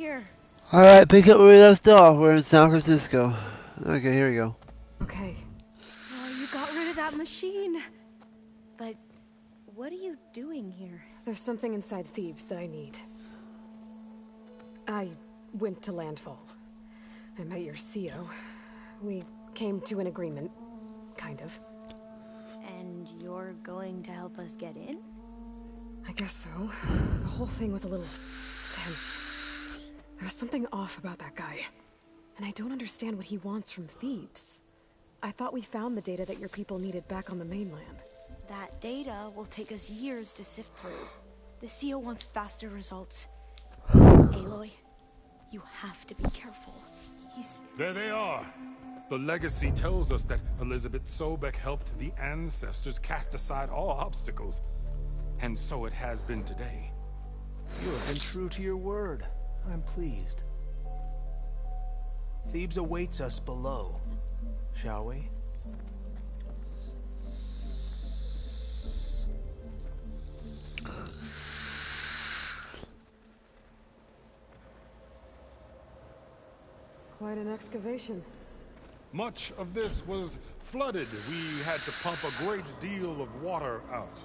here. Alright, pick up where we left off. We're in San Francisco. Okay, here we go. Okay. Oh, you got rid of that machine. But what are you doing here? There's something inside Thebes that I need. I went to Landfall. I met your CO. We came to an agreement, kind of. And you're going to help us get in? I guess so. The whole thing was a little tense. There's something off about that guy. And I don't understand what he wants from Thebes. I thought we found the data that your people needed back on the mainland. That data will take us years to sift through. The CO wants faster results. Aloy, you have to be careful. There they are! The legacy tells us that Elizabeth Sobek helped the ancestors cast aside all obstacles. And so it has been today. You have been true to your word. I'm pleased. Thebes awaits us below, shall we? Quite an excavation. Much of this was flooded. We had to pump a great deal of water out.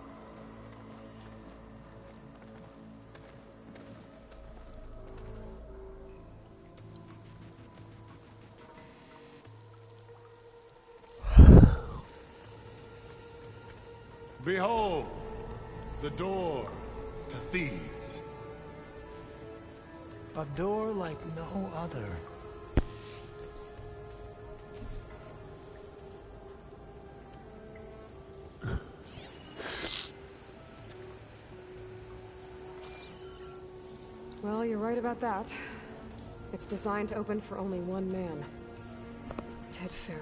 Behold, the door to Thebes. A door like no other. Well, you're right about that. It's designed to open for only one man. Ted Faro.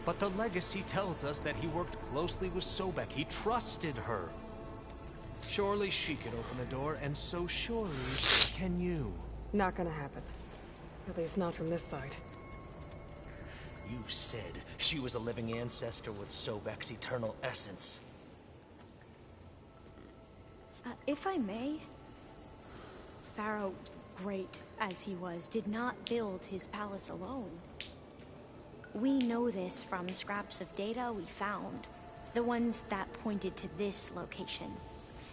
But the legacy tells us that he worked closely with Sobek. He trusted her. Surely she could open the door, and so surely can you. Not gonna happen. At least not from this side. You said she was a living ancestor with Sobek's eternal essence. If I may, Pharaoh, great as he was, did not build his palace alone. We know this from scraps of data we found, the ones that pointed to this location.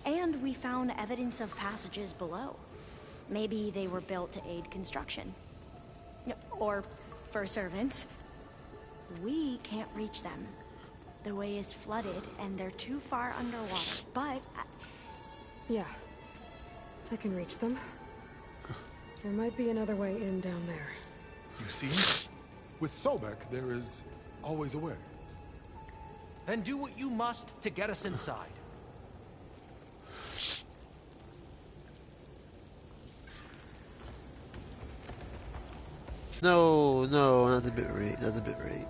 And we found evidence of passages below. Maybe they were built to aid construction. Or for servants. We can't reach them. The way is flooded and they're too far underwater, but... Yeah. I can reach them. There might be another way in down there. You see? With Sobek, there is always a way. Then do what you must to get us inside. No, not the bitrate, not the bitrate.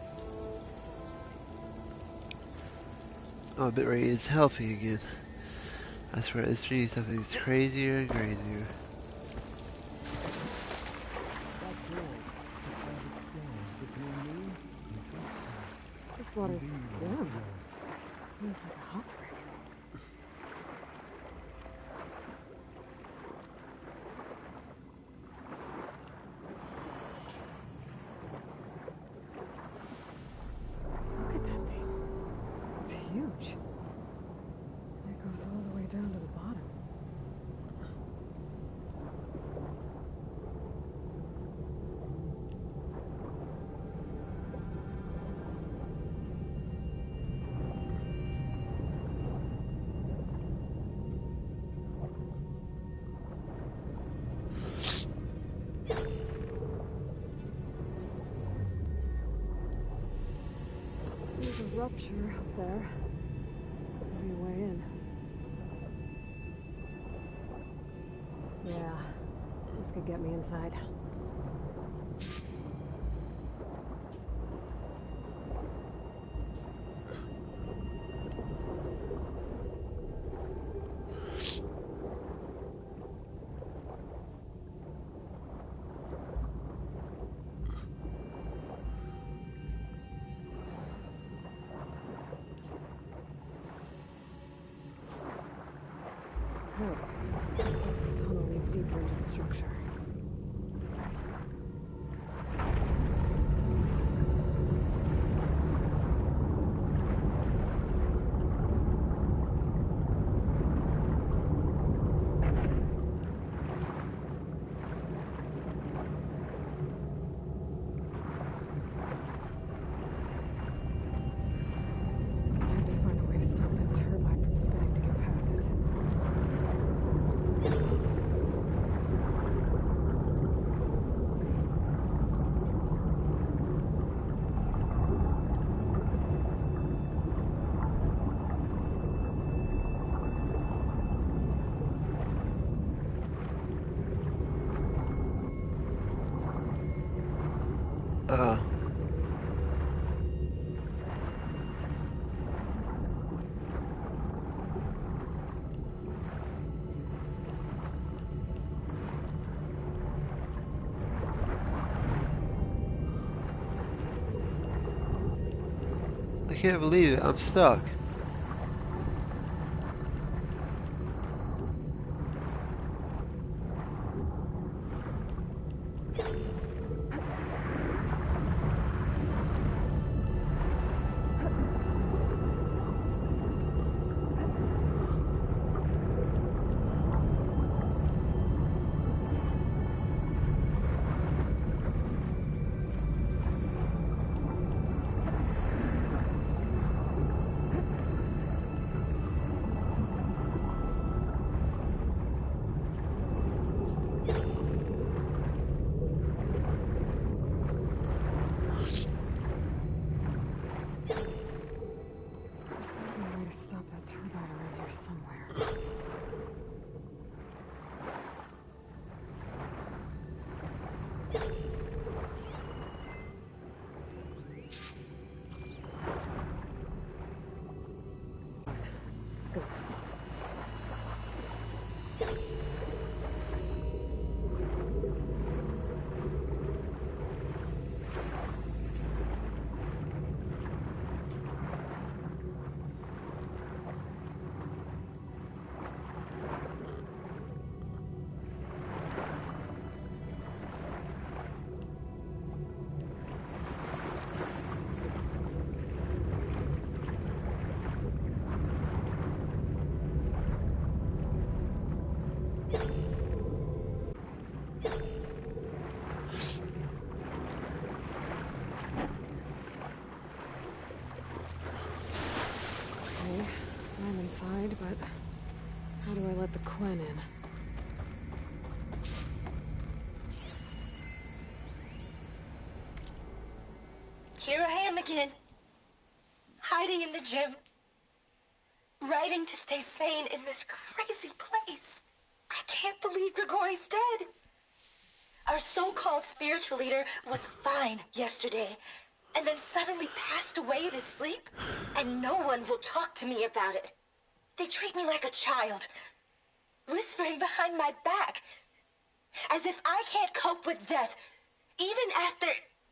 Oh, bitrate is healthy again. I swear, this 3D stuff is crazier and crazier. This water's warm. Seems like a hot spring. Look at that thing. It's huge. It goes all the way down to the bottom. There's a rupture up there. Maybe a way in. Yeah, this could get me inside. Looks like this tunnel leads deeper into the structure. Uh, I can't believe it. I'm stuck. There's gotta be a way to stop that turbine around here somewhere. Okay, I'm inside, but how do I let the Quen in? Here I am again, hiding in the gym, writing to stay sane in this crazy place. I can't believe Grigori's dead. Our so-called spiritual leader was fine yesterday, and then suddenly passed away in his sleep, and no one will talk to me about it. They treat me like a child, whispering behind my back, as if I can't cope with death, even after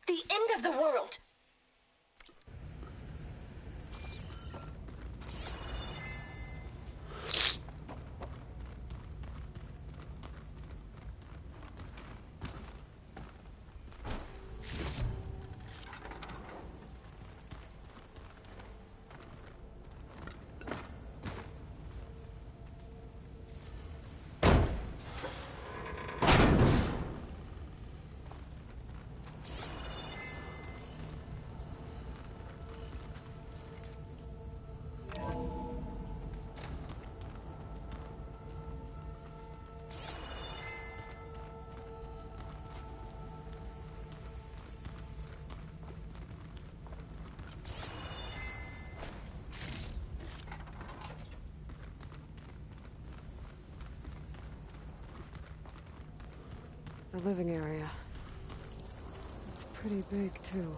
the end of the world. The living area. It's pretty big, too.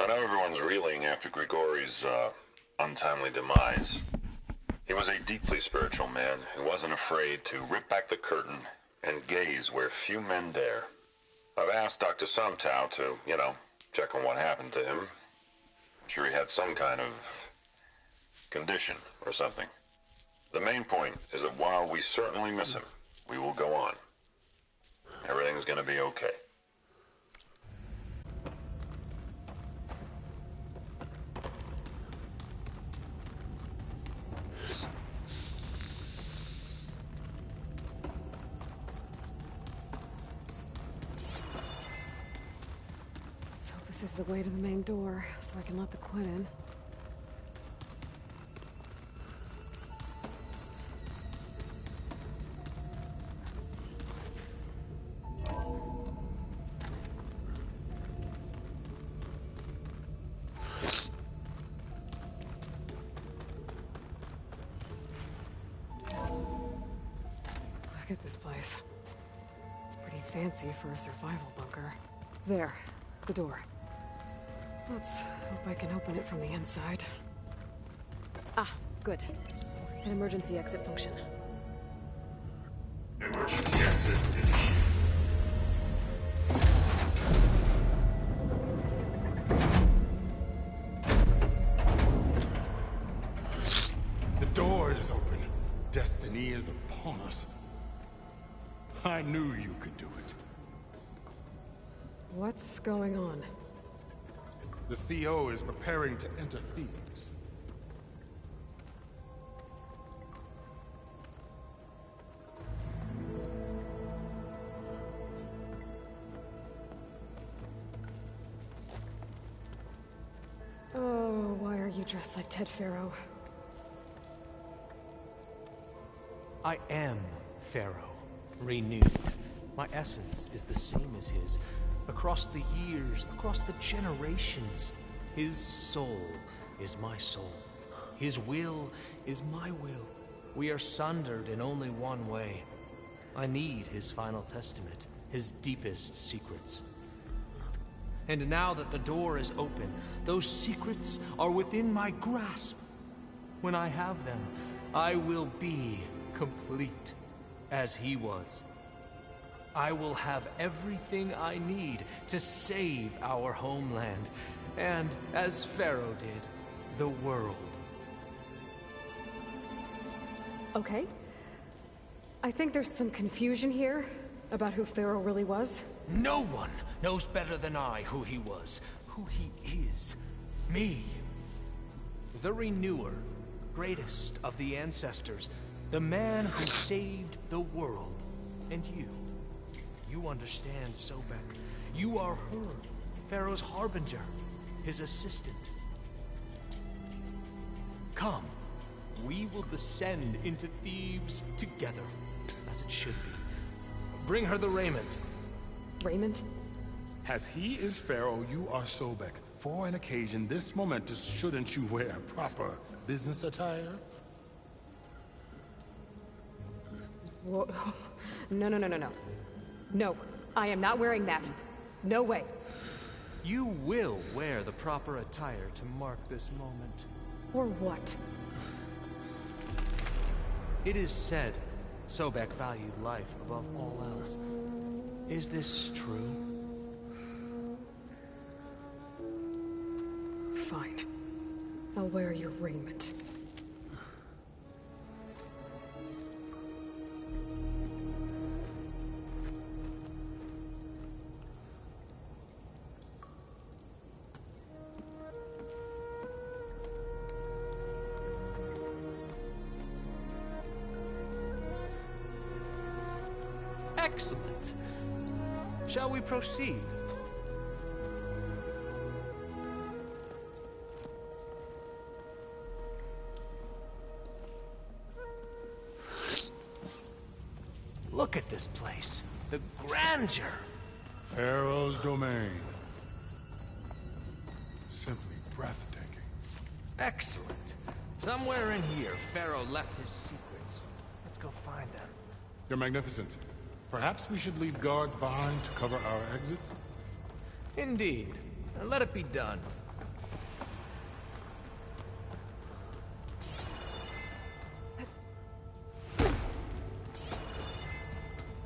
I know everyone's reeling after Grigori's, untimely demise. He was a deeply spiritual man who wasn't afraid to rip back the curtain and gaze where few men dare. I've asked Dr. Sumtow to, check on what happened to him. I'm sure he had some kind of condition or something. The main point is that while we certainly miss him, we will go on. Everything's gonna be okay. This is the way to the main door, so I can let the Quinn in. Look at this place. It's pretty fancy for a survival bunker. There, the door. Let's hope I can open it from the inside. Ah, good. An emergency exit function. Emergency exit initiated. The door is open. Destiny is upon us. I knew you could do it. What's going on? The CO is preparing to enter Thebes. Oh, why are you dressed like Ted Faro? I am Pharaoh, renewed. My essence is the same as his. Across the years, across the generations, his soul is my soul. His will is my will. We are sundered in only one way. I need his final testament, his deepest secrets. And now that the door is open, those secrets are within my grasp. When I have them, I will be complete, as he was. I will have everything I need to save our homeland, and, as Pharaoh did, the world. Okay. I think there's some confusion here about who Pharaoh really was. No one knows better than I who he was, who he is. Me. The Renewer, greatest of the ancestors, the man who saved the world. And you. You understand, Sobek. You are her, Pharaoh's harbinger, his assistant. Come, we will descend into Thebes together, as it should be. Bring her the raiment. Raymond? As he is Pharaoh, you are Sobek. For an occasion this momentous, shouldn't you wear proper business attire? Whoa. No, no, no, no, no. No, I am not wearing that. No way. You will wear the proper attire to mark this moment. Or what? It is said Sobek valued life above all else. Is this true? Fine. I'll wear your raiment. Excellent. Shall we proceed? Look at this place. The grandeur. Pharaoh's domain. Simply breathtaking. Excellent. Somewhere in here, Pharaoh left his secrets. Let's go find them. Your Magnificence, perhaps we should leave guards behind to cover our exits? Indeed. Let it be done.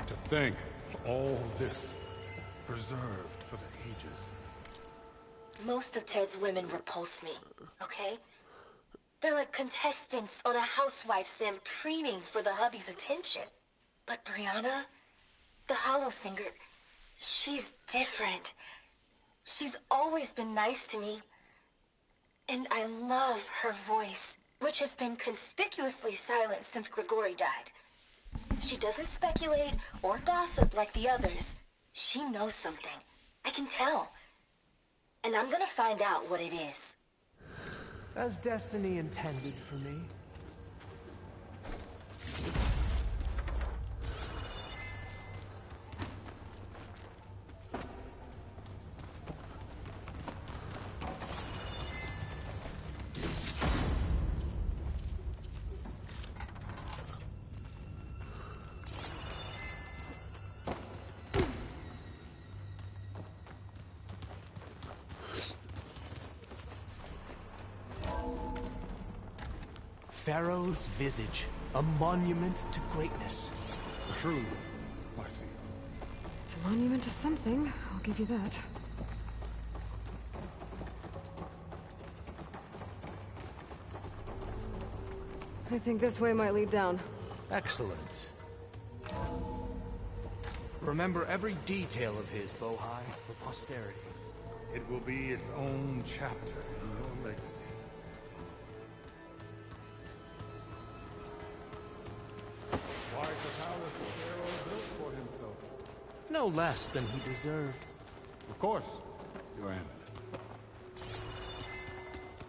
To think all this preserved for the ages. Most of Ted's women repulse me, okay? They're like contestants on a housewife sim preening for the hubby's attention. But Brianna, the Hollow Singer, she's different. She's always been nice to me. And I love her voice, which has been conspicuously silent since Grigori died. She doesn't speculate or gossip like the others. She knows something. I can tell. and I'm gonna find out what it is. As destiny intended for me. Pharaoh's visage, a monument to greatness. True, I see. It's a monument to something, I'll give you that. I think this way might lead down. Excellent. Remember every detail of his, Bohai, for posterity. It will be its own chapter in your legacy. Why the palace the Pharaoh built for himself? No less than he deserved. Of course, Your Eminence.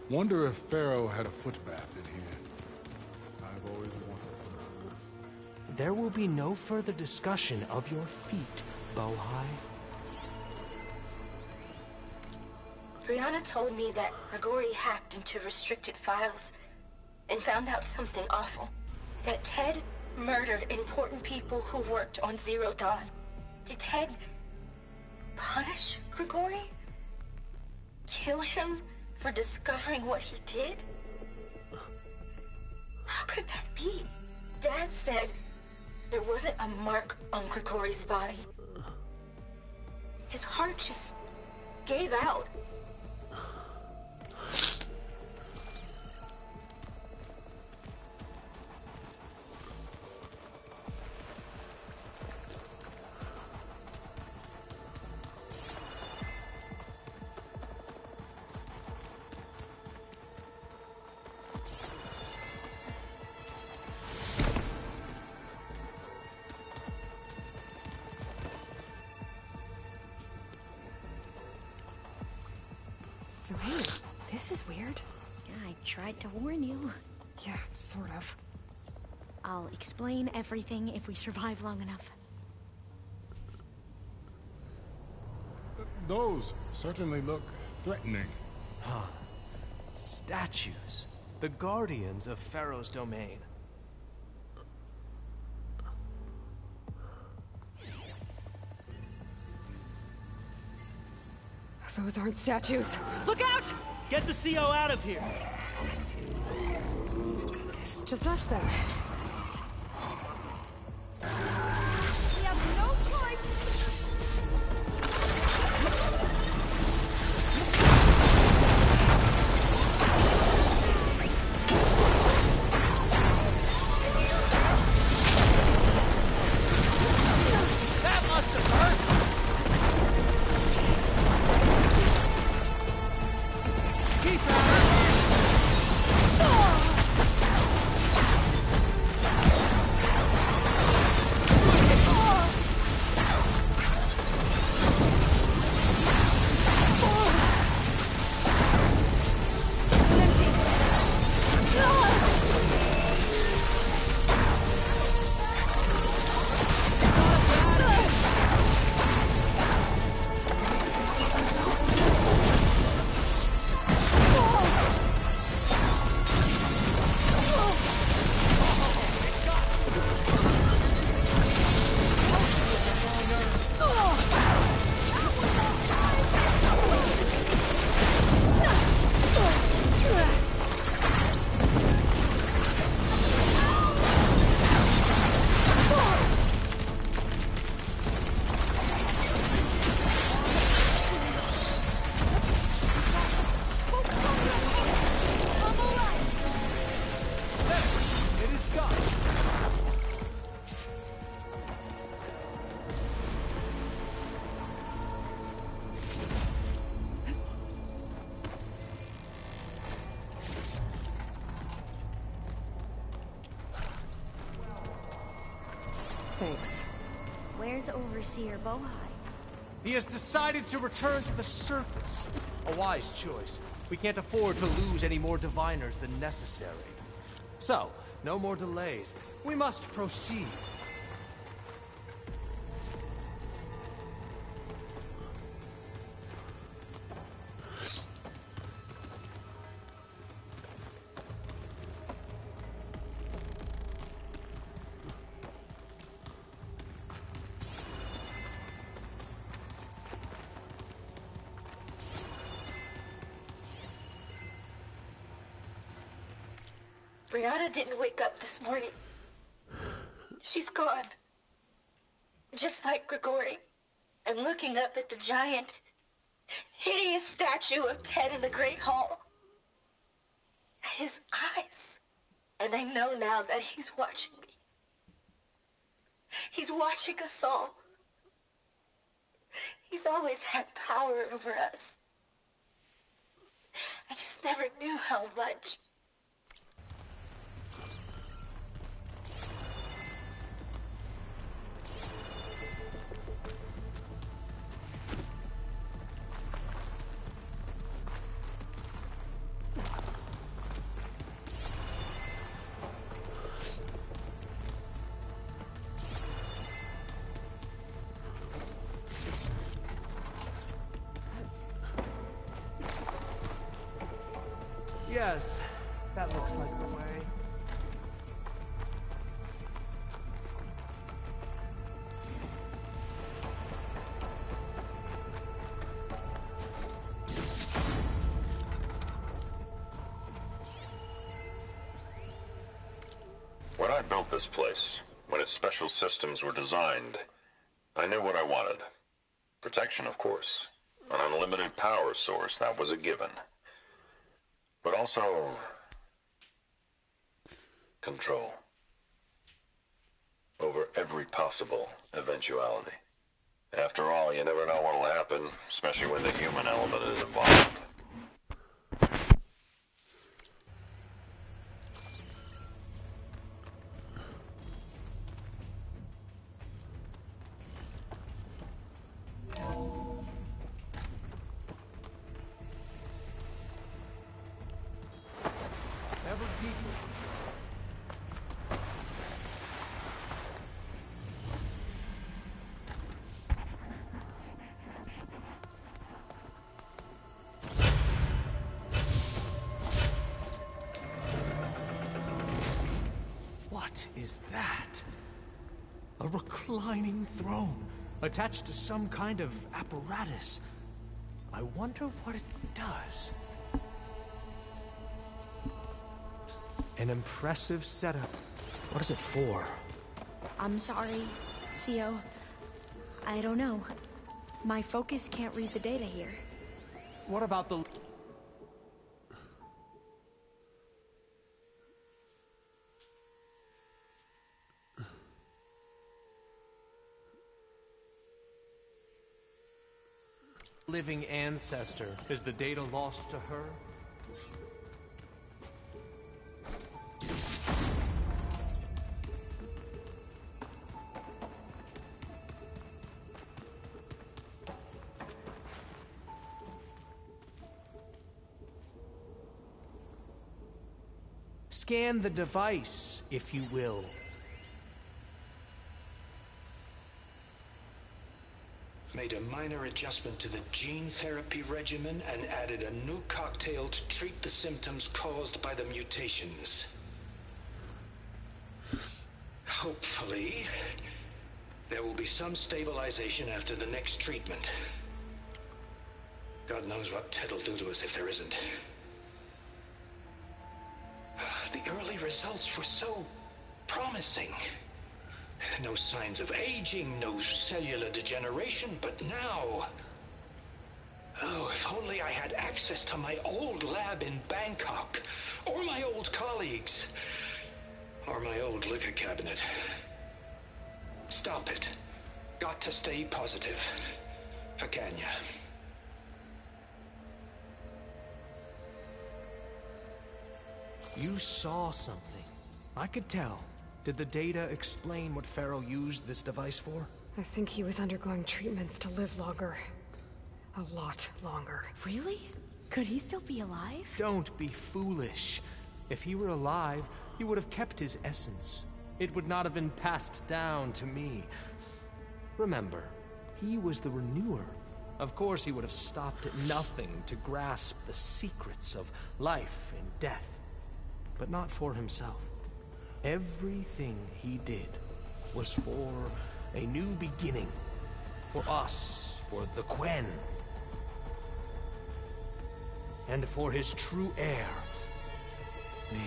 Wonder if Pharaoh had a footbath in here. I've always wanted to know. There will be no further discussion of your feet, Bohai. Brianna told me that Grigori hacked into restricted files and found out something awful. That Ted murdered important people who worked on Zero Dawn. Did Ted punish Grigori? Kill him for discovering what he did? How could that be? Dad said there wasn't a mark on Grigori's body. His heart just gave out. So hey, this is weird. Yeah, I tried to warn you. Yeah, sort of. I'll explain everything if we survive long enough. Those certainly look threatening. Huh. Statues. The guardians of Pharaoh's domain. Those aren't statues. Look out! Get the CO out of here! This is just us then. We have no choice! That must have hurt! Keep at her! Thanks. Where's Overseer Bohai? He has decided to return to the surface. A wise choice. We can't afford to lose any more diviners than necessary. So, no more delays. We must proceed. Brianna didn't wake up this morning. She's gone. Just like Grigori. I'm looking up at the giant, hideous statue of Ted in the Great Hall. At his eyes. And I know now that he's watching me. He's watching us all. He's always had power over us. I just never knew how much. Yes, that looks like the way. When I built this place, when its special systems were designed, I knew what I wanted. Protection, of course. An unlimited power source, that was a given. But also control over every possible eventuality. After all, you never know what'll happen, especially when the human element is involved. What is that? A reclining throne, attached to some kind of apparatus. I wonder what it does. An impressive setup. What is it for? I'm sorry, Co. I don't know. My focus can't read the data here. What about the... living ancestor? Is the data lost to her? Scan the device, if you will. Made a minor adjustment to the gene therapy regimen and added a new cocktail to treat the symptoms caused by the mutations. Hopefully, there will be some stabilization after the next treatment. God knows what Ted will do to us if there isn't. The early results were so promising. No signs of aging, no cellular degeneration, but now... Oh, if only I had access to my old lab in Bangkok, or my old colleagues, or my old liquor cabinet. Stop it. Got to stay positive. For Kenya. You saw something. I could tell. Did the data explain what Pharaoh used this device for? I think he was undergoing treatments to live longer. a lot longer. Really? Could he still be alive? Don't be foolish. If he were alive, he would have kept his essence. It would not have been passed down to me. Remember, he was the renewer. Of course he would have stopped at nothing to grasp the secrets of life and death. But not for himself. Everything he did was for a new beginning. For us, for the Quen. And for his true heir, me.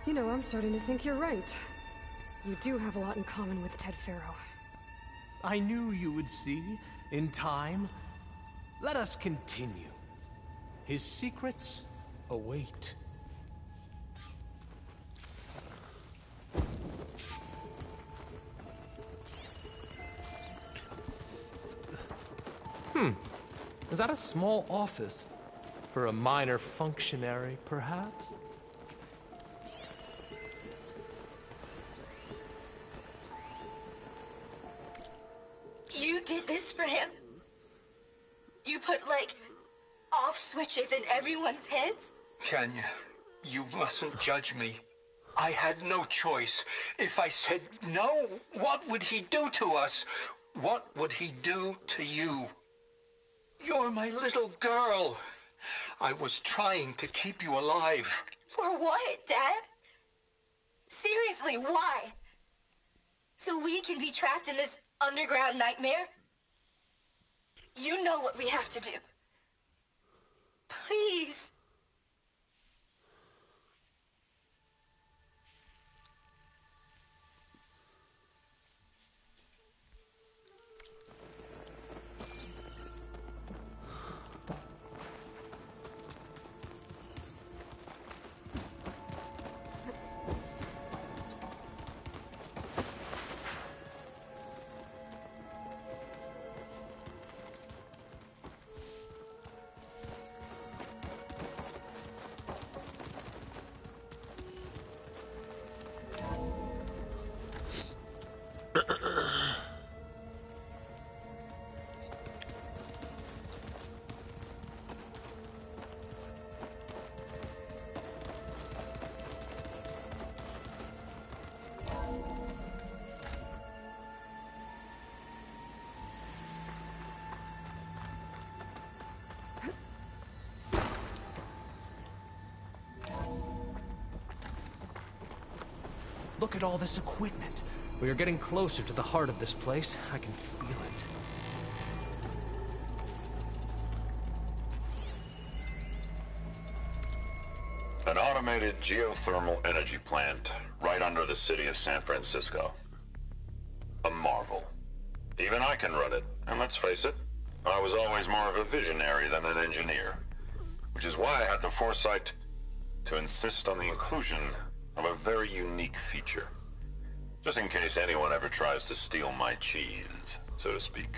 You know, I'm starting to think you're right. You do have a lot in common with Ted Faro. I knew you would see, in time. Let us continue. His secrets await. Is that a small office? For a minor functionary, perhaps? You did this for him? You put, like, off switches in everyone's heads? Kenya, you mustn't judge me. I had no choice. If I said no, what would he do to us? What would he do to you? You're my little girl. I was trying to keep you alive. For what, Dad? Seriously, why? So we can be trapped in this underground nightmare? You know what we have to do. Please. Look at all this equipment. We are getting closer to the heart of this place. I can feel it. An automated geothermal energy plant right under the city of San Francisco. A marvel. Even I can run it, and let's face it, I was always more of a visionary than an engineer. Which is why I had the foresight to insist on the inclusion of a very unique feature. Just in case anyone ever tries to steal my cheese, so to speak.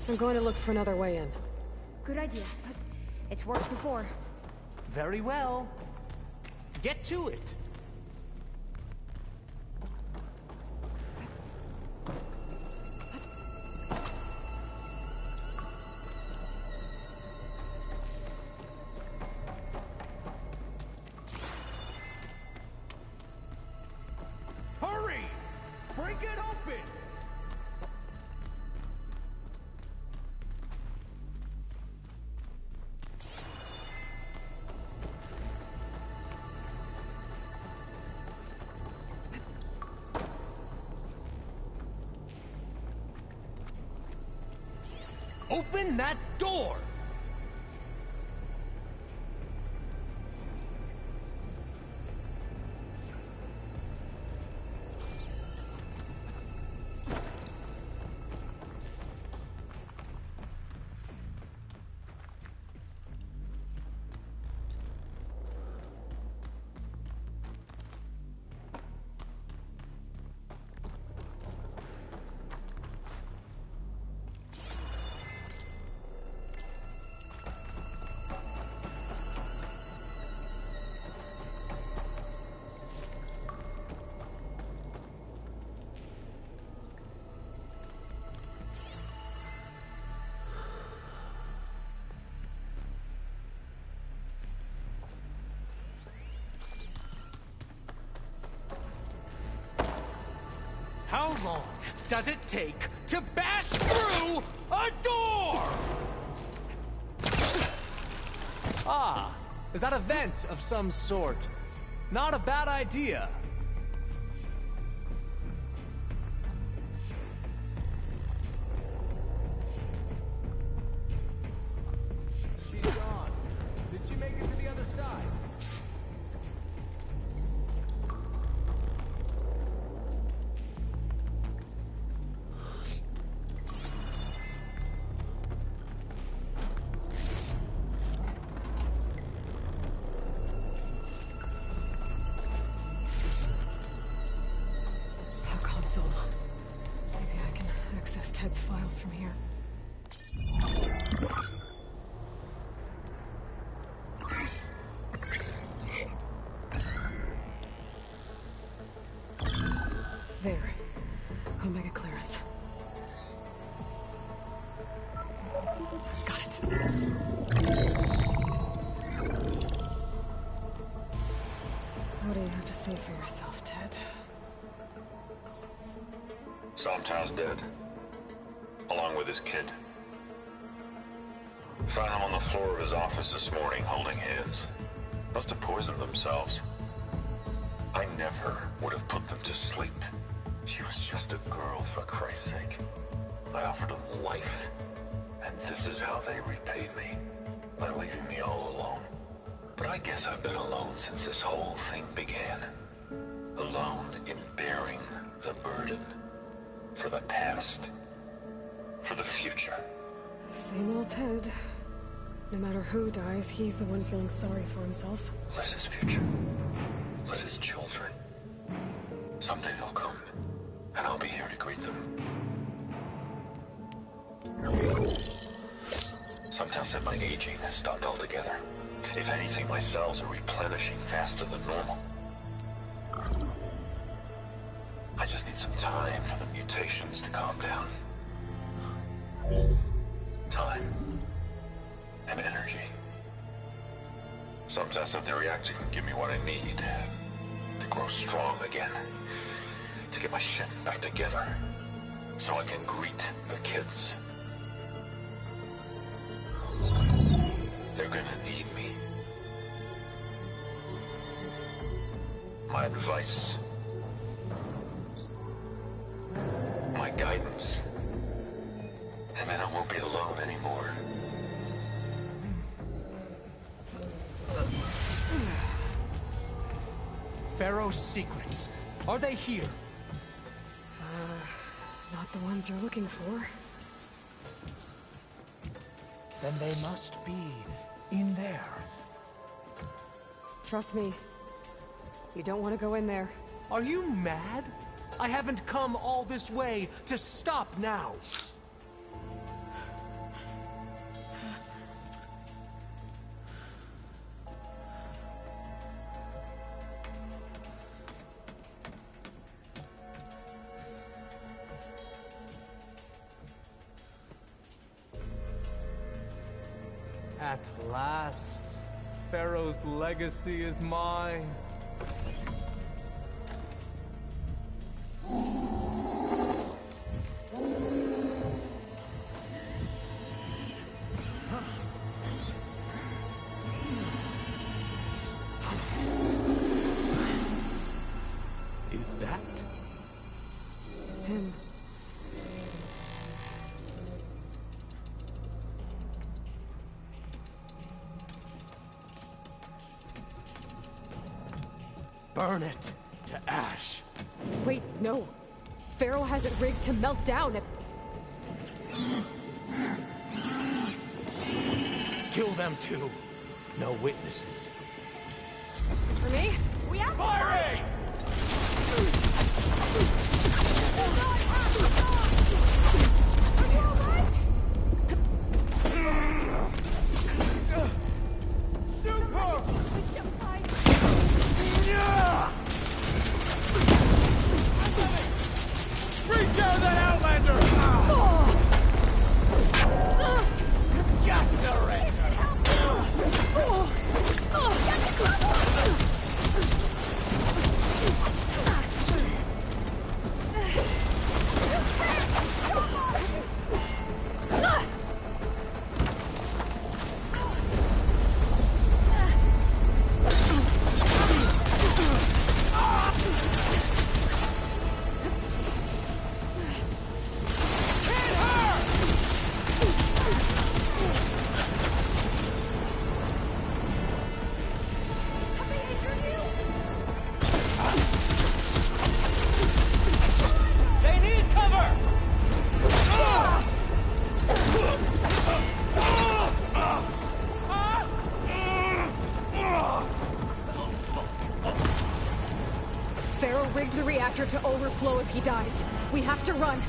I'm going to look for another way in. Good idea. It's worked before. Very well. Get to it. Hurry! Break it open! Open that door! How long does it take to bash through a door? Ah, is that a vent of some sort? Not a bad idea. She's gone. Did she make it to the other side? Console. Maybe I can access Ted's files from here. There. Omega clearance. Got it. What do you have to say for yourself, Ted? Somtow's dead, along with his kid. Found him on the floor of his office this morning, holding hands. Must have poisoned themselves. I never would have put them to sleep. She was just a girl, for Christ's sake. I offered them life, and this is how they repaid me, by leaving me all alone. But I guess I've been alone since this whole thing began. Alone in bearing the burden. For the past. For the future. Same old Ted. No matter who dies, he's the one feeling sorry for himself. Liz's future. Liz's children. Someday they'll come, and I'll be here to greet them. Sometimes said my aging has stopped altogether. If anything, my cells are replenishing faster than normal. I just need some time for the mutations to calm down. Time. And energy. Sometimes if the reactor can give me what I need to grow strong again. To get my shit back together. So I can greet the kids. They're gonna need me. My advice. My guidance. And then I won't be alone anymore. Pharaoh's secrets. Are they here? Not the ones you're looking for. Then they must be in there. Trust me. You don't want to go in there. Are you mad? I haven't come all this way to stop now. At last, Pharaoh's legacy is mine. Is that? It's him. Burn it to ash. Wait, no. Pharaoh has it rigged to melt down if... Kill them too. No witnesses. For me? We have Firing! Bring down that Outlander! Just surrender! to overflow if he dies. We have to run.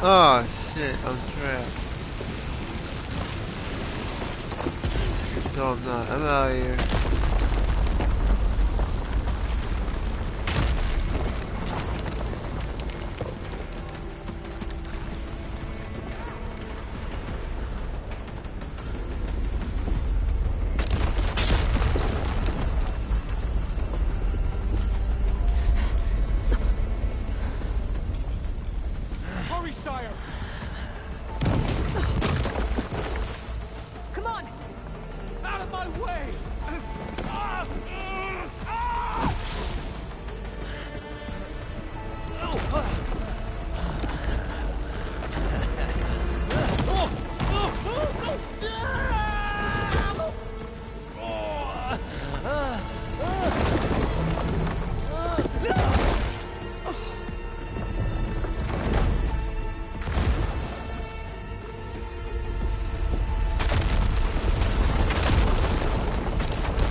Oh shit, I'm trapped. No, I'm not. I'm out of here.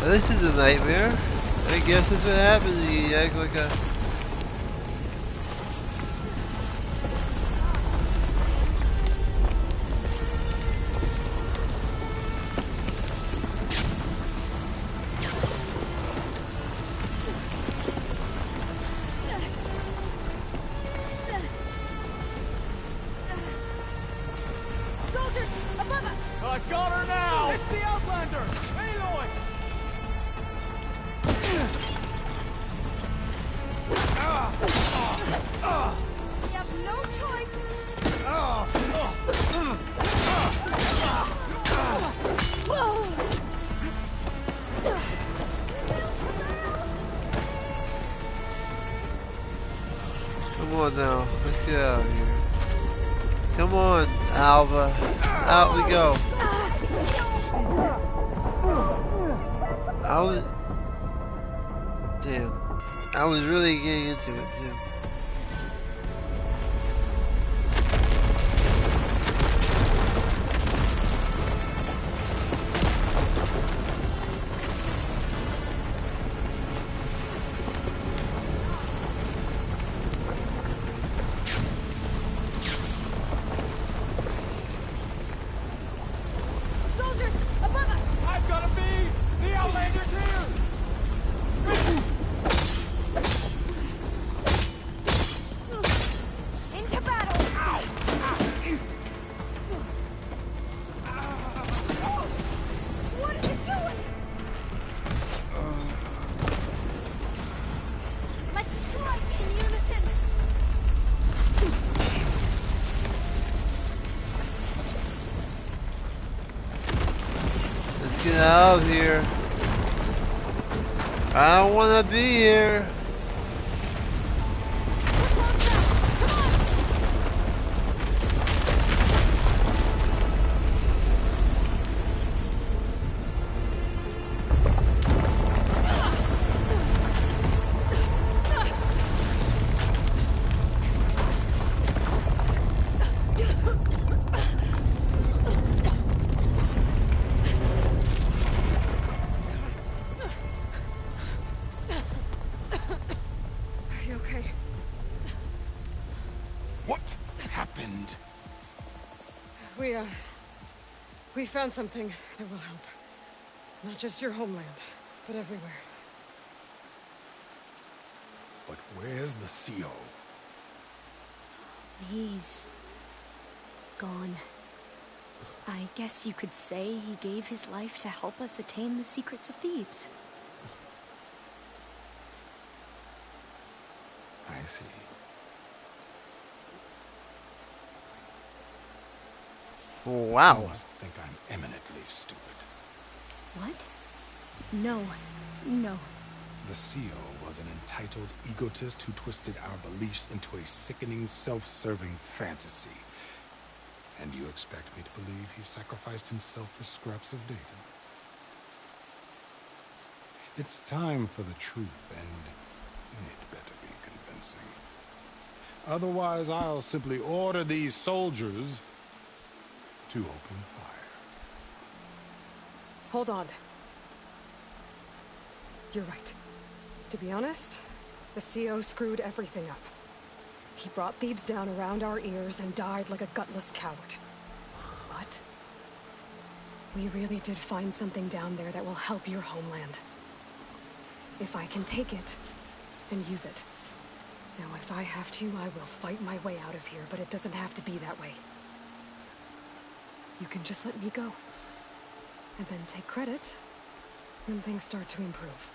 This is a nightmare. I guess that's what happens when you act like a... Soldiers, above us! I've got her now! It's the Outlander! Aloy! We have no choice! Come on now, let's get out of here. Come on, Alva. Out we go. Damn. I was really getting into it too. Soldiers, above us! I've got a bead! The Outlander's here! Into battle! What is it doing? Let's strike in unison! Let's get out of here. I don't want to be here. fiend. We found something that will help. Not just your homeland, but everywhere. But where's the CO? He's gone. I guess you could say he gave his life to help us attain the secrets of Thebes. I see. Wow. You must think I'm eminently stupid. What? No. No. The CO was an entitled egotist who twisted our beliefs into a sickening, self-serving fantasy. And you expect me to believe he sacrificed himself for scraps of data? It's time for the truth, and it better be convincing. Otherwise, I'll simply order these soldiers to open fire. Hold on. You're right. To be honest, the CO screwed everything up. He brought Thebes down around our ears and died like a gutless coward. But we really did find something down there that will help your homeland. If I can take it and use it. Now, if I have to, I will fight my way out of here, but it doesn't have to be that way. You can just let me go. And then take credit when things start to improve.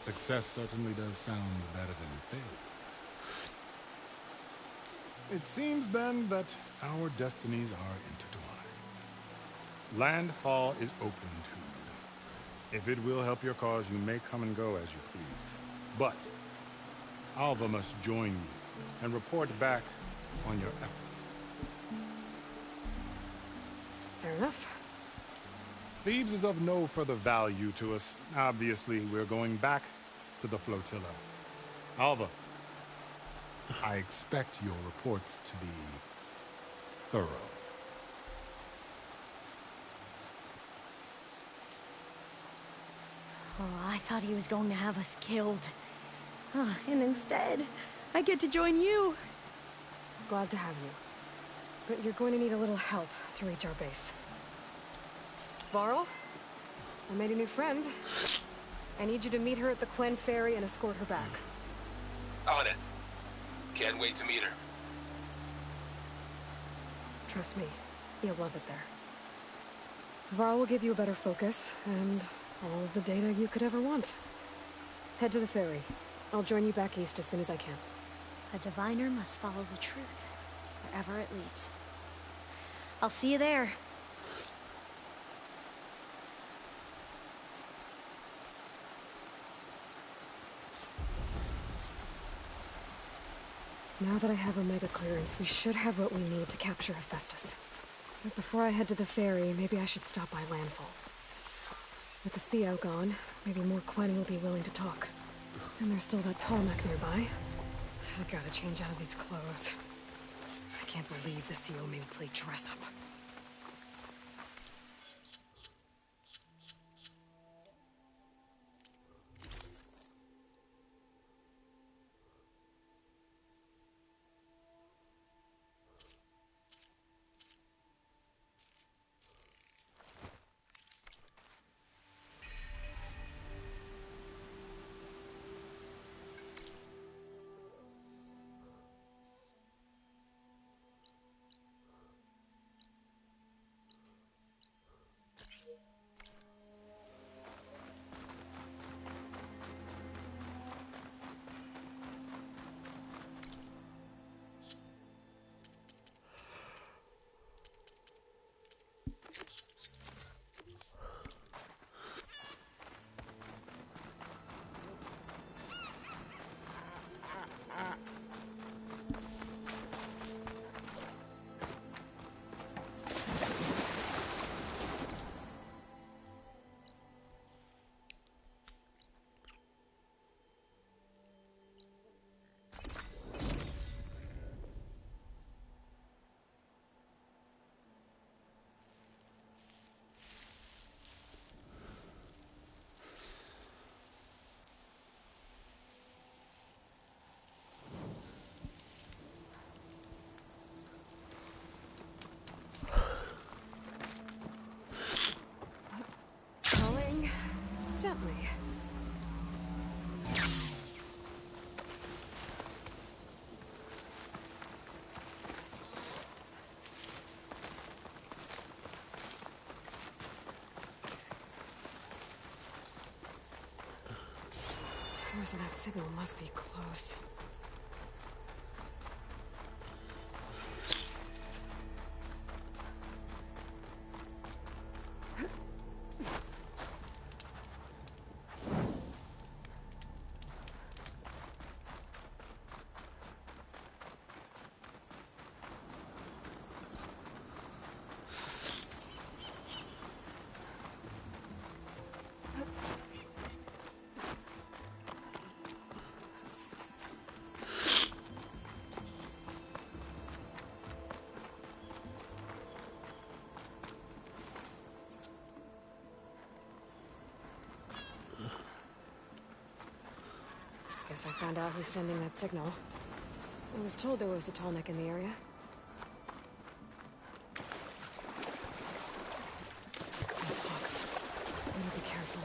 Success certainly does sound better than failure. It seems then that our destinies are intertwined. Landfall is open to you. If it will help your cause, you may come and go as you please. But Alva must join you and report back on your efforts. Fair enough. Thebes is of no further value to us. Obviously, we're going back to the flotilla. Alva, I expect your reports to be thorough. Oh, I thought he was going to have us killed. And instead, I get to join you. Glad to have you. But you're going to need a little help to reach our base. Varl, I made a new friend. I need you to meet her at the Quen Ferry and escort her back. On it. Can't wait to meet her. Trust me, you'll love it there. Varl will give you a better focus, and all of the data you could ever want. Head to the ferry. I'll join you back east as soon as I can. A diviner must follow the truth, wherever it leads. I'll see you there. Now that I have Omega clearance, we should have what we need to capture Hephaestus. But before I head to the ferry, maybe I should stop by Landfall. With the CO gone, maybe more Quen will be willing to talk. And there's still that Tallneck nearby. I've got to change out of these clothes. I can't believe the CO made me play dress up. gently. The source of that signal must be close. Guess I found out who's sending that signal. I was told there was a Tallneck in the area. It talks. I need to be careful.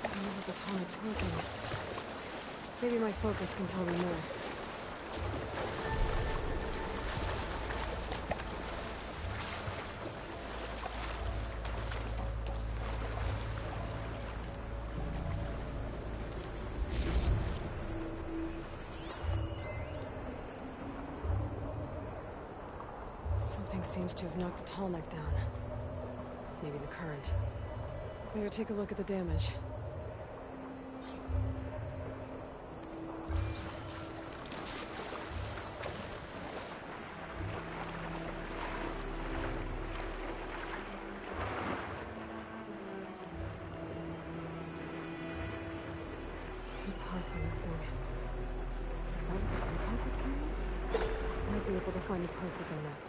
Doesn't look like the Tallneck's working. Maybe my focus can tell me more. Something seems to have knocked the Tallneck down. Maybe the current. Better take a look at the damage. Parts are missing. Is that what the contact was carrying? Might be able to find the parts at their nest.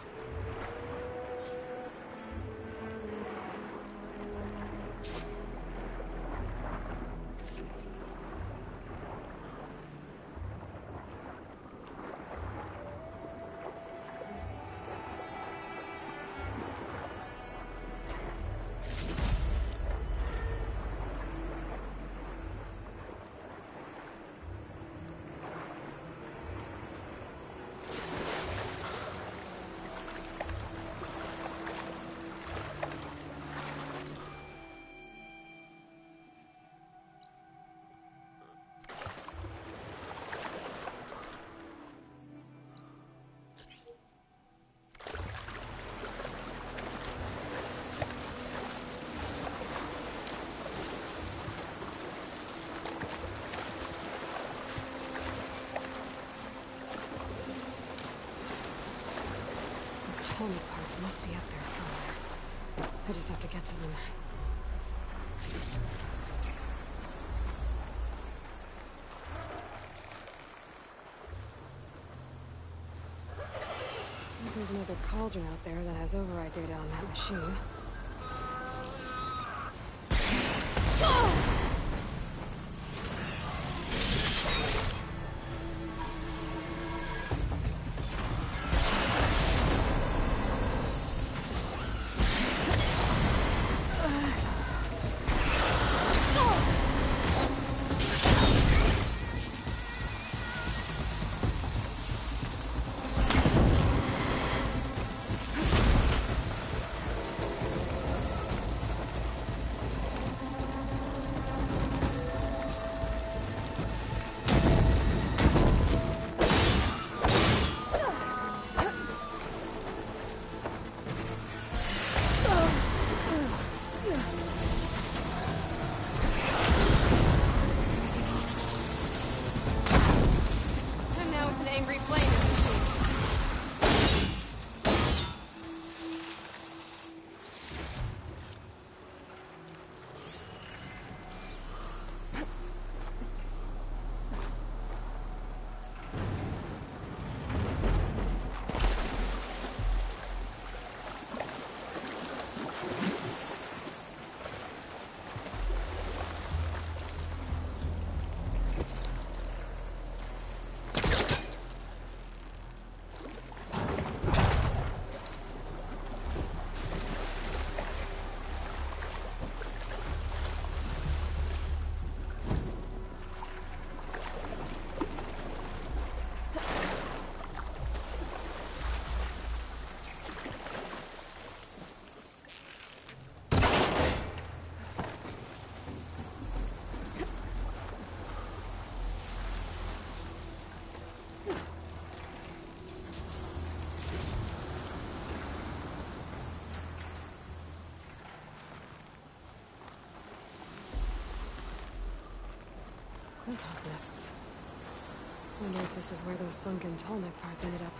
Tallneck parts must be up there somewhere. I just have to get to them. There's another cauldron out there that has override data on that machine. Top nests. Wonder if this is where those sunken tallneck parts ended up.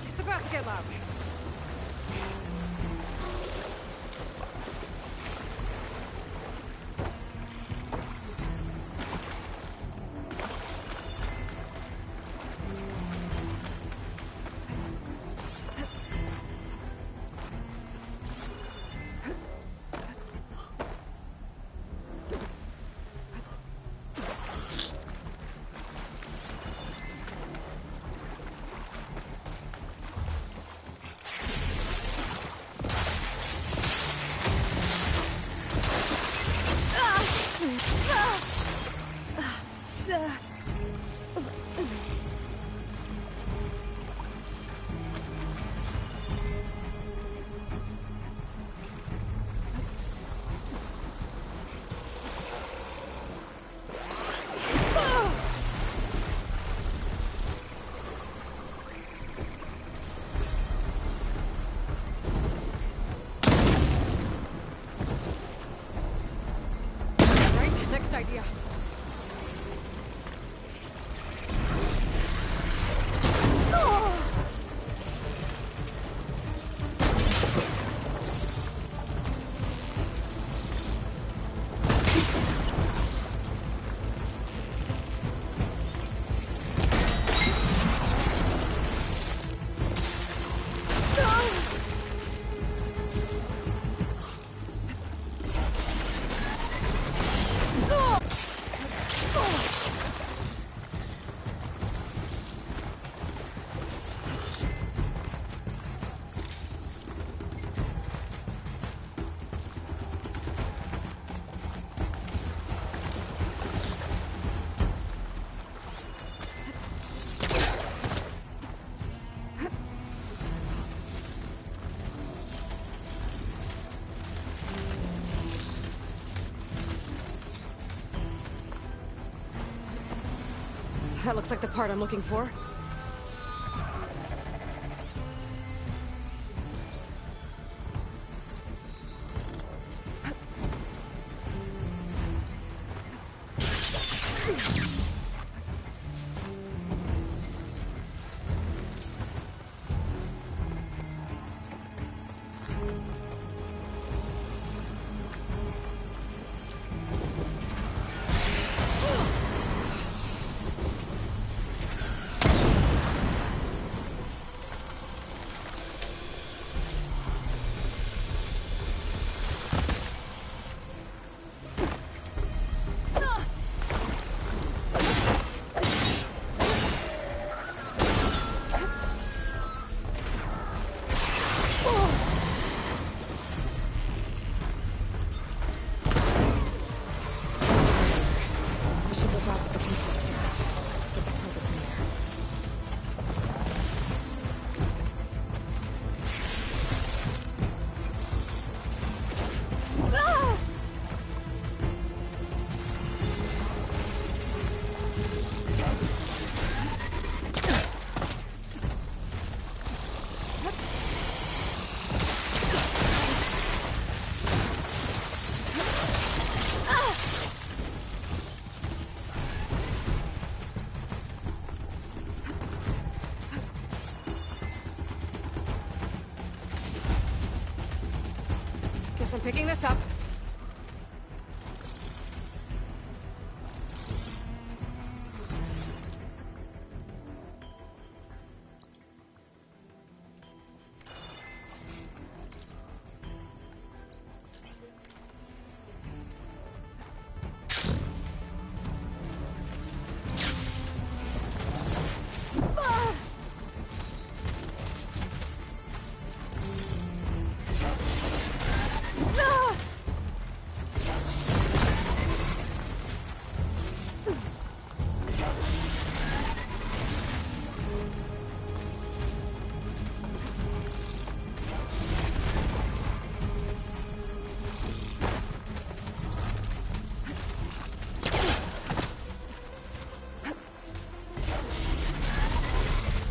It's about to get loud. Next idea. That looks like the part I'm looking for. picking this up.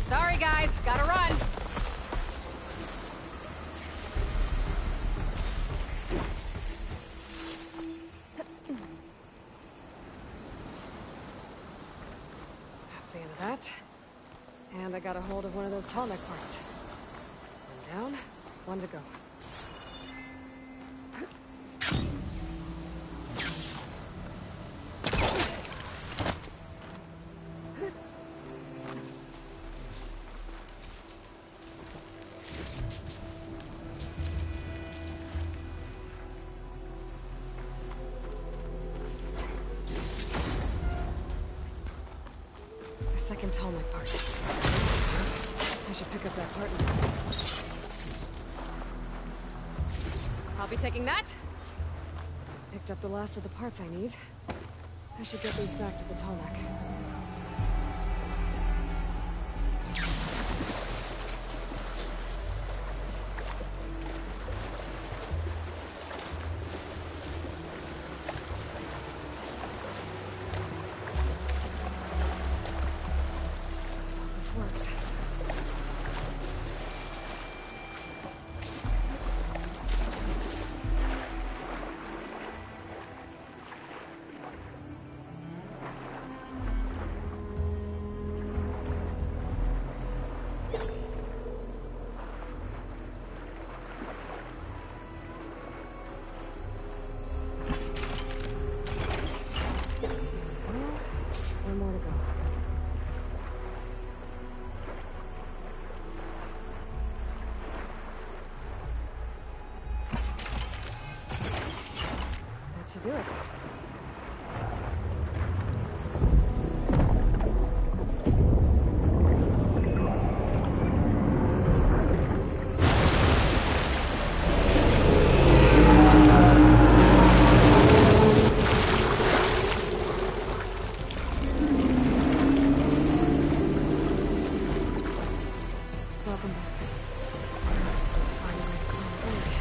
Sorry, guys. Gotta run. That's the end of that. And I got a hold of one of those tall neck parts. One down, one to go. Second Tallneck part. I should pick up that part now. I'll be taking that. Picked up the last of the parts I need. I should get these back to the Tallneck. Works. One more to go. That should do it. Welcome back. Just need to find a way to clean it.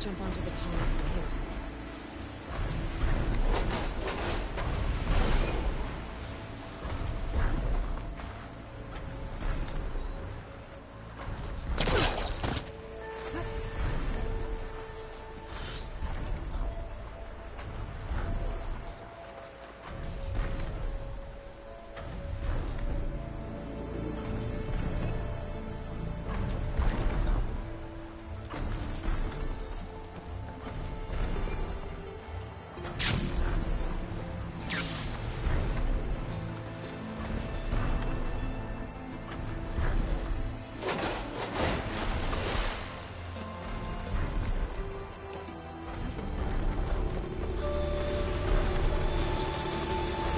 jump onto the tunnel from here.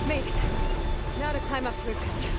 Made it. Now to climb up to its head.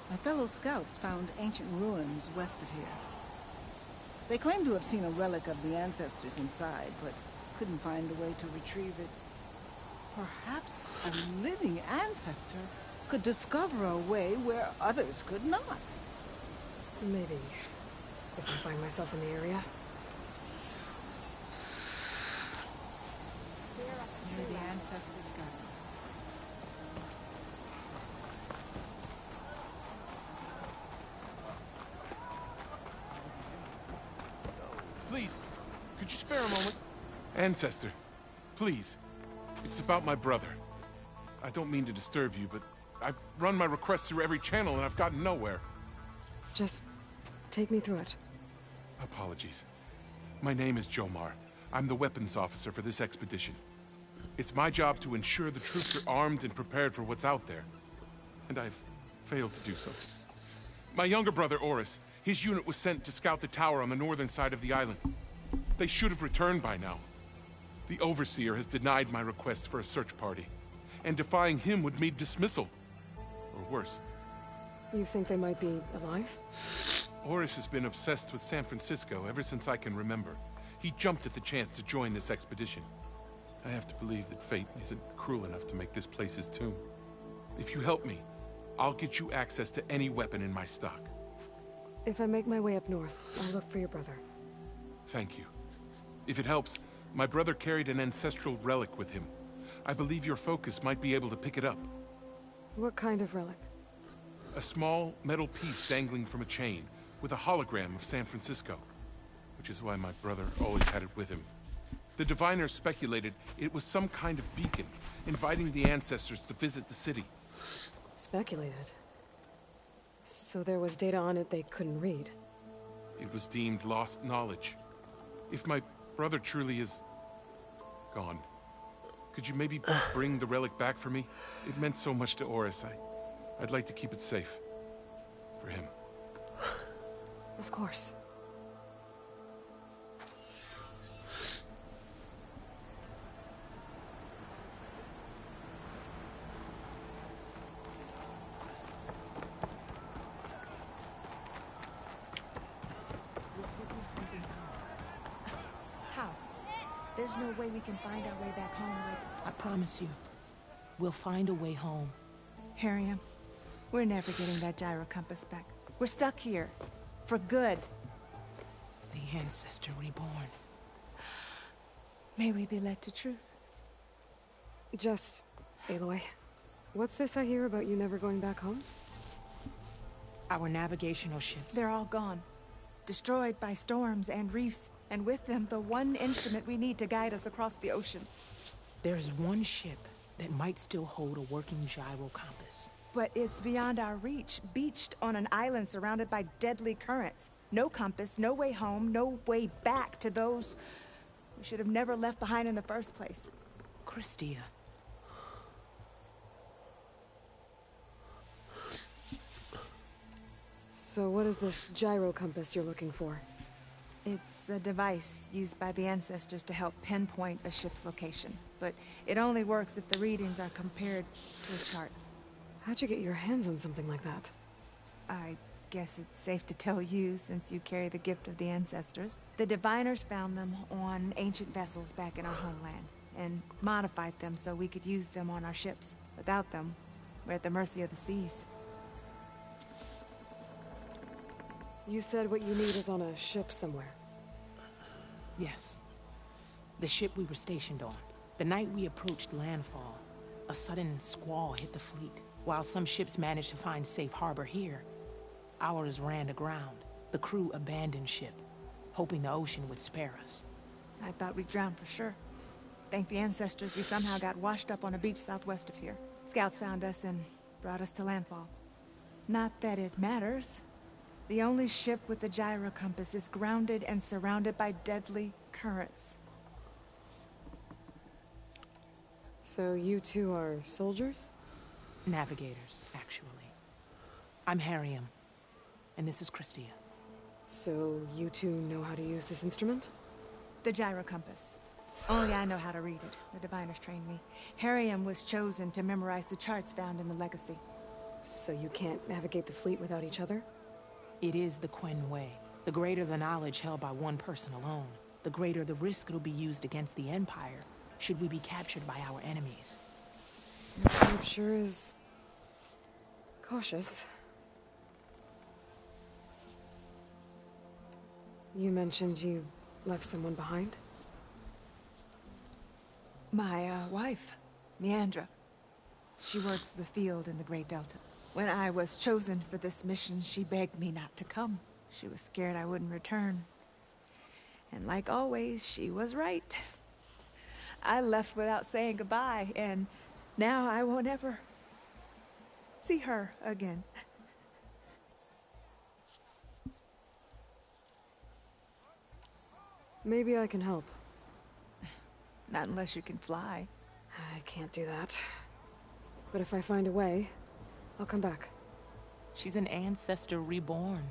My fellow scouts found ancient ruins west of here. They claim to have seen a relic of the ancestors inside, but couldn't find a way to retrieve it. Perhaps a living ancestor could discover a way where others could not. Maybe. If I find myself in the area. May the ancestors guide us. Please, could you spare a moment? Ancestor, please. It's about my brother. I don't mean to disturb you, but I've run my requests through every channel and I've gotten nowhere. Just take me through it. Apologies. My name is Jomar. I'm the weapons officer for this expedition. It's my job to ensure the troops are armed and prepared for what's out there. And I've failed to do so. My younger brother, Oris, his unit was sent to scout the tower on the northern side of the island. They should have returned by now. The Overseer has denied my request for a search party, and defying him would mean dismissal. Or worse. You think they might be alive? Oris has been obsessed with San Francisco ever since I can remember. He jumped at the chance to join this expedition. I have to believe that fate isn't cruel enough to make this place his tomb. If you help me, I'll get you access to any weapon in my stock. If I make my way up north, I'll look for your brother. Thank you. If it helps, my brother carried an ancestral relic with him. I believe your focus might be able to pick it up. What kind of relic? A small metal piece dangling from a chain, with a hologram of San Francisco. Which is why my brother always had it with him. The diviners speculated it was some kind of beacon, inviting the ancestors to visit the city. Speculated? So there was data on it they couldn't read? It was deemed lost knowledge. If my brother truly is gone, could you maybe bring the relic back for me? It meant so much to Oris. I'd like to keep it safe. For him. Of course. How? There's no way we can find our way back home, like... I promise you, we'll find a way home. Harriam, we're never getting that gyro compass back. We're stuck here. For good. The ancestor reborn. May we be led to truth. Just, Aloy, what's this I hear about you never going back home? Our navigational ships. They're all gone. Destroyed by storms and reefs, and with them the one instrument we need to guide us across the ocean. There's one ship that might still hold a working gyro compass. But it's beyond our reach, beached on an island surrounded by deadly currents. No compass, no way home, no way back to those we should have never left behind in the first place. Christia. So what is this gyro compass you're looking for? It's a device used by the ancestors to help pinpoint a ship's location. But it only works if the readings are compared to a chart. How'd you get your hands on something like that? I guess it's safe to tell you, since you carry the gift of the ancestors. The diviners found them on ancient vessels back in our homeland, and modified them so we could use them on our ships. Without them, we're at the mercy of the seas. You said what you need is on a ship somewhere. Yes. The ship we were stationed on. The night we approached landfall, a sudden squall hit the fleet. While some ships managed to find safe harbor here, ours ran aground. The crew abandoned ship, hoping the ocean would spare us. I thought we'd drown for sure. Thank the ancestors, we somehow got washed up on a beach southwest of here. Scouts found us and brought us to landfall. Not that it matters. The only ship with the gyro compass is grounded and surrounded by deadly currents. So you two are soldiers? Navigators, actually. I'm Harriam, and this is Christia. So you two know how to use this instrument? The gyro compass. Only I know how to read it. The diviners trained me. Harriam was chosen to memorize the charts found in the Legacy. So you can't navigate the fleet without each other? It is the Quen way. The greater the knowledge held by one person alone, the greater the risk it'll be used against the Empire, should we be captured by our enemies. Your type sure is cautious. You mentioned you left someone behind? My, wife, Meandra. She works the field in the Great Delta. When I was chosen for this mission, she begged me not to come. She was scared I wouldn't return. And like always, she was right. I left without saying goodbye, and now I won't ever see her again. Maybe I can help. Not unless you can fly. I can't do that. But if I find a way, I'll come back. She's an ancestor reborn.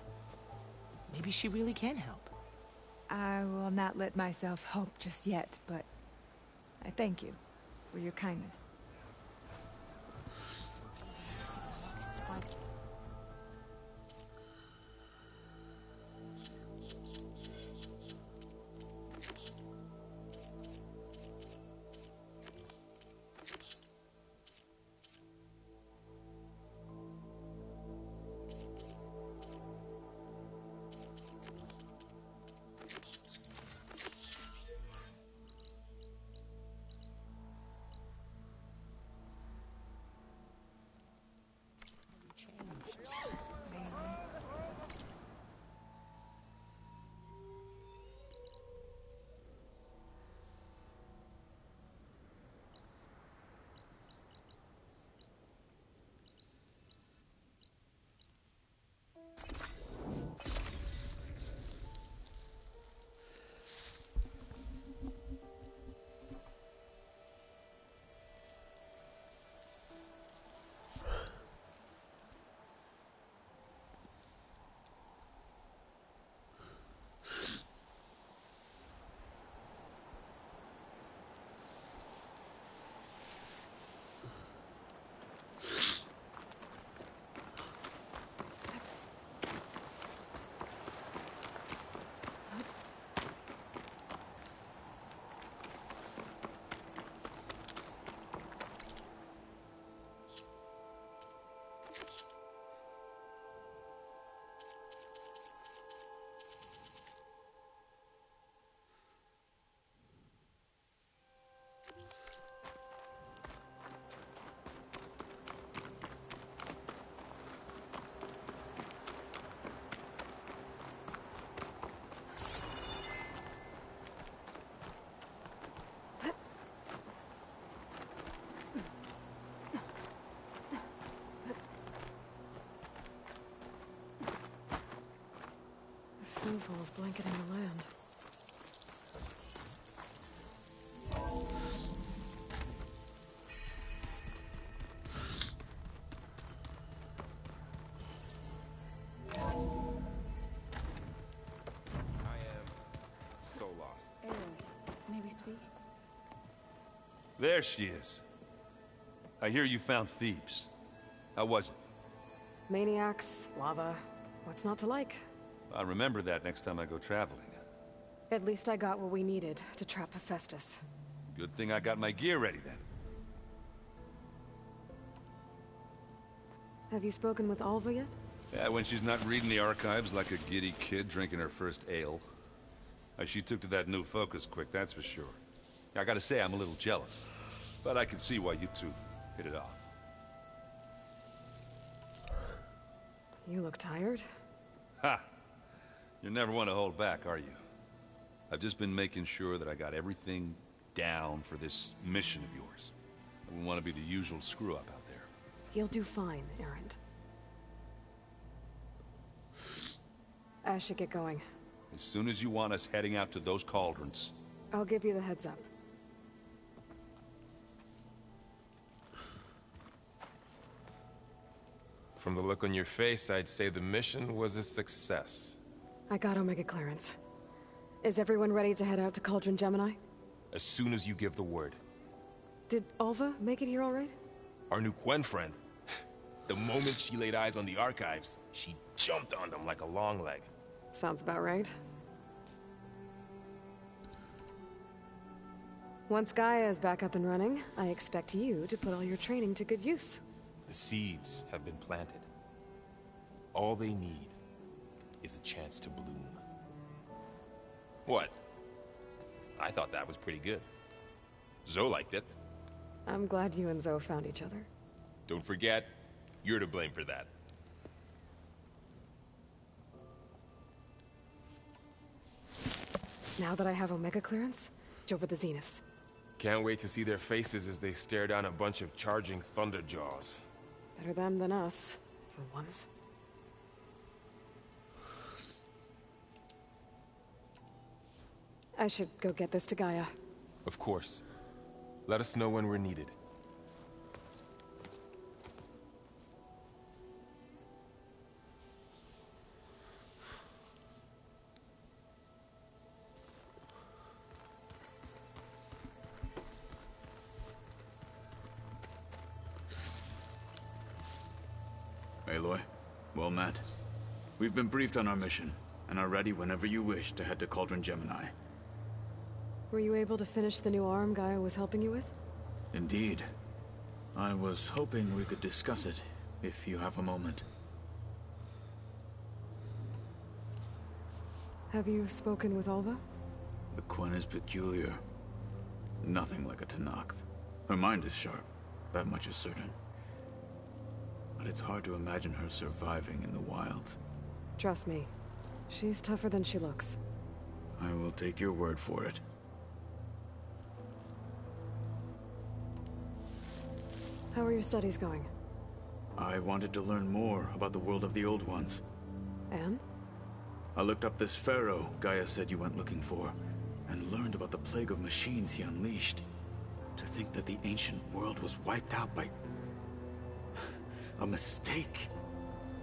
Maybe she really can help. I will not let myself hope just yet, but I thank you for your kindness. Snowfall's blanketing the land. So lost. Aloy, may we speak? There she is. I hear you found Thebes. How was it? Maniacs, lava, what's not to like? I'll remember that next time I go traveling. At least I got what we needed to trap Hephaestus. Good thing I got my gear ready then. Have you spoken with Alva yet? Yeah, when she's not reading the archives like a giddy kid drinking her first ale. She took to that new focus quick, that's for sure. I gotta say, I'm a little jealous. But I can see why you two hit it off. You look tired. Ha! You never want to hold back, are you? I've just been making sure that I got everything down for this mission of yours. I wouldn't want to be the usual screw-up out there. You'll do fine, Erend. I should get going. As soon as you want us heading out to those cauldrons. I'll give you the heads up. From the look on your face, I'd say the mission was a success. I got Omega clearance. Is everyone ready to head out to Cauldron Gemini? As soon as you give the word. Did Alva make it here all right? Our new Quen friend. The moment she laid eyes on the archives, she jumped on them like a long leg. Sounds about right. Once Gaia is back up and running, I expect you to put all your training to good use. The seeds have been planted. All they need is a chance to bloom. What? I thought that was pretty good. Zoe liked it. I'm glad you and Zoe found each other. Don't forget, you're to blame for that. Now that I have Omega clearance, Jova the Zeniths. Can't wait to see their faces as they stare down a bunch of charging Thunderjaws. Better them than us, for once. I should go get this to Gaia. Of course. Let us know when we're needed. Aloy, well met. We've been briefed on our mission, and are ready whenever you wish to head to Cauldron Gemini. Were you able to finish the new arm Gaia was helping you with? Indeed. I was hoping we could discuss it, if you have a moment. Have you spoken with Alva? The Quen is peculiar. Nothing like a Tenakth. Her mind is sharp, that much is certain. But it's hard to imagine her surviving in the wilds. Trust me, she's tougher than she looks. I will take your word for it. How are your studies going? I wanted to learn more about the world of the Old Ones. And? I looked up this pharaoh Gaia said you went looking for, and learned about the plague of machines he unleashed. To think that the ancient world was wiped out by a mistake.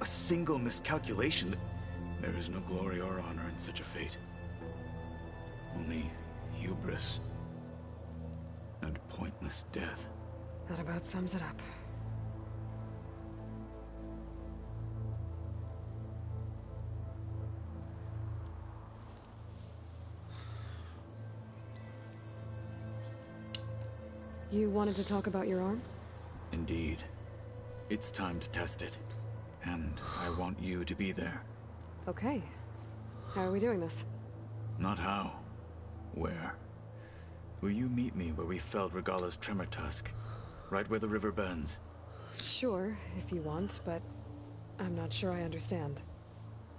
A single miscalculation. There is no glory or honor in such a fate. Only hubris and pointless death. That about sums it up. You wanted to talk about your arm? Indeed. It's time to test it. And I want you to be there. Okay. How are we doing this? Not how. Where? Will you meet me where we felled Regalla's Tremor Tusk? Right where the river bends? Sure, if you want, but I'm not sure I understand.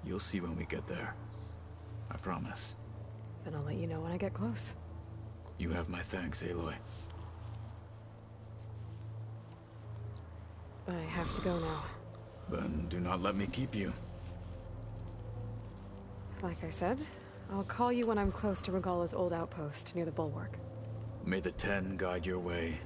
You'll see when we get there. I promise. Then I'll let you know when I get close. You have my thanks, Aloy. I have to go now. Then do not let me keep you. Like I said, I'll call you when I'm close to Regalla's old outpost near the bulwark. May the Ten guide your way.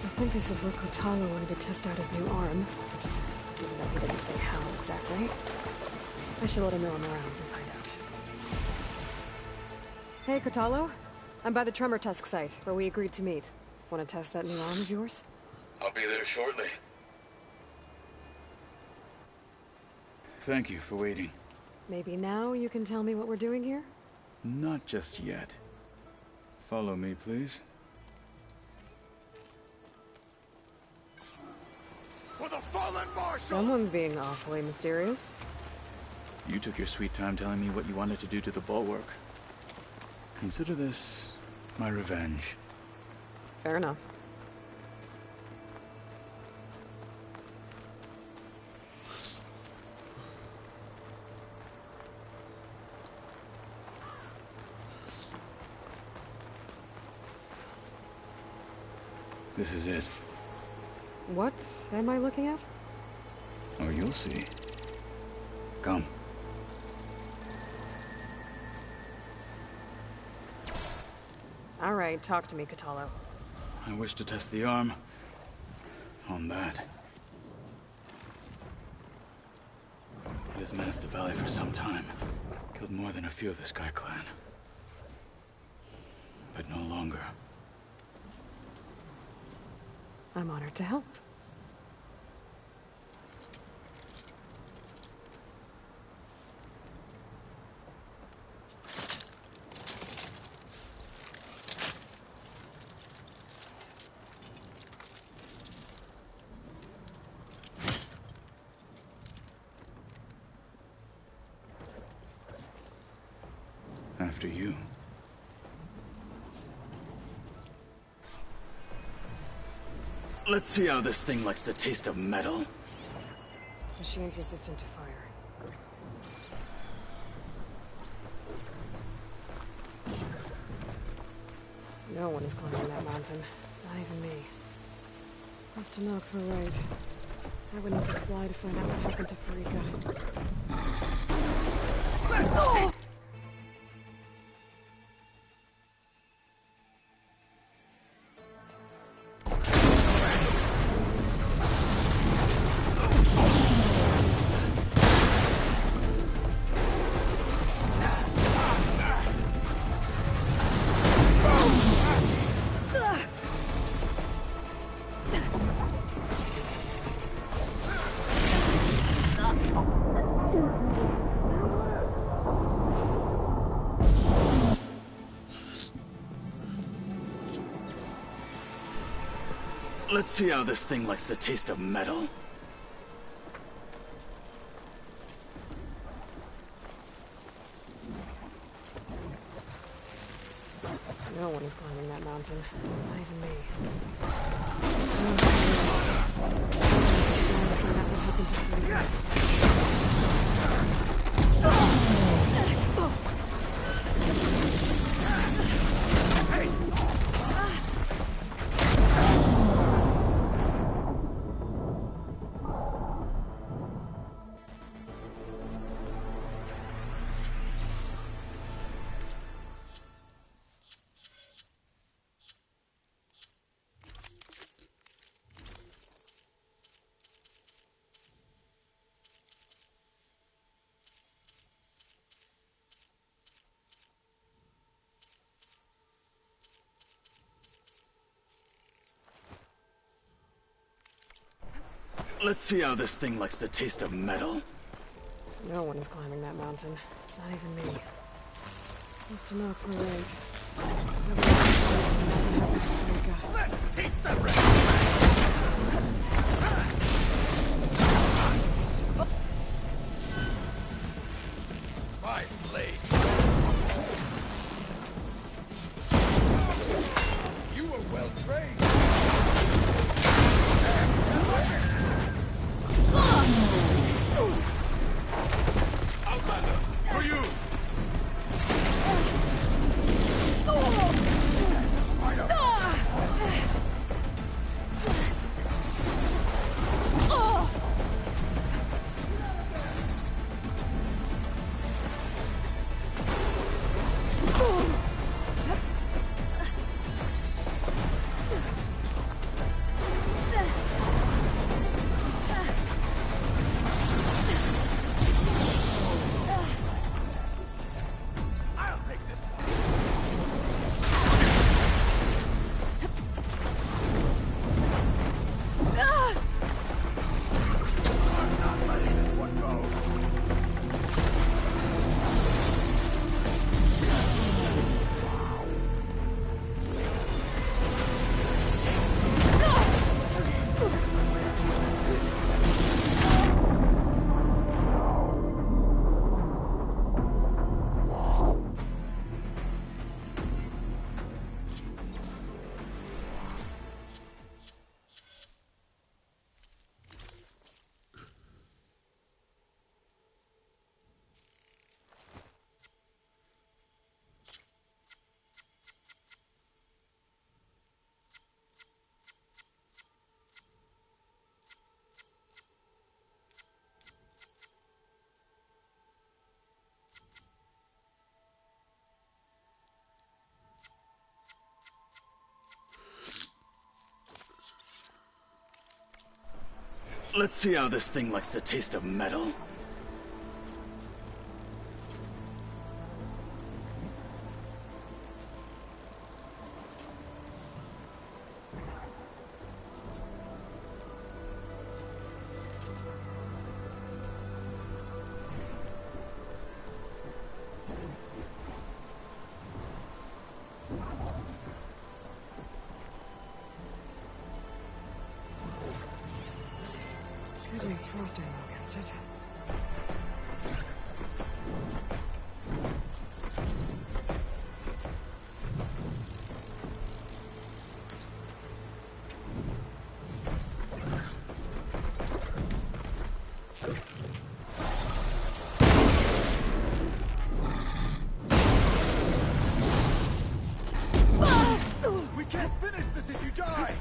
I think this is where Kotallo wanted to test out his new arm. Even though he didn't say how exactly. I should let him know I'm around and find out. Hey, Kotallo. I'm by the Tremor Tusk site, where we agreed to meet. Want to test that new arm of yours? I'll be there shortly. Thank you for waiting. Maybe now you can tell me what we're doing here? Not just yet. Follow me, please. Someone's being awfully mysterious. You took your sweet time telling me what you wanted to do to the bulwark. Consider this my revenge. Fair enough. This is it. What am I looking at? Oh, you'll see. Come. All right, talk to me, Kotallo. I wish to test the arm on that. It has menaced the valley for some time. Killed more than a few of the Sky Clan. But no longer. I'm honored to help. After you. Let's see how this thing likes the taste of metal. Machine's resistant to fire. No one is climbing that mountain. Not even me. Must Noct were right. I would need to fly to find out what happened to Farika. Oh! Let's see how this thing likes the taste of metal. No one is climbing that mountain. Not even me. Let's see how this thing likes the taste of metal. No one is climbing that mountain. Not even me. Must Noct were right. Taste the red! My blade. You were well trained. Outlander, for you. Let's see how this thing likes the taste of metal. Could use frost ammo against it. We can't finish this if you die!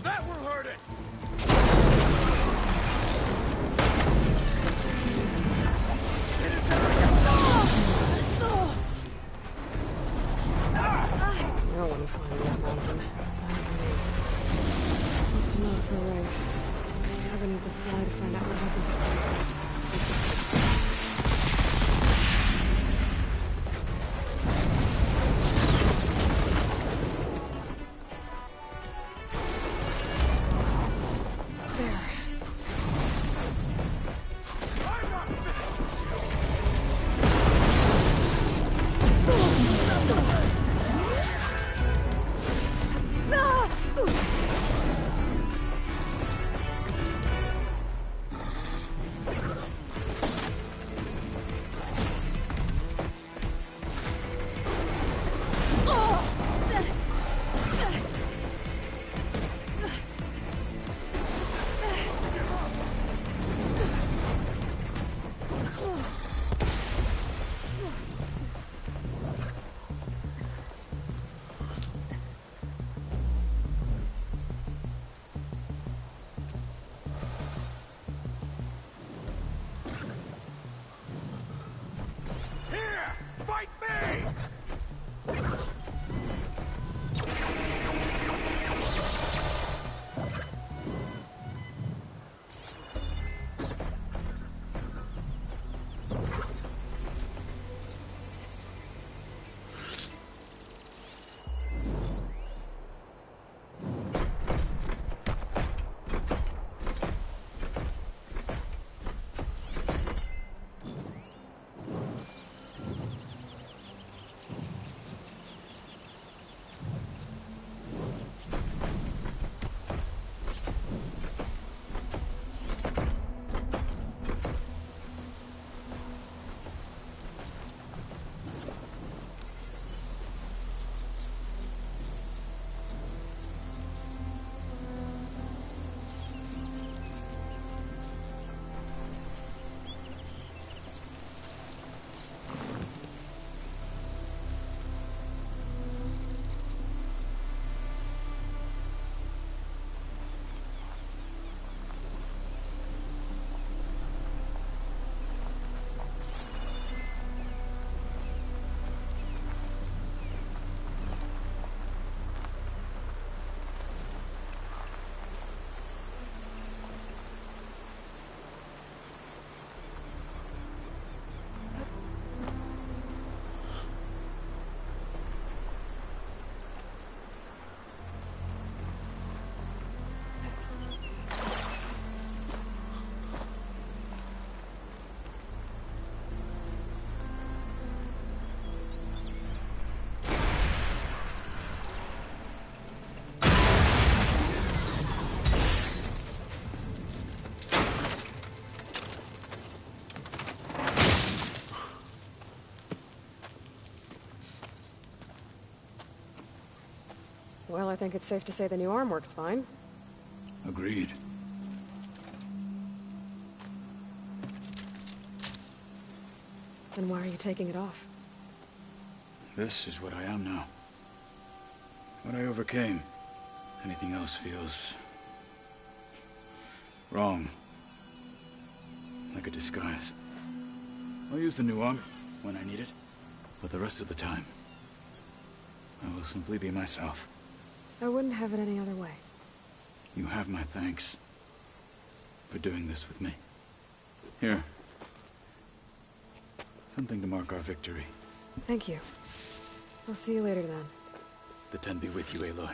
That will hurt it! No one's climbing that mountain. Must have not for right. I never need to fly to find out what happened to her. Fight me! Well, I think it's safe to say the new arm works fine. Agreed. Then why are you taking it off? This is what I am now. What I overcame. Anything else feels... wrong. Like a disguise. I'll use the new arm when I need it, but the rest of the time, I will simply be myself. I wouldn't have it any other way. You have my thanks for doing this with me. Here. Something to mark our victory. Thank you. I'll see you later then. The Ten be with you, Aloy.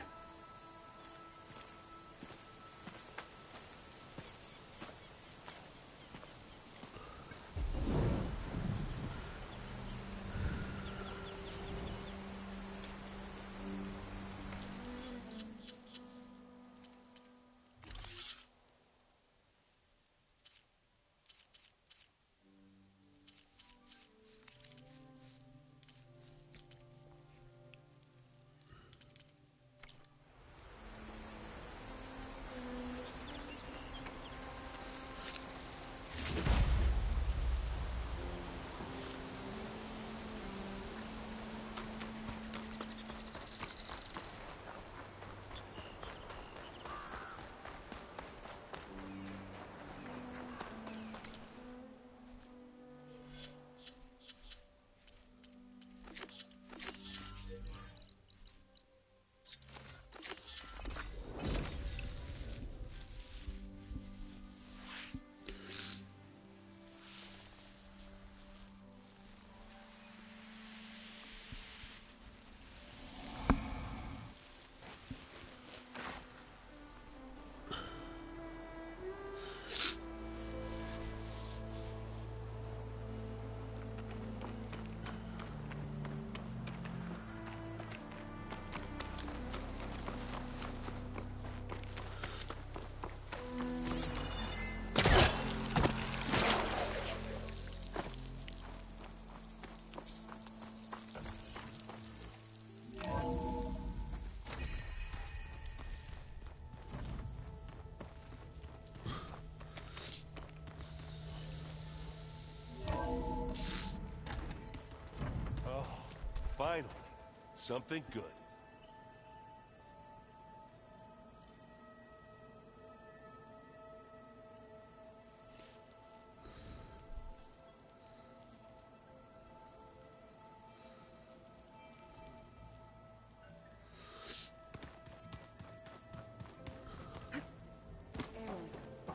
Finally, something good.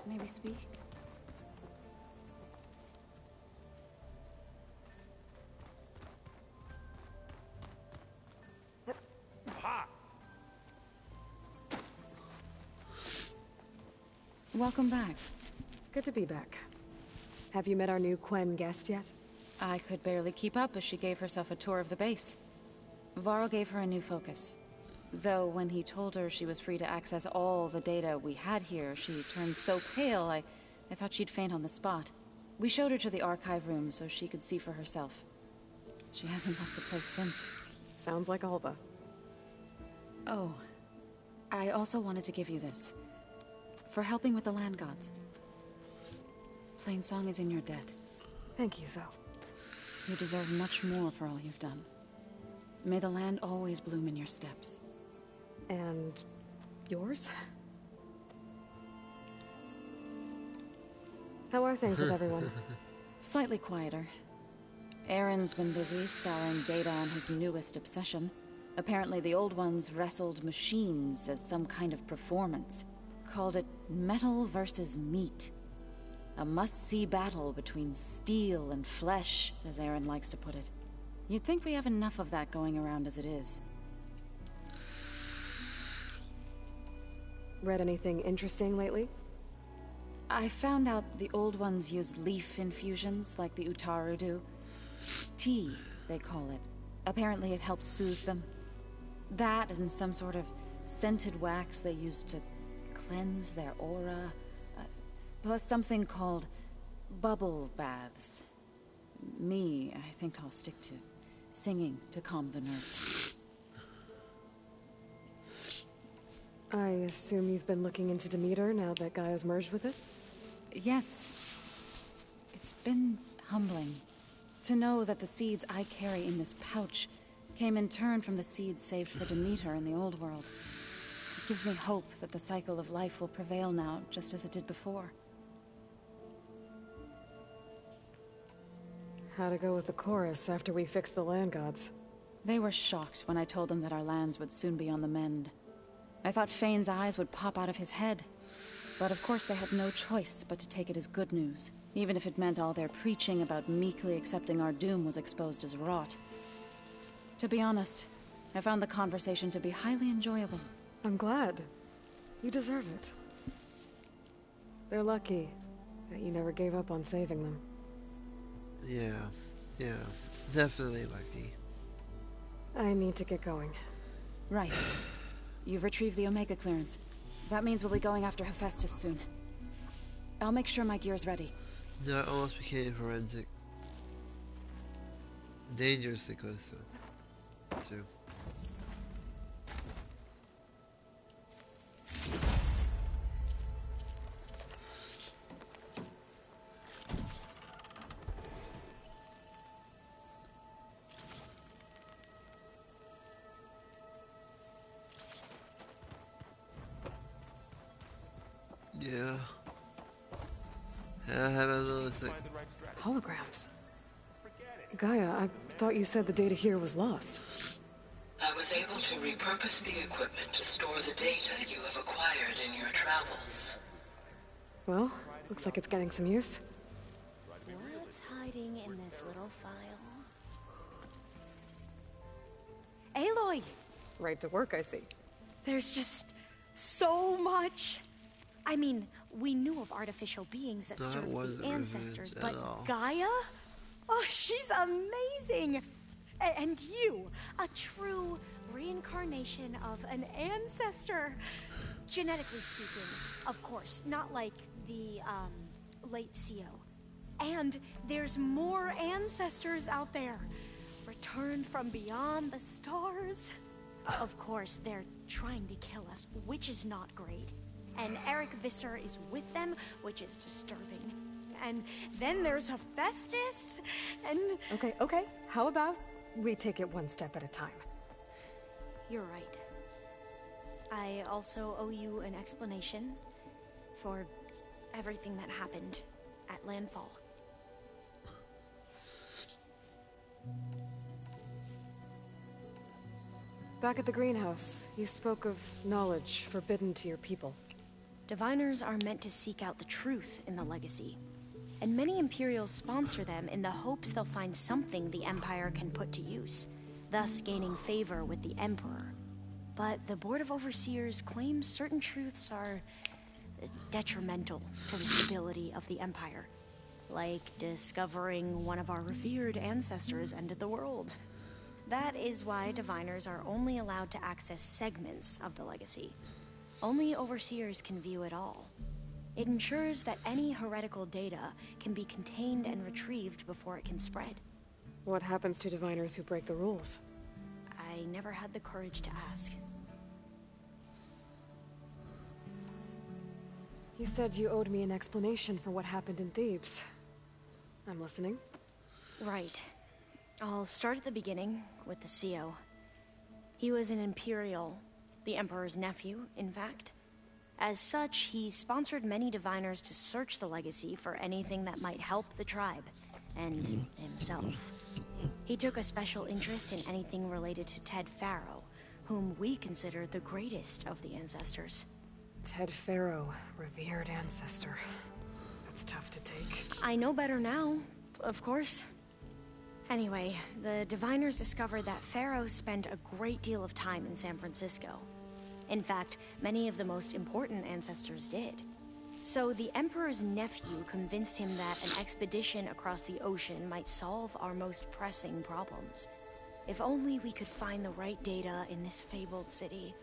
May we speak? Welcome back. Good to be back. Have you met our new Quen guest yet? I could barely keep up as she gave herself a tour of the base. Varl gave her a new focus. Though when he told her she was free to access all the data we had here, she turned so pale I thought she'd faint on the spot. We showed her to the archive room so she could see for herself. She hasn't left the place since. Sounds like Alba. Oh, I also wanted to give you this. For helping with the land gods. Plainsong is in your debt. Thank you, Zoe. You deserve much more for all you've done. May the land always bloom in your steps. And yours? How are things with everyone? Slightly quieter. Aaron's been busy scouring data on his newest obsession. Apparently the old ones wrestled machines as some kind of performance. Called it metal versus meat. A must-see battle between steel and flesh, as Aaron likes to put it. You'd think we have enough of that going around as it is. Read anything interesting lately? I found out the old ones use leaf infusions like the Utaru do. Tea, they call it. Apparently it helped soothe them. That and some sort of scented wax they used to cleanse their aura, plus something called bubble baths. Me, I think I'll stick to singing to calm the nerves. I assume you've been looking into Demeter now that Gaia's merged with it? Yes. It's been humbling to know that the seeds I carry in this pouch came in turn from the seeds saved for Demeter in the old world. It gives me hope that the cycle of life will prevail now, just as it did before. How to go with the chorus after we fix the land gods? They were shocked when I told them that our lands would soon be on the mend. I thought Fane's eyes would pop out of his head. But of course they had no choice but to take it as good news, even if it meant all their preaching about meekly accepting our doom was exposed as rot. To be honest, I found the conversation to be highly enjoyable. I'm glad. You deserve it. They're lucky that you never gave up on saving them. Yeah, definitely lucky. I need to get going. Right. You've retrieved the Omega clearance. That means we'll be going after Hephaestus soon. I'll make sure my gear's ready. No, I almost became forensic. Dangerously close though. Too. Yeah. I have a little Holograms. Gaia, I thought you said the data here was lost. I was able to repurpose the equipment to store the data you have acquired in your travels. Well, looks like it's getting some use. What's hiding in this little file? Aloy! Right to work, I see. There's just so much. I mean, we knew of artificial beings that served the ancestors, but Gaia? Oh, she's amazing! And you, a true reincarnation of an ancestor. Genetically speaking, of course, not like the, late CO. And there's more ancestors out there, returned from beyond the stars. Of course, they're trying to kill us, which is not great. And Eric Visser is with them, which is disturbing. And then there's Hephaestus, and... Okay. How about we take it one step at a time? You're right. I also owe you an explanation for everything that happened at Landfall. Back at the greenhouse, you spoke of knowledge forbidden to your people. Diviners are meant to seek out the truth in the legacy, and many Imperials sponsor them in the hopes they'll find something the Empire can put to use, thus gaining favor with the Emperor. But the Board of Overseers claims certain truths are detrimental to the stability of the Empire, like discovering one of our revered ancestors ended the world. That is why Diviners are only allowed to access segments of the legacy. Only Overseers can view it all. It ensures that any heretical data can be contained and retrieved before it can spread. What happens to Diviners who break the rules? I never had the courage to ask. You said you owed me an explanation for what happened in Thebes. I'm listening. Right. I'll start at the beginning with the CO. He was an Imperial, the Emperor's nephew, in fact. As such, he sponsored many Diviners to search the legacy for anything that might help the tribe, and himself. He took a special interest in anything related to Ted Faro, whom we consider the greatest of the ancestors. Ted Faro, revered ancestor. That's tough to take. I know better now, of course. Anyway, the Diviners discovered that Faro spent a great deal of time in San Francisco. In fact, many of the most important ancestors did. So the Emperor's nephew convinced him that an expedition across the ocean might solve our most pressing problems. If only we could find the right data in this fabled city,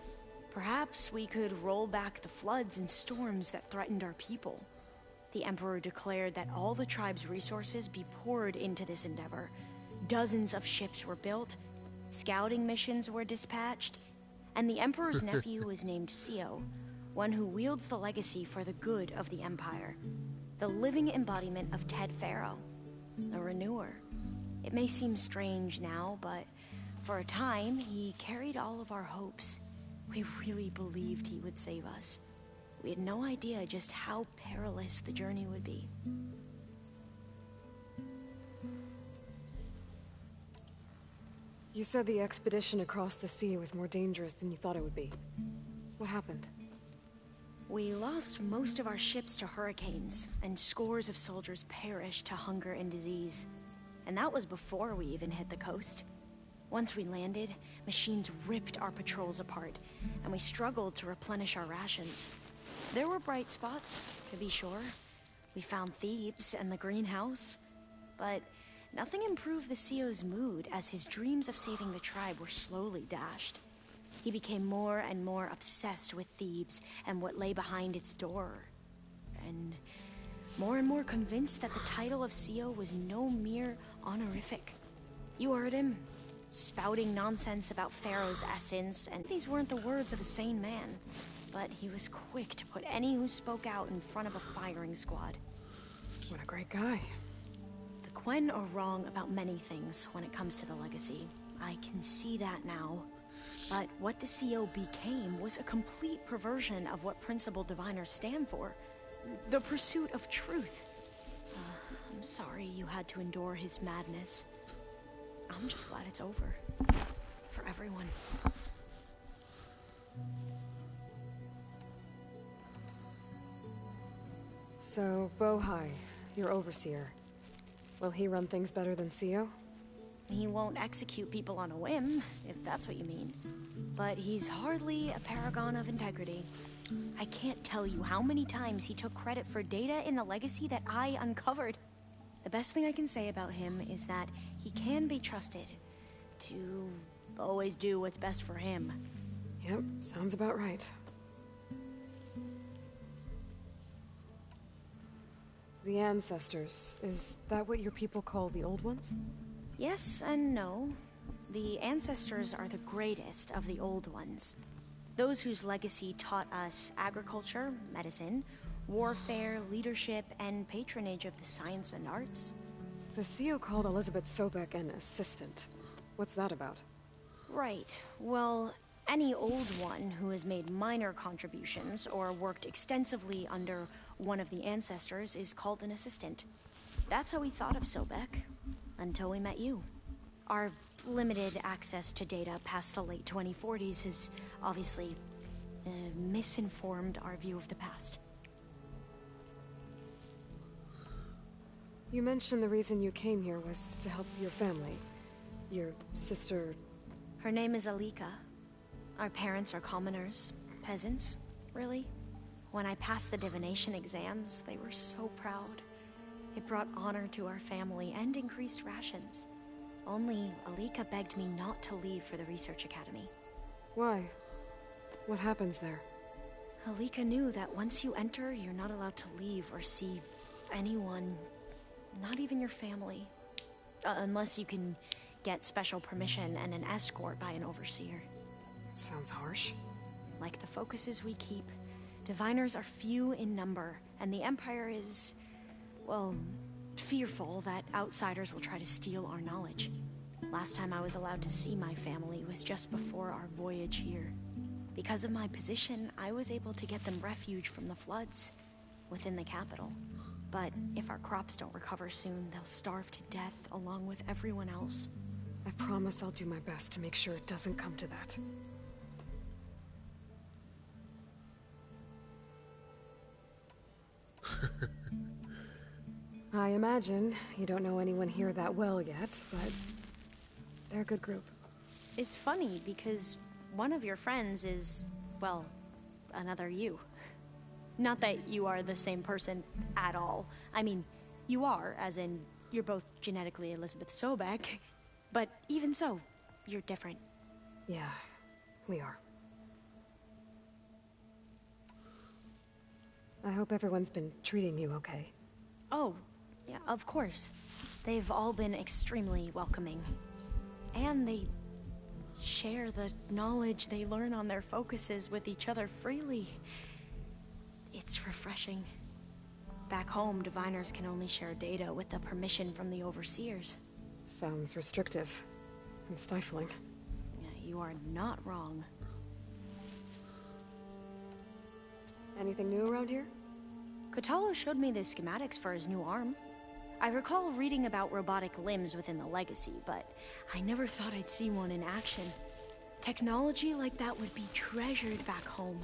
perhaps we could roll back the floods and storms that threatened our people. The Emperor declared that all the tribe's resources be poured into this endeavor. Dozens of ships were built, scouting missions were dispatched, and the Emperor's nephew was named CO, one who wields the legacy for the good of the Empire. The living embodiment of Ted Faro, the Renewer. It may seem strange now, but for a time, he carried all of our hopes. We really believed he would save us. We had no idea just how perilous the journey would be. You said the expedition across the sea was more dangerous than you thought it would be. What happened? We lost most of our ships to hurricanes, and scores of soldiers perished to hunger and disease. And that was before we even hit the coast. Once we landed, machines ripped our patrols apart, and we struggled to replenish our rations. There were bright spots, to be sure. We found Thebes and the greenhouse, but nothing improved the CEO's mood as his dreams of saving the tribe were slowly dashed. He became more and more obsessed with Thebes and what lay behind its door, and more convinced that the title of CEO was no mere honorific. You heard him, spouting nonsense about Pharaoh's essence, and these weren't the words of a sane man. But he was quick to put any who spoke out in front of a firing squad. What a great guy. The Quen are wrong about many things when it comes to the legacy. I can see that now. But what the CO became was a complete perversion of what principled diviners stand for. The pursuit of truth. I'm sorry you had to endure his madness. I'm just glad it's over. For everyone. So, Bohai, your overseer. Will he run things better than CEO? He won't execute people on a whim, if that's what you mean. But he's hardly a paragon of integrity. I can't tell you how many times he took credit for data in the legacy that I uncovered. The best thing I can say about him is that he can be trusted to always do what's best for him. Yep, sounds about right. The Ancestors, is that what your people call the Old Ones? Yes and no. The Ancestors are the greatest of the Old Ones. Those whose legacy taught us agriculture, medicine, warfare, leadership, and patronage of the science and arts. The CEO called Elizabeth Sobek an assistant. What's that about? Right. Well, any Old One who has made minor contributions or worked extensively under one of the Ancestors is called an assistant. That's how we thought of Sobek, until we met you. Our limited access to data past the late 2040s has obviously misinformed our view of the past. You mentioned the reason you came here was to help your family. Your sister... Her name is Alika. Our parents are commoners. Peasants, really. When I passed the divination exams, they were so proud. It brought honor to our family and increased rations. Only Alika begged me not to leave for the research academy. Why? What happens there? Alika knew that once you enter, you're not allowed to leave or see anyone, not even your family. Unless you can get special permission and an escort by an overseer. It sounds harsh. Like the focuses we keep, diviners are few in number, and the Empire is, well, fearful that outsiders will try to steal our knowledge. Last time I was allowed to see my family was just before our voyage here. Because of my position, I was able to get them refuge from the floods within the capital. But if our crops don't recover soon, they'll starve to death along with everyone else. I promise I'll do my best to make sure it doesn't come to that. I imagine you don't know anyone here that well yet, but they're a good group. It's funny because one of your friends is, well, another you. Not that you are the same person at all. I mean, you are, as in, you're both genetically Elizabeth Sobek, but even so, you're different. Yeah, we are. I hope everyone's been treating you okay. Oh, yeah, of course. They've all been extremely welcoming. And they share the knowledge they learn on their focuses with each other freely. It's refreshing. Back home, diviners can only share data with the permission from the overseers. Sounds restrictive and stifling. Yeah, you are not wrong. Anything new around here? Kotallo showed me the schematics for his new arm. I recall reading about robotic limbs within the Legacy, but I never thought I'd see one in action. Technology like that would be treasured back home.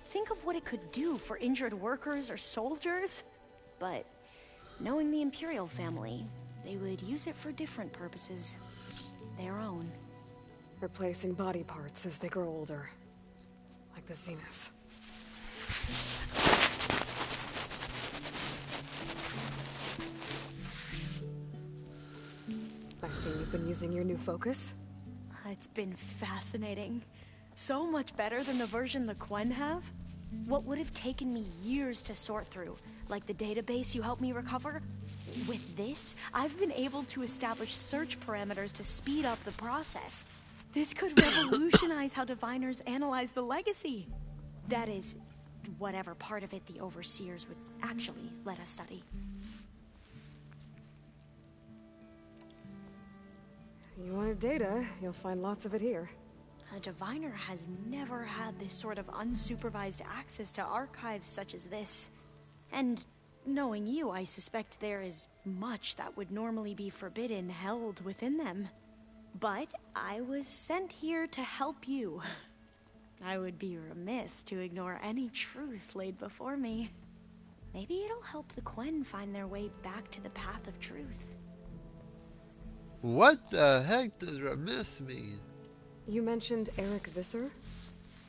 Think of what it could do for injured workers or soldiers. But knowing the Imperial family, they would use it for different purposes. Their own. Replacing body parts as they grow older. Like the Zeniths. I see you've been using your new focus. It's been fascinating. So much better than the version the Quen have. What would have taken me years to sort through, like the database you helped me recover, with this, I've been able to establish search parameters to speed up the process. This could revolutionize how diviners analyze the Legacy. That is, whatever part of it the Overseers would actually let us study. You wanted data, you'll find lots of it here. A diviner has never had this sort of unsupervised access to archives such as this. And knowing you, I suspect there is much that would normally be forbidden held within them. But I was sent here to help you. I would be remiss to ignore any truth laid before me. Maybe it'll help the Quen find their way back to the path of truth. What the heck does remiss mean? You mentioned Eric Visser?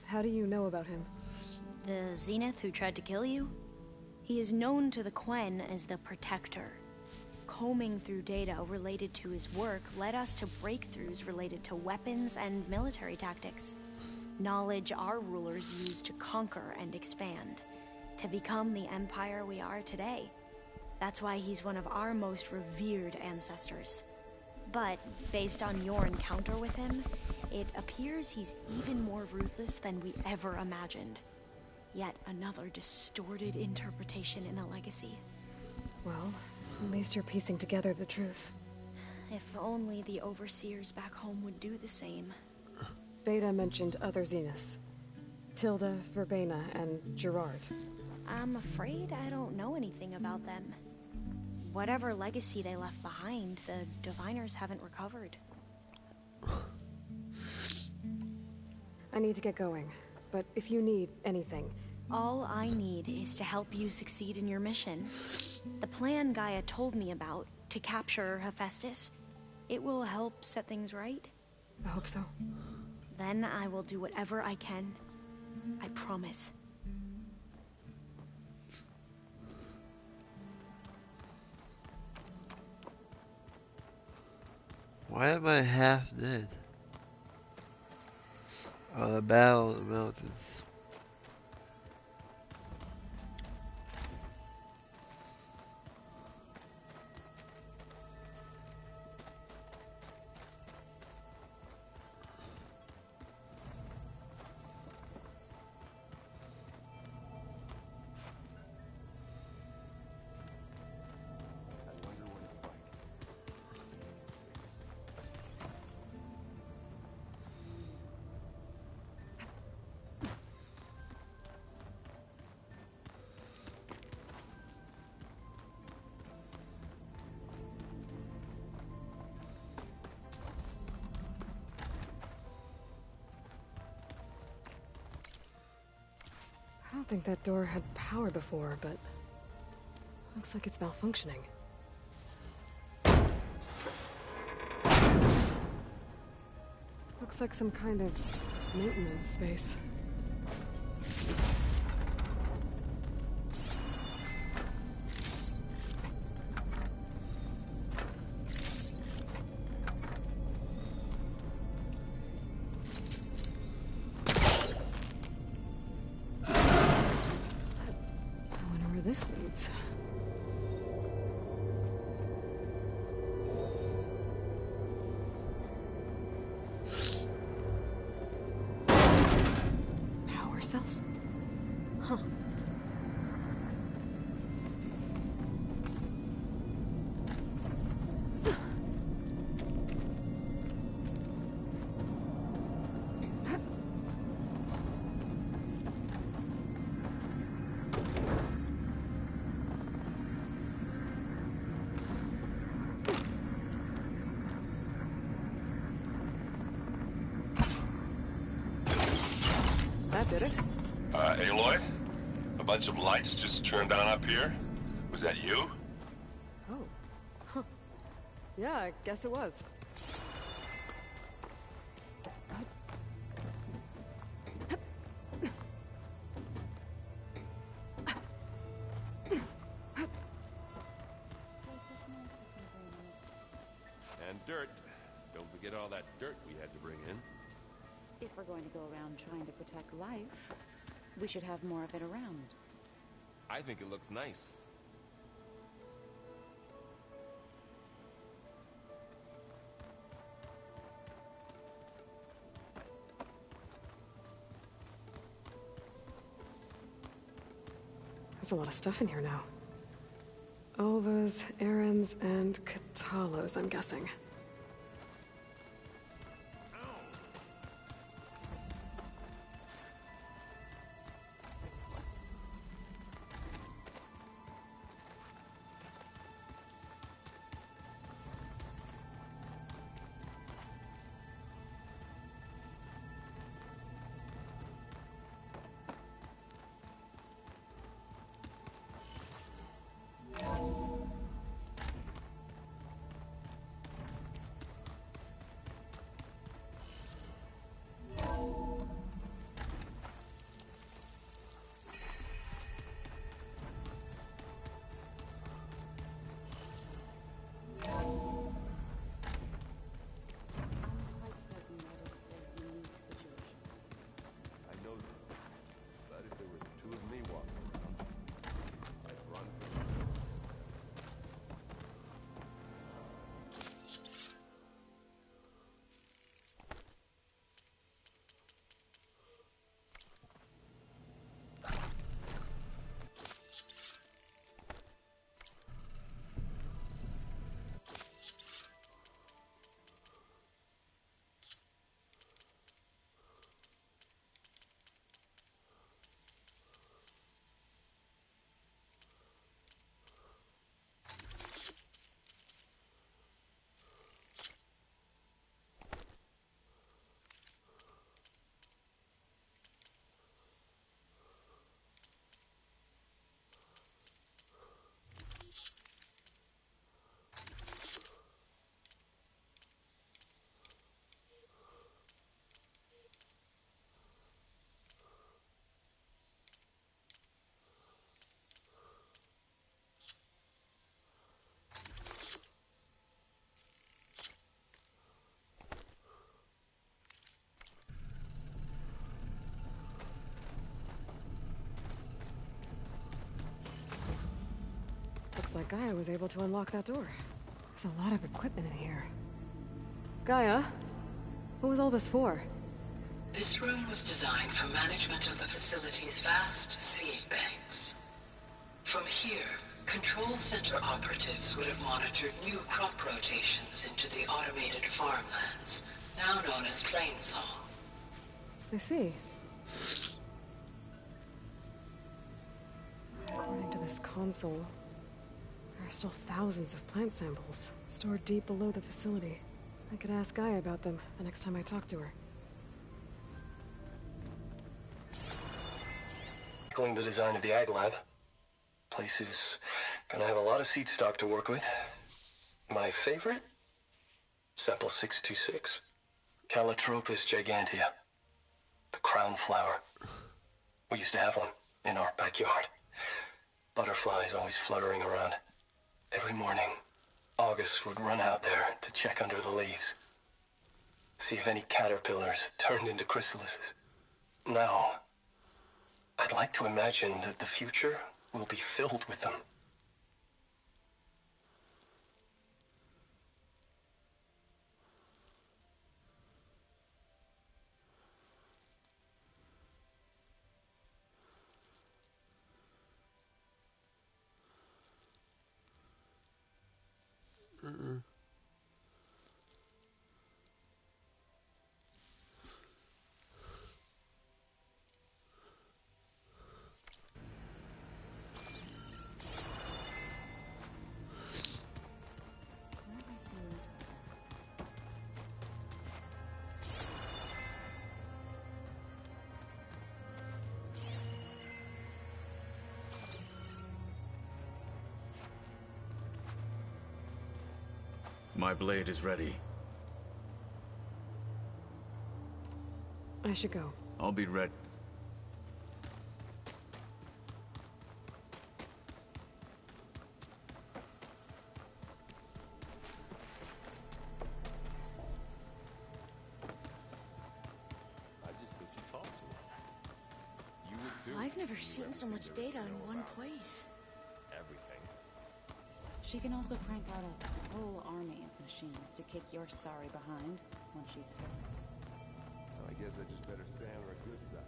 How do you know about him? The Zenith who tried to kill you? He is known to the Quen as the Protector. Combing through data related to his work led us to breakthroughs related to weapons and military tactics. Knowledge our rulers used to conquer and expand, to become the empire we are today. That's why he's one of our most revered ancestors. But, based on your encounter with him, it appears he's even more ruthless than we ever imagined. Yet another distorted interpretation in the Legacy. Well, at least you're piecing together the truth. If only the Overseers back home would do the same. Beta mentioned other Zeniths. Tilda, Verbena, and Gerard. I'm afraid I don't know anything about them. Whatever legacy they left behind, the diviners haven't recovered. I need to get going, but if you need anything... All I need is to help you succeed in your mission. The plan Gaia told me about, to capture Hephaestus, it will help set things right. I hope so. Then I will do whatever I can. I promise. Why am I half dead? Oh, the battle of the mountains. I don't think that door had power before, but... looks like it's malfunctioning. Looks like some kind of maintenance space. This leads. Power cells? Huh. That did it. Aloy? A bunch of lights just turned on up here? Was that you? Oh. Huh. Yeah, I guess it was. And dirt. Don't forget all that dirt we had to bring in. If we're going to go around trying to protect life, we should have more of it around. I think it looks nice. There's a lot of stuff in here now. Ovas, Errands, and Katalos, I'm guessing. Looks like Gaia was able to unlock that door. There's a lot of equipment in here. Gaia, what was all this for? This room was designed for management of the facility's vast seed banks. From here, control center operatives would have monitored new crop rotations into the automated farmlands, now known as Plainsong. I see. According to this console, there are still thousands of plant samples stored deep below the facility. I could ask Gaia about them the next time I talk to her. Tackling the design of the Ag Lab. Place is gonna have a lot of seed stock to work with. My favorite? Sample 626. Calotropis gigantea. The crown flower. We used to have one in our backyard. Butterflies always fluttering around. Every morning, August would run out there to check under the leaves. See if any caterpillars turned into chrysalises. Now, I'd like to imagine that the future will be filled with them. My blade is ready. I should go. I'll be ready. I've never seen so much data in one place. Everything. She can also crank out a whole army of machines to kick your sorry behind once she's fixed. I guess I just better stay on her good side.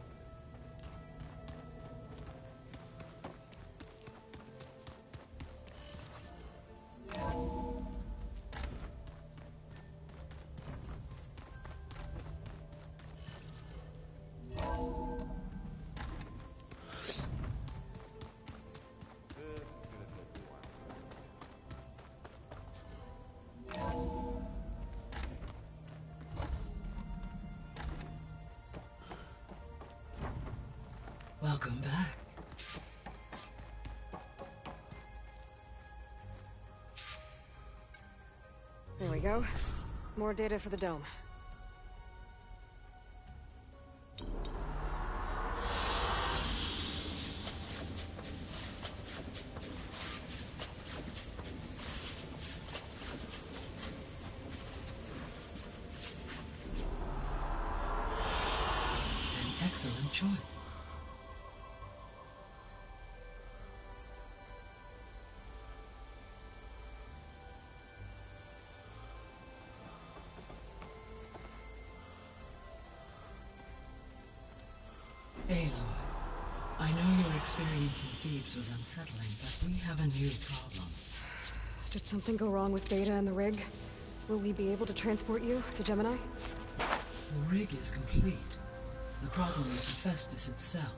Welcome back. There we go. More data for the dome. An excellent choice. Aloy, I know your experience in Thebes was unsettling, but we have a new problem. Did something go wrong with Beta and the rig? Will we be able to transport you to Gemini? The rig is complete. The problem is Hephaestus itself.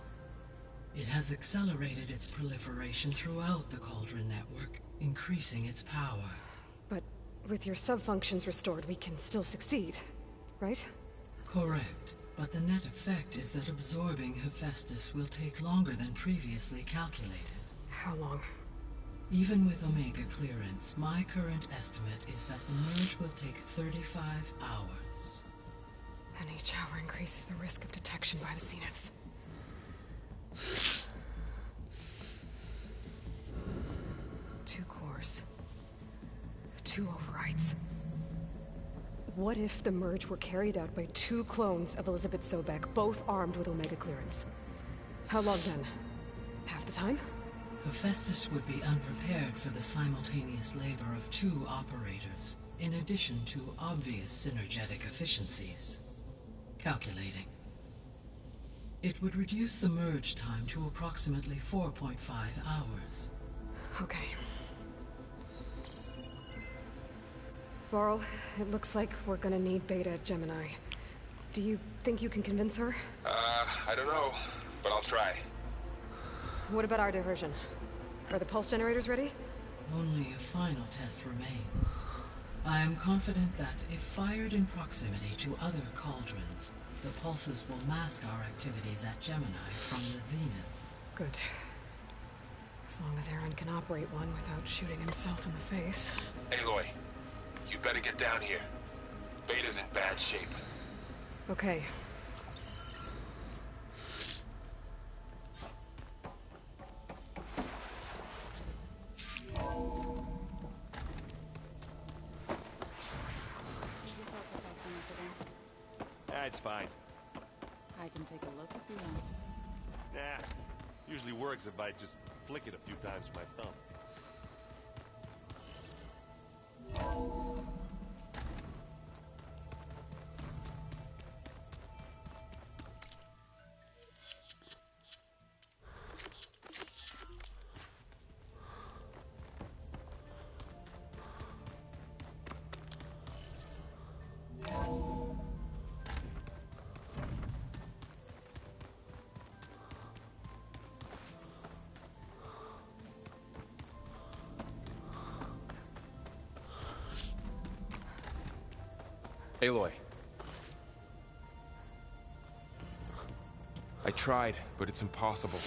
It has accelerated its proliferation throughout the Cauldron network, increasing its power. But with your sub-functions restored, we can still succeed, right? Correct. But the net effect is that absorbing Hephaestus will take longer than previously calculated. How long? Even with Omega clearance, my current estimate is that the merge will take 35 hours. And each hour increases the risk of detection by the Zeniths. Two cores. Two overrides. What if the merge were carried out by two clones of Elizabeth Sobek, both armed with Omega clearance? How long then? Half the time? Hephaestus would be unprepared for the simultaneous labor of two operators, in addition to obvious synergetic efficiencies. Calculating. It would reduce the merge time to approximately 4.5 hours. Okay. Varl, it looks like we're gonna need Beta at Gemini. Do you think you can convince her? I don't know, but I'll try. What about our diversion? Are the pulse generators ready? Only a final test remains. I am confident that if fired in proximity to other cauldrons, the pulses will mask our activities at Gemini from the Zeniths. Good. As long as Aaron can operate one without shooting himself in the face. Aloy, you better get down here. Beta's in bad shape. Okay. It's fine. I can take a look if you want. Nah, usually works if I just flick it a few times with my thumb. Aloy. I tried, but it's impossible.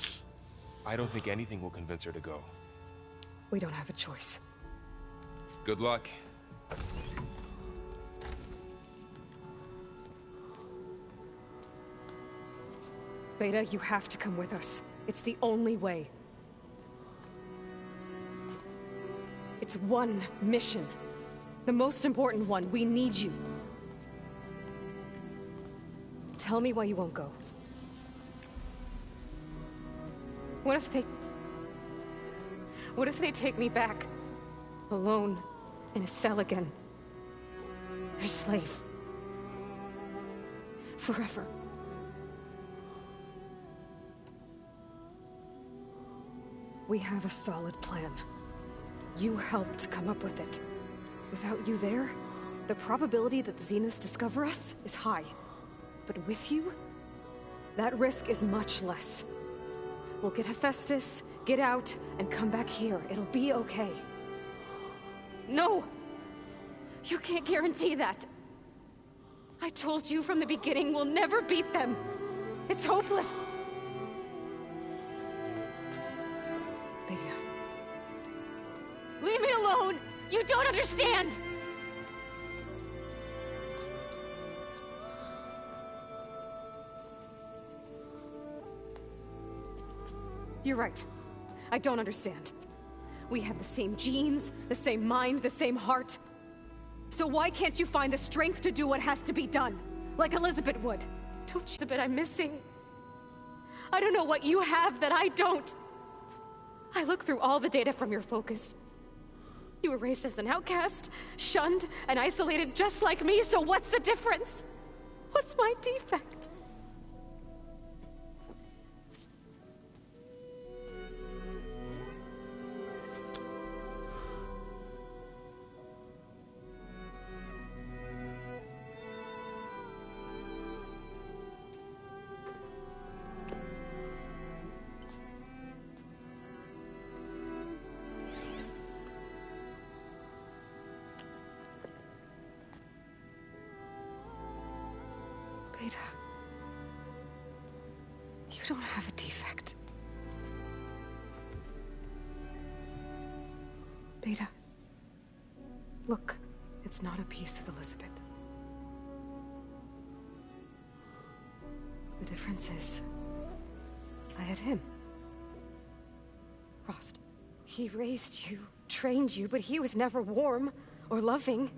I don't think anything will convince her to go. We don't have a choice. Good luck. Beta, you have to come with us. It's the only way. It's one mission. The most important one. We need you. Tell me why you won't go. What if they take me back? Alone, in a cell again. Their slave. Forever. We have a solid plan. You helped come up with it. Without you there, the probability that the Zeniths discover us is high. But with you, that risk is much less. We'll get Hephaestus, get out, and come back here. It'll be okay. No! You can't guarantee that. I told you from the beginning we'll never beat them. It's hopeless. Beta. Leave me alone! You don't understand! You're right. I don't understand. We have the same genes, the same mind, the same heart. So why can't you find the strength to do what has to be done? Like Elizabeth would. Don't you, Elizabeth, I'm missing. I don't know what you have that I don't. I look through all the data from your focus. You were raised as an outcast, shunned, and isolated just like me, so what's the difference? What's my defect? Beta, you don't have a defect. Beta, look, it's not a piece of Elizabeth. The difference is, I had him. Frost. He raised you, trained you, but he was never warm or loving.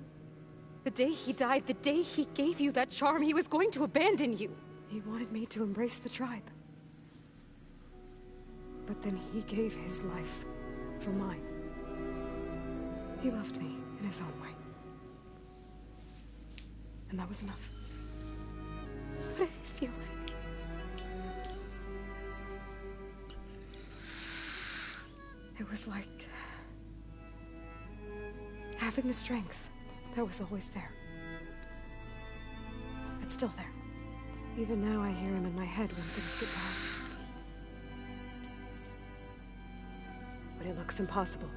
The day he died, the day he gave you that charm, he was going to abandon you. He wanted me to embrace the tribe. But then he gave his life for mine. He loved me in his own way. And that was enough. What did it feel like? It was like having the strength that was always there. It's still there. Even now I hear him in my head when things get bad. But it looks impossible.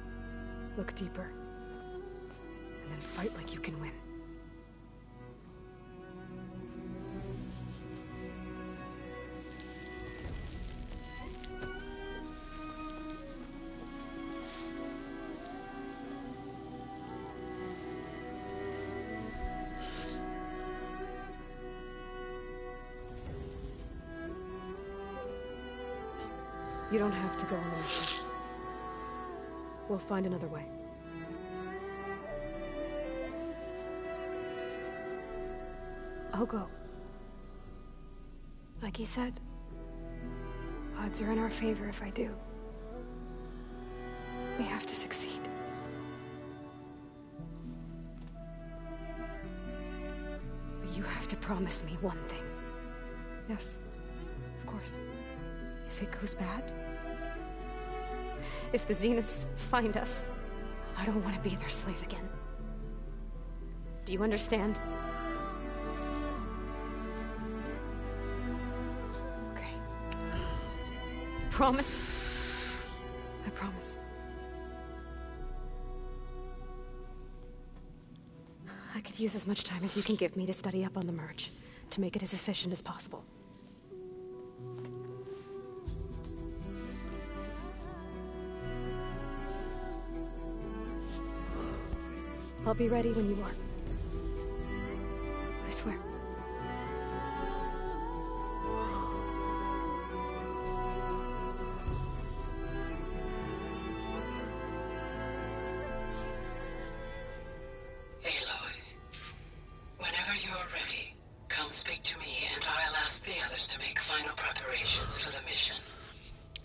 Look deeper. And then fight like you can win. You don't have to go on the mission. We'll find another way. I'll go. Like he said, odds are in our favor if I do. We have to succeed. But you have to promise me one thing. Yes, of course. If it goes bad, if the Zeniths find us, I don't want to be their slave again. Do you understand? Okay. Promise? I promise. I could use as much time as you can give me to study up on the merge, to make it as efficient as possible. I'll be ready when you are. I swear.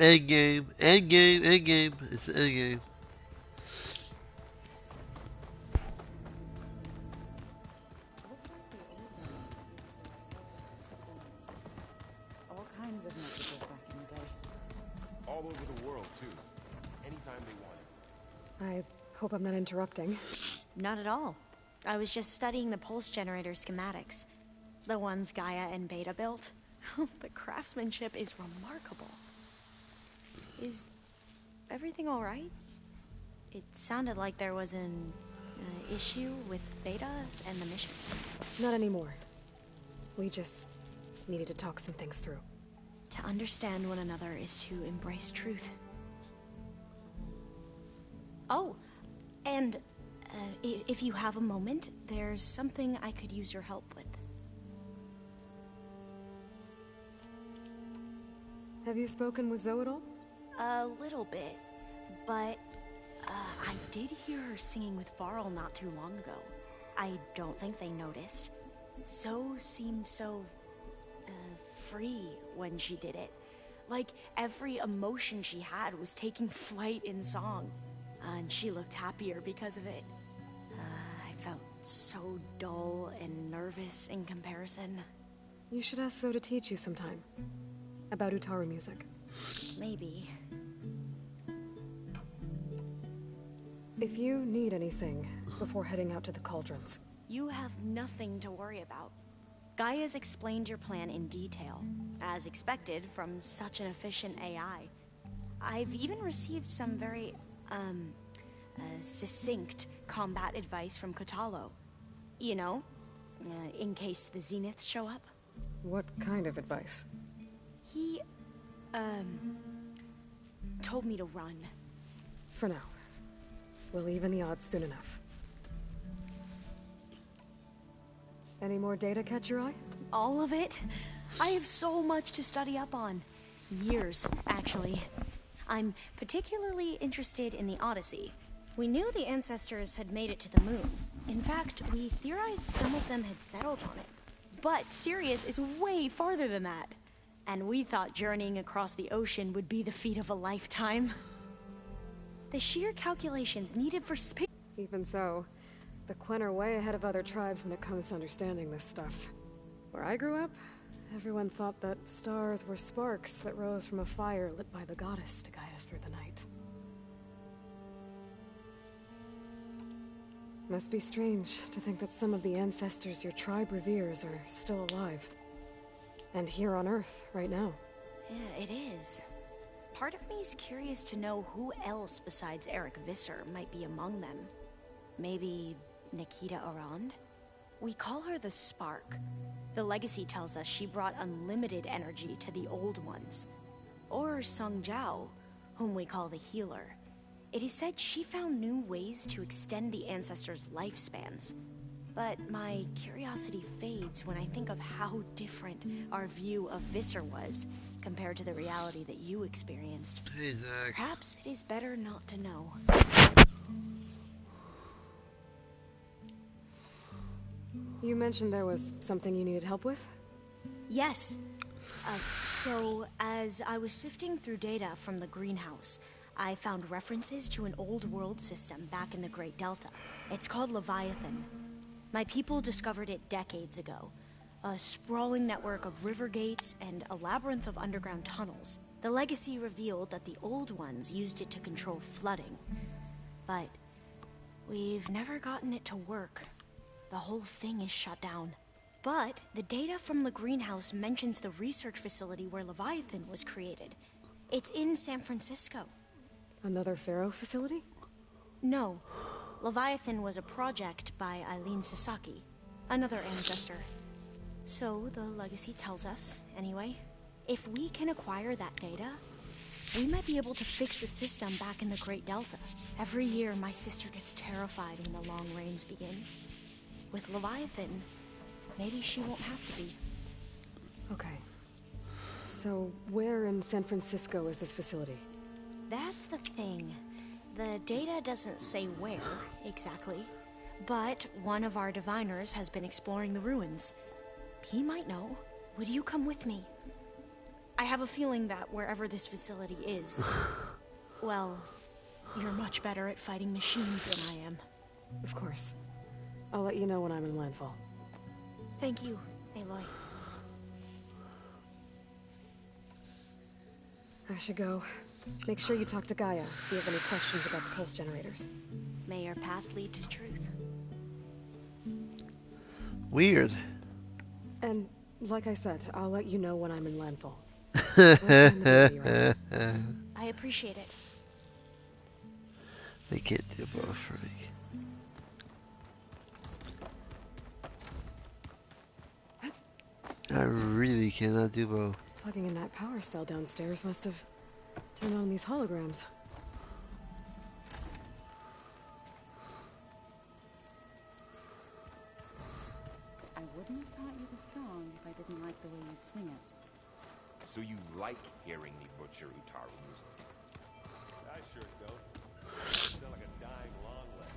Endgame, endgame, endgame. It's the endgame. All kinds of messages back in the day. All over the world, too. Anytime they want it. I hope I'm not interrupting. Not at all. I was just studying the pulse generator schematics. The ones Gaia and Beta built. The craftsmanship is remarkable. Is everything all right? It sounded like there was an issue with Beta and the mission. Not anymore. We just needed to talk some things through. To understand one another is to embrace truth. Oh, and if you have a moment, there's something I could use your help with. Have you spoken with Zoe at all? A little bit, but I did hear her singing with Varl not too long ago. I don't think they noticed. Zoe seemed so free when she did it. Like every emotion she had was taking flight in song. And she looked happier because of it. I felt so dull and nervous in comparison. You should ask Zoe to teach you sometime. About Utaru music. Maybe. If you need anything before heading out to the cauldrons. You have nothing to worry about. Gaia's explained your plan in detail, as expected from such an efficient AI. I've even received some very, succinct combat advice from Kotallo. You know, in case the Zeniths show up. What kind of advice? He, told me to run. For now. We'll even the odds soon enough. Any more data catch your eye? All of it? I have so much to study up on. Years, actually. I'm particularly interested in the Odyssey. We knew the ancestors had made it to the moon. In fact, we theorized some of them had settled on it. But Sirius is way farther than that. And we thought journeying across the ocean would be the feat of a lifetime. The sheer calculations needed for space. Even so, the Quen are way ahead of other tribes when it comes to understanding this stuff. Where I grew up, everyone thought that stars were sparks that rose from a fire lit by the goddess to guide us through the night. Must be strange to think that some of the ancestors your tribe reveres are still alive. And here on Earth, right now. Yeah, it is. Part of me is curious to know who else besides Eric Visser might be among them. Maybe Nikita Arand? We call her the Spark. The legacy tells us she brought unlimited energy to the Old Ones. Or Sung Jiao, whom we call the Healer. It is said she found new ways to extend the ancestors' lifespans. But my curiosity fades when I think of how different our view of Visser was compared to the reality that you experienced. Hey, Zach. Perhaps it is better not to know. You mentioned there was something you needed help with? Yes. So, as I was sifting through data from the greenhouse, I found references to an old world system back in the Great Delta. It's called Leviathan. My people discovered it decades ago. A sprawling network of river gates and a labyrinth of underground tunnels. The legacy revealed that the Old Ones used it to control flooding. But we've never gotten it to work. The whole thing is shut down. But the data from the greenhouse mentions the research facility where Leviathan was created. It's in San Francisco. Another Pharaoh facility? No. Leviathan was a project by Eileen Sasaki, another ancestor. So the legacy tells us, anyway, if we can acquire that data, we might be able to fix the system back in the Great Delta. Every year, my sister gets terrified when the long rains begin. With Leviathan, maybe she won't have to be. Okay. So, where in San Francisco is this facility? That's the thing. The data doesn't say where, exactly. But one of our diviners has been exploring the ruins. He might know. Would you come with me? I have a feeling that wherever this facility is, well, you're much better at fighting machines than I am. Of course. I'll let you know when I'm in landfall. Thank you, Aloy. I should go. Make sure you talk to Gaia if you have any questions about the pulse generators. May your path lead to truth. Weird. And, like I said, I'll let you know when I'm in landfall. Right? I appreciate it. They can't do both for me. I really cannot do both. Plugging in that power cell downstairs must have turned on these holograms. I wouldn't have taught you the song if I didn't like the way you sing it. So you like hearing me butcher Utaru music? I sure don't. You sound like a dying long leg.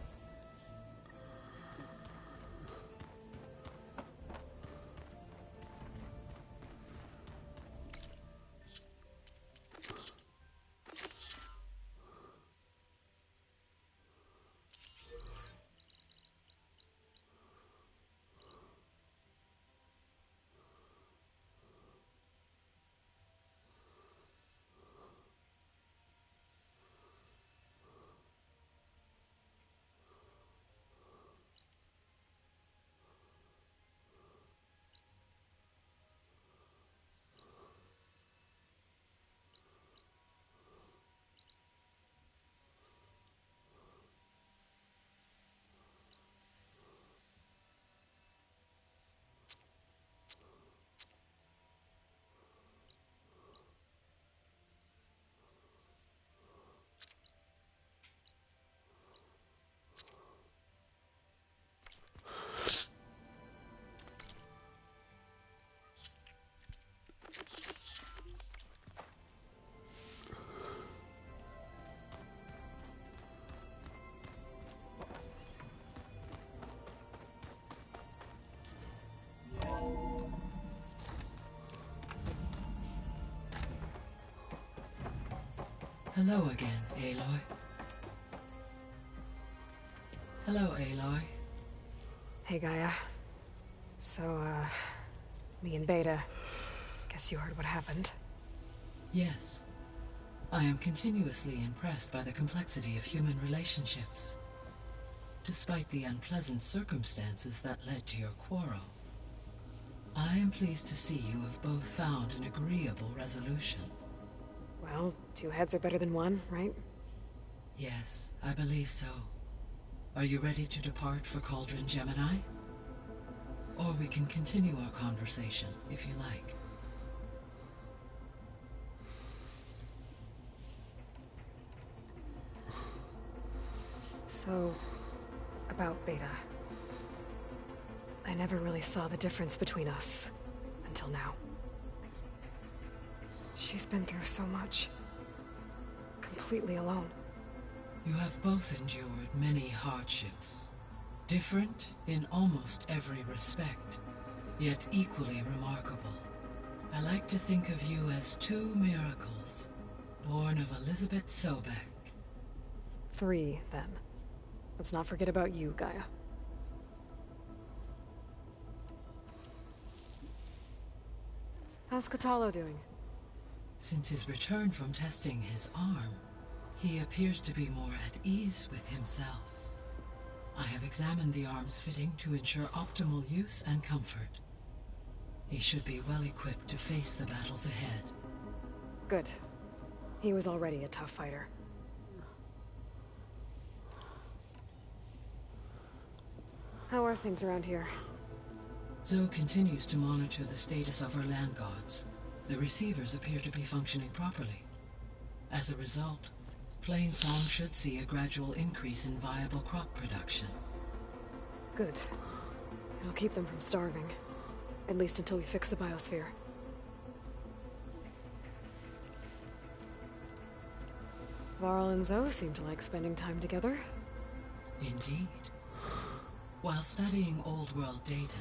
Hello again, Aloy. Hello, Aloy. Hey, Gaia. So, me and Beta, guess you heard what happened. Yes. I am continuously impressed by the complexity of human relationships. Despite the unpleasant circumstances that led to your quarrel, I am pleased to see you have both found an agreeable resolution. Well, two heads are better than one, right? Yes, I believe so. Are you ready to depart for Cauldron Gemini? Or we can continue our conversation, if you like. So, about Beta. I never really saw the difference between us, until now. She's been through so much. Completely alone. You have both endured many hardships. Different in almost every respect, yet equally remarkable. I like to think of you as two miracles, born of Elizabeth Sobek. 3, then. Let's not forget about you, Gaia. How's Kotallo doing? Since his return from testing his arm, he appears to be more at ease with himself. I have examined the arm's fitting to ensure optimal use and comfort. He should be well equipped to face the battles ahead. Good. He was already a tough fighter. How are things around here? Zoe continues to monitor the status of her land gods. The receivers appear to be functioning properly. As a result, Plainsong should see a gradual increase in viable crop production. Good. It'll keep them from starving. At least until we fix the biosphere. Varl and Zoe seem to like spending time together. Indeed. While studying old world data,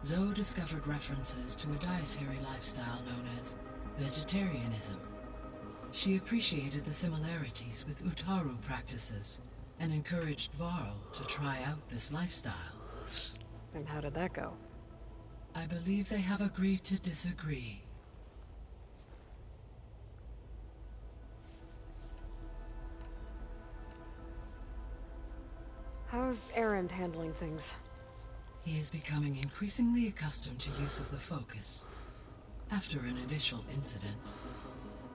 Zoe discovered references to a dietary lifestyle known as vegetarianism. She appreciated the similarities with Utaru practices and encouraged Varl to try out this lifestyle. And how did that go? I believe they have agreed to disagree. How's Erend handling things? He is becoming increasingly accustomed to use of the focus after an initial incident.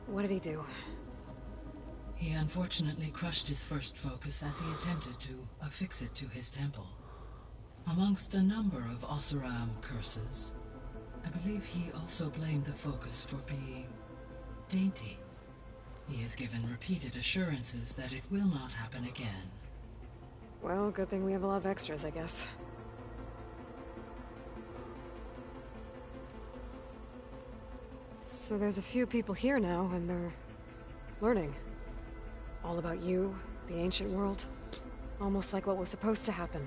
What did he do? He unfortunately crushed his first focus as he attempted to affix it to his temple. Amongst a number of Oseram curses, I believe he also blamed the focus for being dainty. He has given repeated assurances that it will not happen again. Well, good thing we have a lot of extras, I guess. So there's a few people here now, and they're learning. All about you, the ancient world. Almost like what was supposed to happen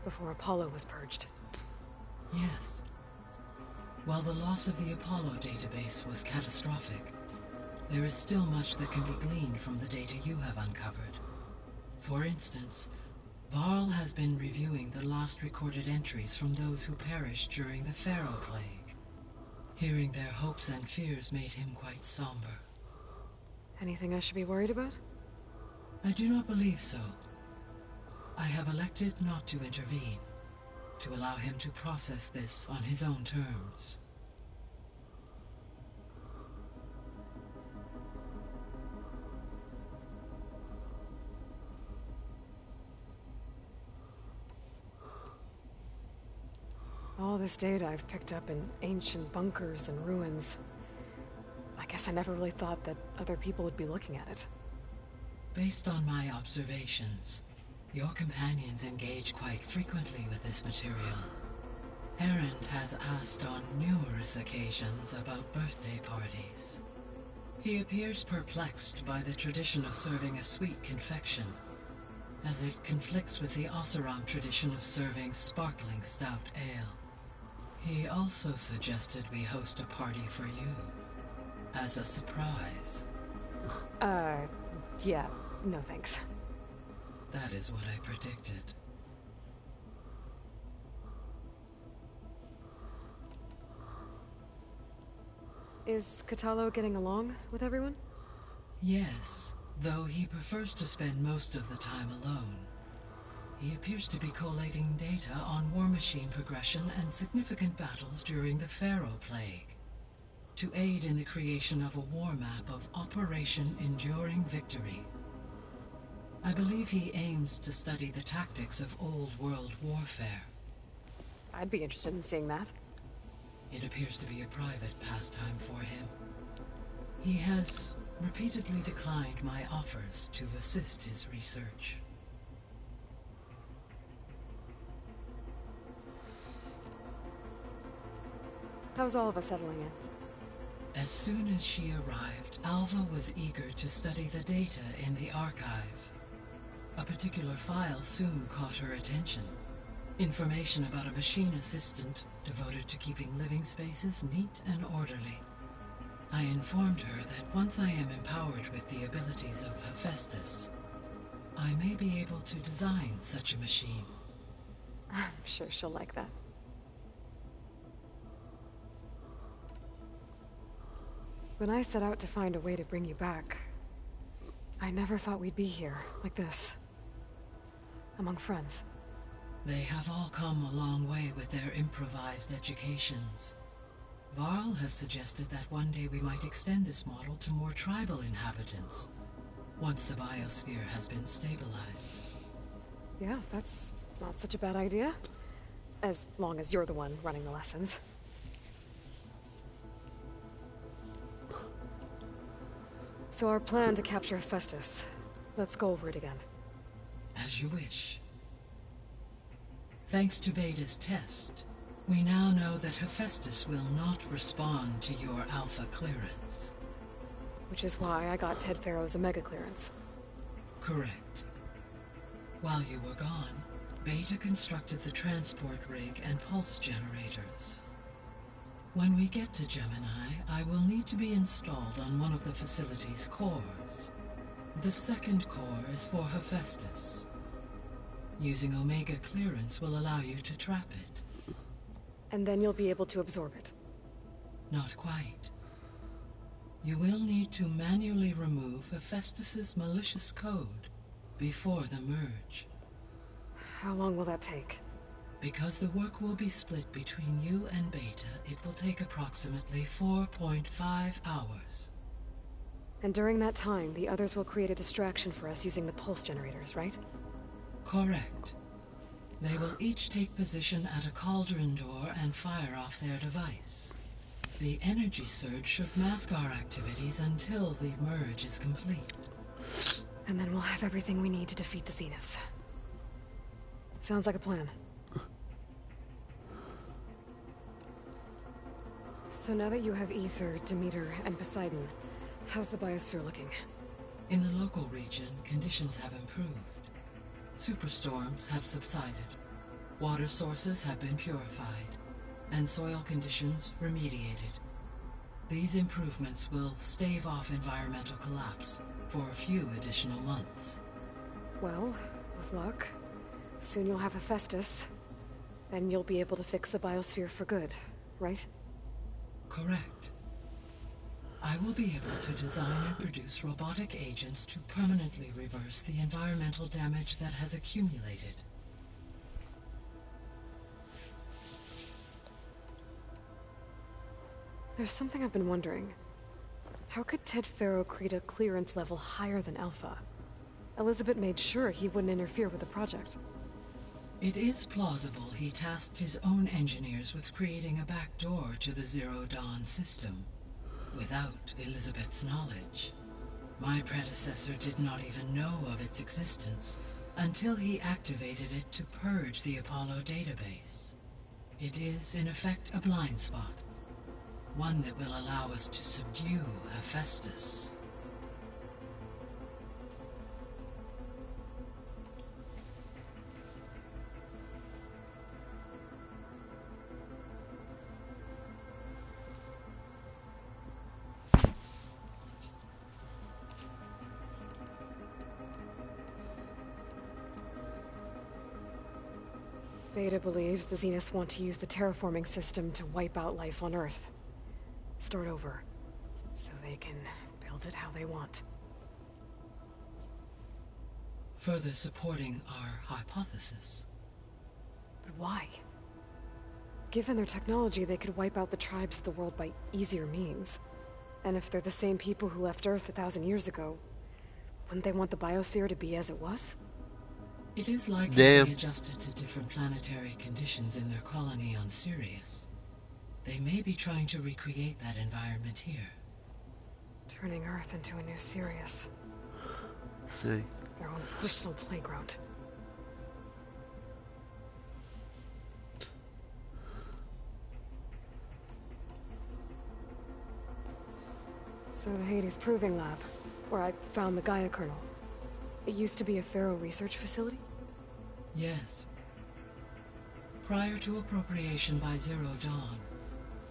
before Apollo was purged. Yes. While the loss of the Apollo database was catastrophic, there is still much that can be gleaned from the data you have uncovered. For instance, Varl has been reviewing the last recorded entries from those who perished during the Pharaoh Plague. Hearing their hopes and fears made him quite somber. Anything I should be worried about? I do not believe so. I have elected not to intervene, to allow him to process this on his own terms. All this data I've picked up in ancient bunkers and ruins. I guess I never really thought that other people would be looking at it. Based on my observations, your companions engage quite frequently with this material. Erend has asked on numerous occasions about birthday parties. He appears perplexed by the tradition of serving a sweet confection, as it conflicts with the Oseram tradition of serving sparkling stout ale. He also suggested we host a party for you, as a surprise. Yeah, no thanks. That is what I predicted. Is Kotallo getting along with everyone? Yes, though he prefers to spend most of the time alone. He appears to be collating data on war machine progression and significant battles during the Pharaoh Plague, to aid in the creation of a war map of Operation Enduring Victory. I believe he aims to study the tactics of old world warfare. I'd be interested in seeing that. It appears to be a private pastime for him. He has repeatedly declined my offers to assist his research. How's all of us settling in? As soon as she arrived, Alva was eager to study the data in the archive. A particular file soon caught her attention. Information about a machine assistant devoted to keeping living spaces neat and orderly. I informed her that once I am empowered with the abilities of Hephaestus, I may be able to design such a machine. I'm sure she'll like that. When I set out to find a way to bring you back, I never thought we'd be here, like this. Among friends. They have all come a long way with their improvised educations. Varl has suggested that one day we might extend this model to more tribal inhabitants, once the biosphere has been stabilized. Yeah, that's not such a bad idea. As long as you're the one running the lessons. So our plan to capture Hephaestus. Let's go over it again. As you wish. Thanks to Beta's test, we now know that Hephaestus will not respond to your Alpha clearance. Which is why I got Ted Pharaoh's Omega clearance. Correct. While you were gone, Beta constructed the transport rig and pulse generators. When we get to Gemini, I will need to be installed on one of the facility's cores. The second core is for Hephaestus. Using Omega clearance will allow you to trap it. And then you'll be able to absorb it. Not quite. You will need to manually remove Hephaestus's malicious code before the merge. How long will that take? Because the work will be split between you and Beta, it will take approximately 4.5 hours. And during that time, the others will create a distraction for us using the pulse generators, right? Correct. They will each take position at a cauldron door and fire off their device. The energy surge should mask our activities until the merge is complete. And then we'll have everything we need to defeat the Zeniths. Sounds like a plan. So now that you have Ether, Demeter, and Poseidon, how's the biosphere looking? In the local region, conditions have improved. Superstorms have subsided. Water sources have been purified, and soil conditions remediated. These improvements will stave off environmental collapse for a few additional months. Well, with luck, soon you'll have Hephaestus. Then you'll be able to fix the biosphere for good, right? Correct. I will be able to design and produce robotic agents to permanently reverse the environmental damage that has accumulated. There's something I've been wondering. How could Ted Faro create a clearance level higher than Alpha? Elizabeth made sure he wouldn't interfere with the project. It is plausible he tasked his own engineers with creating a back door to the Zero Dawn system, without Elizabeth's knowledge. My predecessor did not even know of its existence until he activated it to purge the Apollo database. It is, in effect, a blind spot. One that will allow us to subdue Hephaestus. Beta believes the Zeniths want to use the terraforming system to wipe out life on Earth. Start over, so they can build it how they want. Further supporting our hypothesis. But why? Given their technology, they could wipe out the tribes of the world by easier means. And if they're the same people who left Earth 1,000 years ago, wouldn't they want the biosphere to be as it was? It is likely they adjusted to different planetary conditions in their colony on Sirius. They may be trying to recreate that environment here. Turning Earth into a new Sirius. See. Their own personal playground. So the Hades Proving Lab, where I found the Gaia kernel. It used to be a Faro research facility? Yes. Prior to appropriation by Zero Dawn,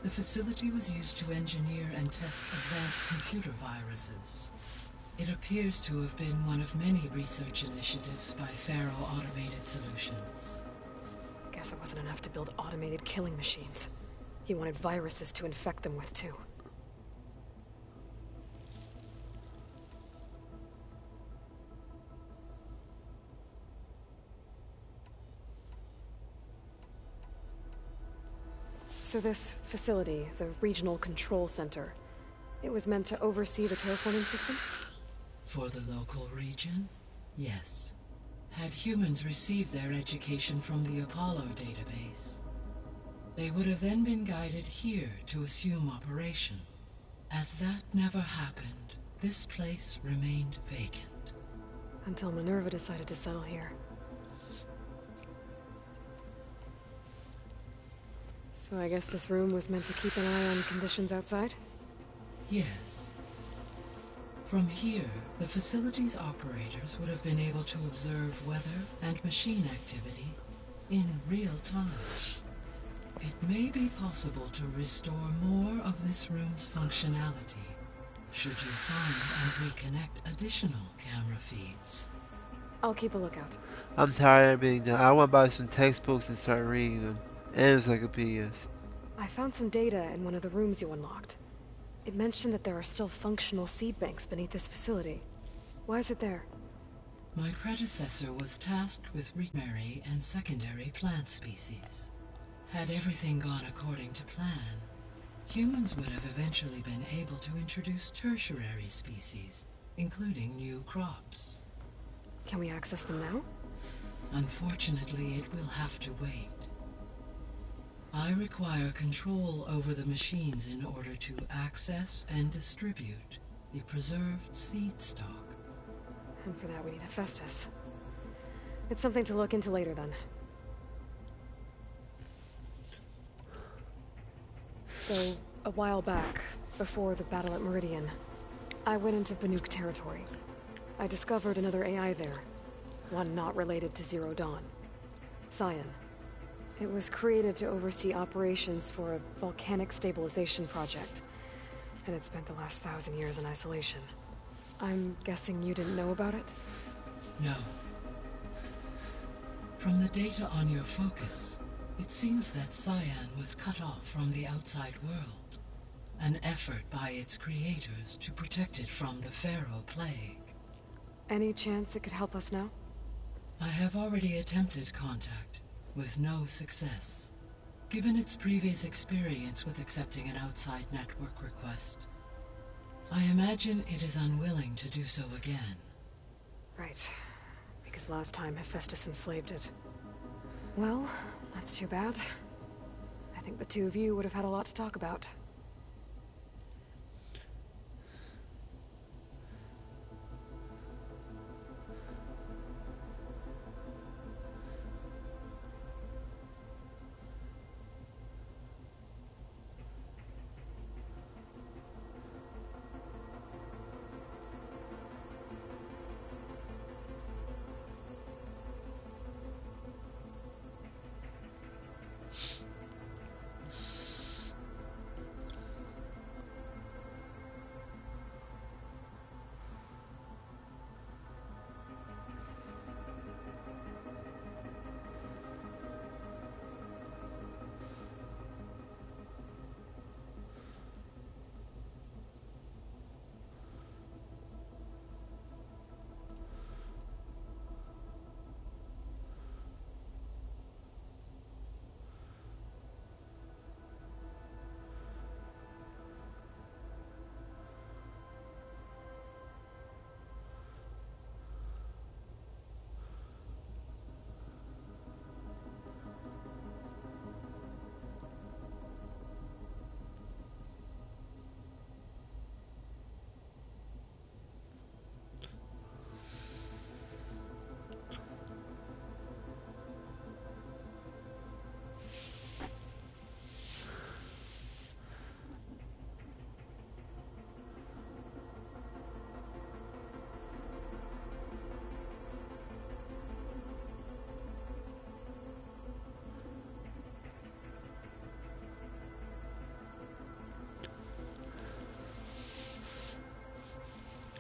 the facility was used to engineer and test advanced computer viruses. It appears to have been one of many research initiatives by Faro Automated Solutions. Guess it wasn't enough to build automated killing machines. He wanted viruses to infect them with, too. So this facility, the Regional Control Center, it was meant to oversee the terraforming system? For the local region, yes. Had humans received their education from the Apollo database, they would have then been guided here to assume operation. As that never happened, this place remained vacant. Until Minerva decided to settle here. So I guess this room was meant to keep an eye on conditions outside? Yes. From here, the facility's operators would have been able to observe weather and machine activity in real time. It may be possible to restore more of this room's functionality should you find and reconnect additional camera feeds. I'll keep a lookout. I'm tired of being done. I want to buy some textbooks and start reading them. And encyclopedias. I found some data in one of the rooms you unlocked. It mentioned that there are still functional seed banks beneath this facility. Why is it there? My predecessor was tasked with primary and secondary plant species. Had everything gone according to plan, humans would have eventually been able to introduce tertiary species, including new crops. Can we access them now? Unfortunately, it will have to wait. I require control over the machines in order to access and distribute the preserved seed stock. And for that we need Hephaestus. It's something to look into later then. So, a while back, before the battle at Meridian, I went into Banuk territory. I discovered another AI there, one not related to Zero Dawn. Cyan. It was created to oversee operations for a volcanic stabilization project, and it spent the last 1,000 years in isolation. I'm guessing you didn't know about it? No. From the data on your focus, it seems that Cyan was cut off from the outside world, an effort by its creators to protect it from the Pharaoh Plague. Any chance it could help us now? I have already attempted contact, with no success. Given its previous experience with accepting an outside network request, I imagine it is unwilling to do so again. Right. Because last time Hephaestus enslaved it. Well, that's too bad. I think the two of you would have had a lot to talk about.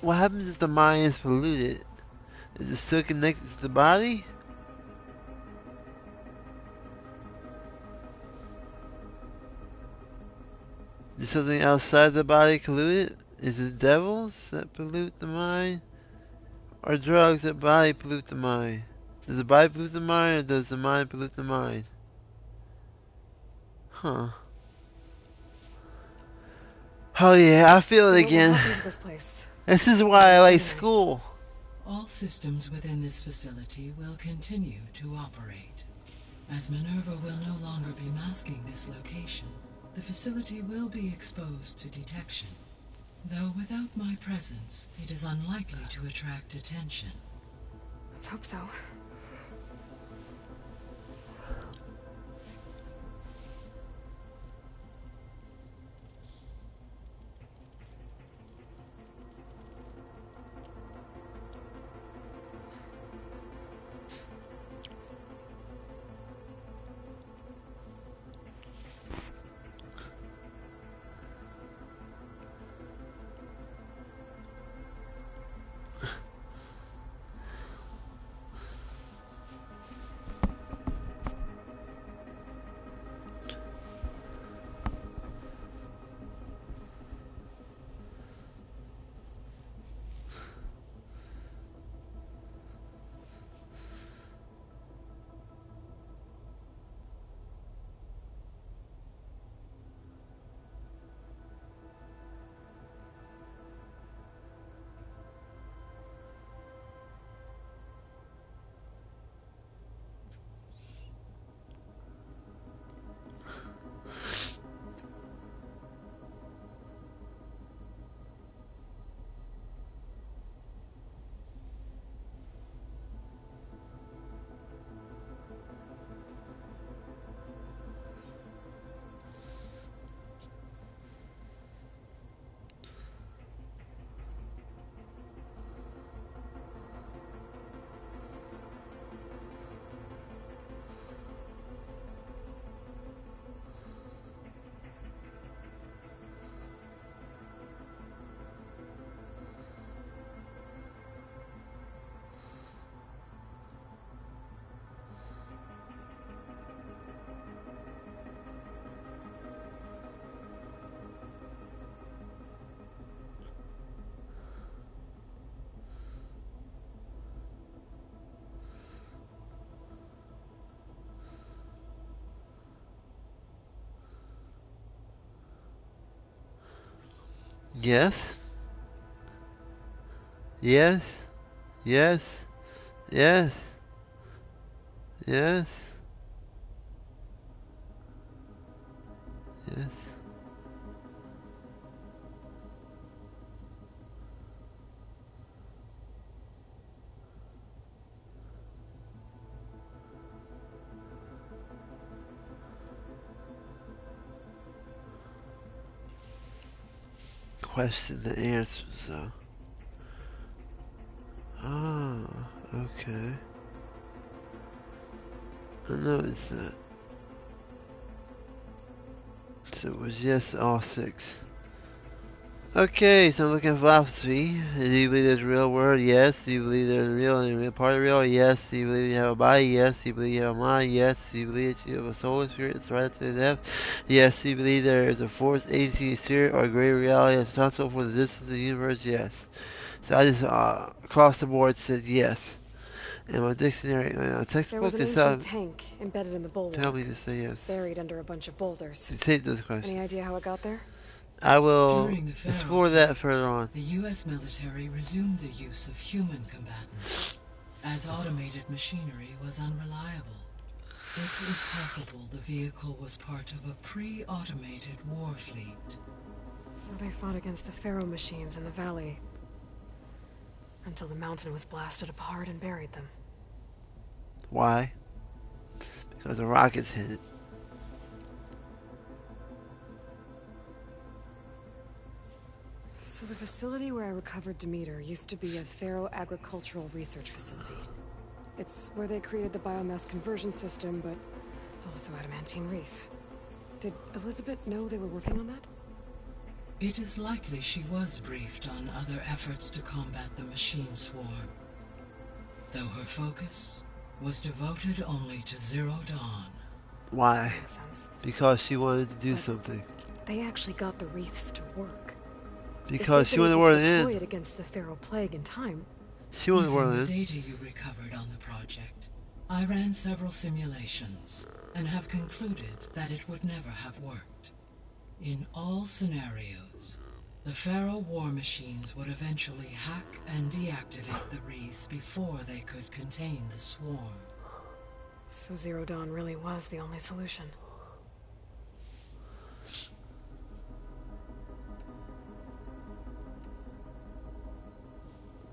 What happens if the mind is polluted? Is it still connected to the body? Is something outside the body polluted? Is it devils that pollute the mind? Or drugs that body pollute the mind? Does the body pollute the mind, or does the mind pollute the mind? Huh. Oh yeah, I feel it again. What happened to this place? This is why I like school. All systems within this facility will continue to operate. As Minerva will no longer be masking this location, the facility will be exposed to detection. Though without my presence, it is unlikely to attract attention. Let's hope so. Yes. Yes. Yes. Yes. Yes. Yes. Question and answer, so. Ah, okay. I noticed that. So it was yes, all 6. Okay, so I'm looking at philosophy. Do you believe there's a real world? Yes. Do you believe there's a real and a real part of real? Yes. Do you believe you have a body? Yes. Do you believe you have a mind? Yes. Do you believe that you have a soul and spirit that's right to death? Yes. Do you believe there is a force, agency, spirit, or a greater reality that's responsible for the existence of the universe? Yes. So I just across the board said yes. And my dictionary, textbook There was an ancient tank embedded in the bulwark. Tell me to say yes. Buried under a bunch of boulders. Take those questions. Any idea how it got there? I will explore that further on. The U.S. military resumed the use of human combatants, as automated machinery was unreliable. It is possible the vehicle was part of a pre-automated war fleet. So they fought against the Pharaoh machines in the valley, until the mountain was blasted apart and buried them. Why? Because the rockets hit it. So the facility where I recovered Demeter used to be a Pharaoh agricultural research facility. It's where they created the biomass conversion system, but also adamantine wreath. Did Elizabeth know they were working on that? It is likely she was briefed on other efforts to combat the machine swarm, though her focus was devoted only to Zero Dawn. Why? Makes sense. Because she wanted to do something. They actually got the wreaths to work. Because she wanted the world to end. It against the Pharaoh plague in time. She wanted the world to end. Using the data you recovered on the project, I ran several simulations and have concluded that it would never have worked. In all scenarios, the Pharaoh war machines would eventually hack and deactivate the wreaths before they could contain the swarm. So Zero Dawn really was the only solution.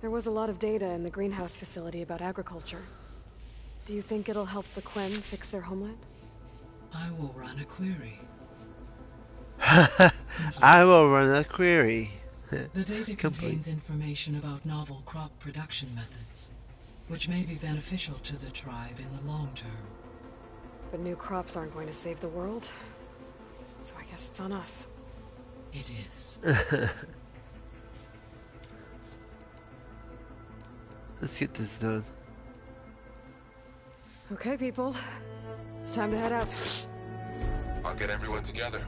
There was a lot of data in the greenhouse facility about agriculture. Do you think it'll help the Quen fix their homeland? I will run a query. I will run a query. The data contains information about novel crop production methods, which may be beneficial to the tribe in the long term. But new crops aren't going to save the world, so I guess it's on us. It is. Let's get this done. Okay, people. It's time to head out. I'll get everyone together.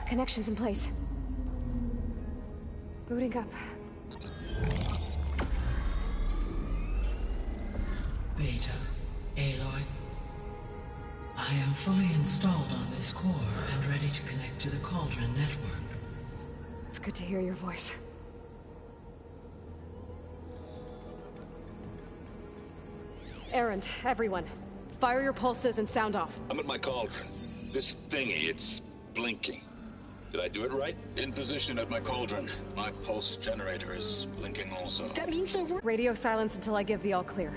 Connections in place. Booting up. Beta, Aloy. I am fully installed on this core and ready to connect to the Cauldron network. It's good to hear your voice. Erend, everyone. Fire your pulses and sound off. I'm at my cauldron. This thingy, it's blinking. Did I do it right? In position at my cauldron. My pulse generator is blinking also. That means they're working. Radio silence until I give the all clear.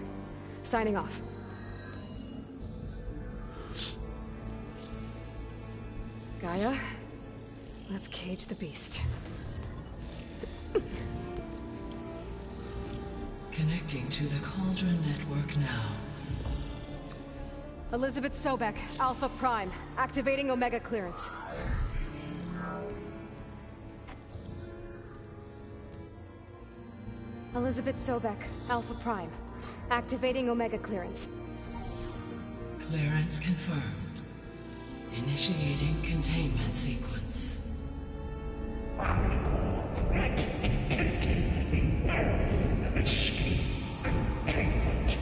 Signing off. Gaia, let's cage the beast. Connecting to the Cauldron network now. Elizabeth Sobek, Alpha Prime, activating Omega clearance. Elizabeth Sobek, Alpha Prime, activating Omega clearance. Clearance confirmed. Initiating containment sequence. Critical threat detected. Escape containment.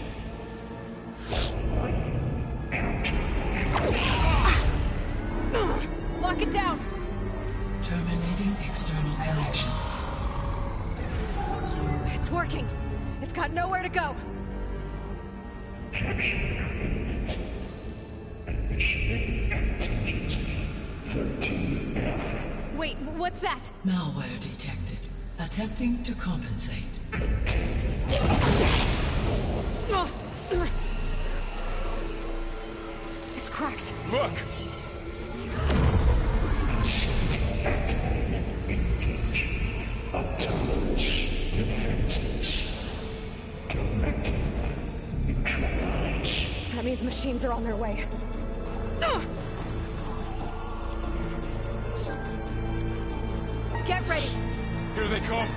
Lock it down! Terminating external connections. It's working. It's got nowhere to go. Wait, what's that? Malware detected. Attempting to compensate. It's cracked. Look! Autonomous defenses. Directive neutralize. That means machines are on their way. Get ready. Here they come.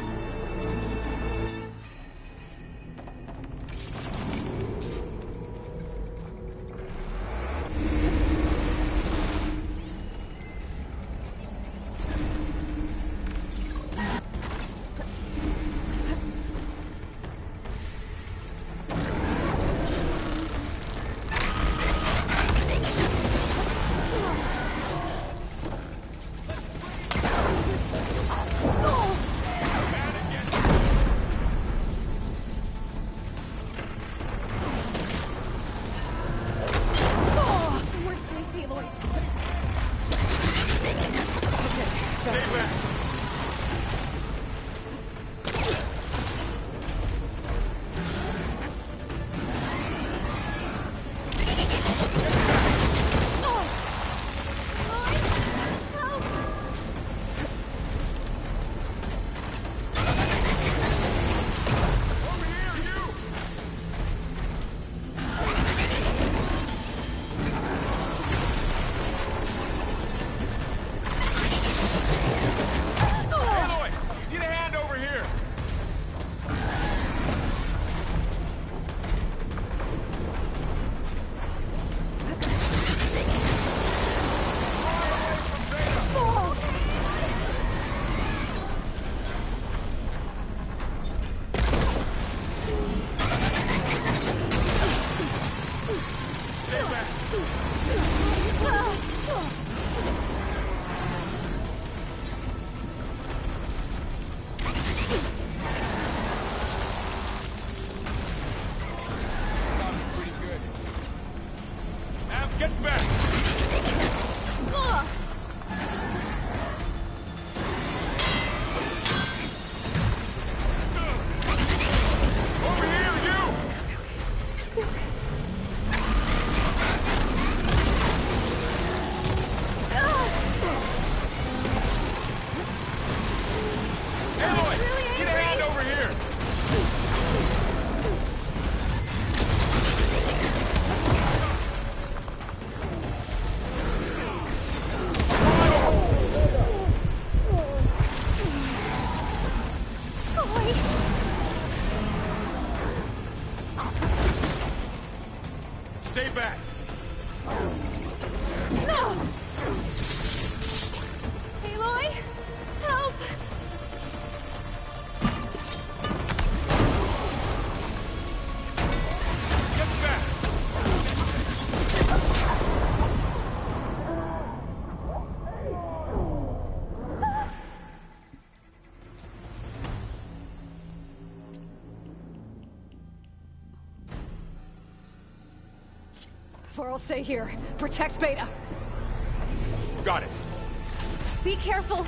Get back! Over here, you! Aloy, get a hand over here! Stay back! Aloy, help! Get back! Farrell, stay here. Protect Beta. Got it. Be careful.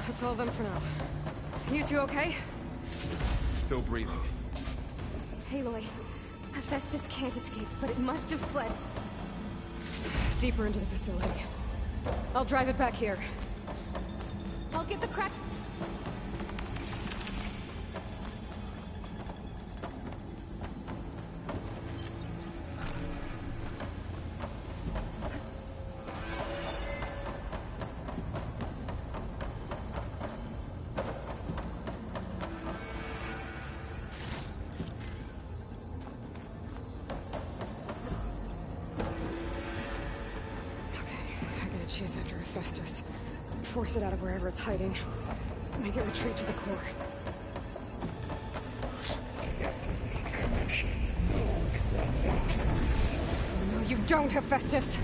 That's all of them for now. You two okay? Still breathing. Aloy, Hephaestus can't escape, but it must have fled. Deeper into the facility. I'll drive it back here. I'll get the cracked... chase after Hephaestus. Force it out of wherever it's hiding. Make it retreat to the core. No, you don't, Hephaestus!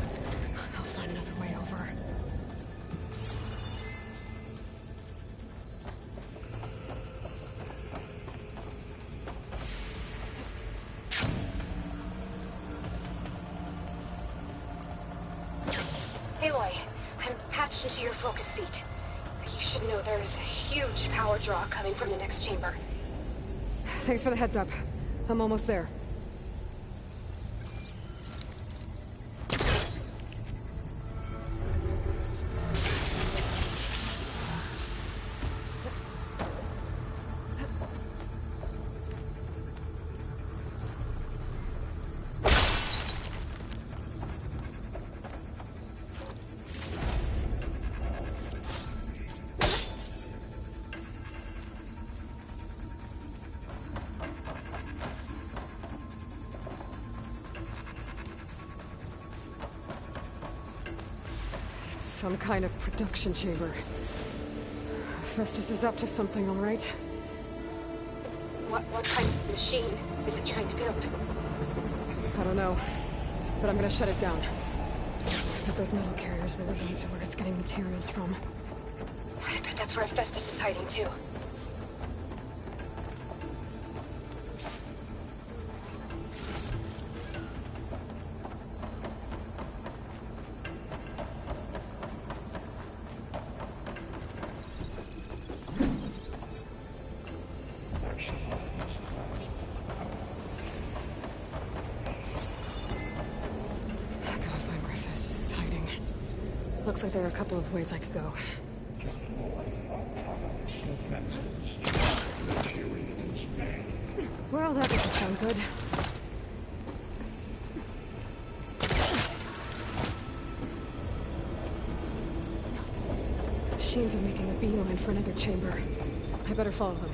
I'll find another way over. Aloy, I'm patched into your focus feed. You should know there's a huge power draw coming from the next chamber. Thanks for the heads up. I'm almost there. Some kind of production chamber. Hephaestus is up to something, all right? What kind of machine is it trying to build? I don't know, but I'm gonna shut it down. But those metal carriers will lead to where it's getting materials from. I bet that's where Hephaestus is hiding too. Looks like there are a couple of ways I could go. Well, that doesn't sound good. Machines are making a beeline for another chamber. I better follow them.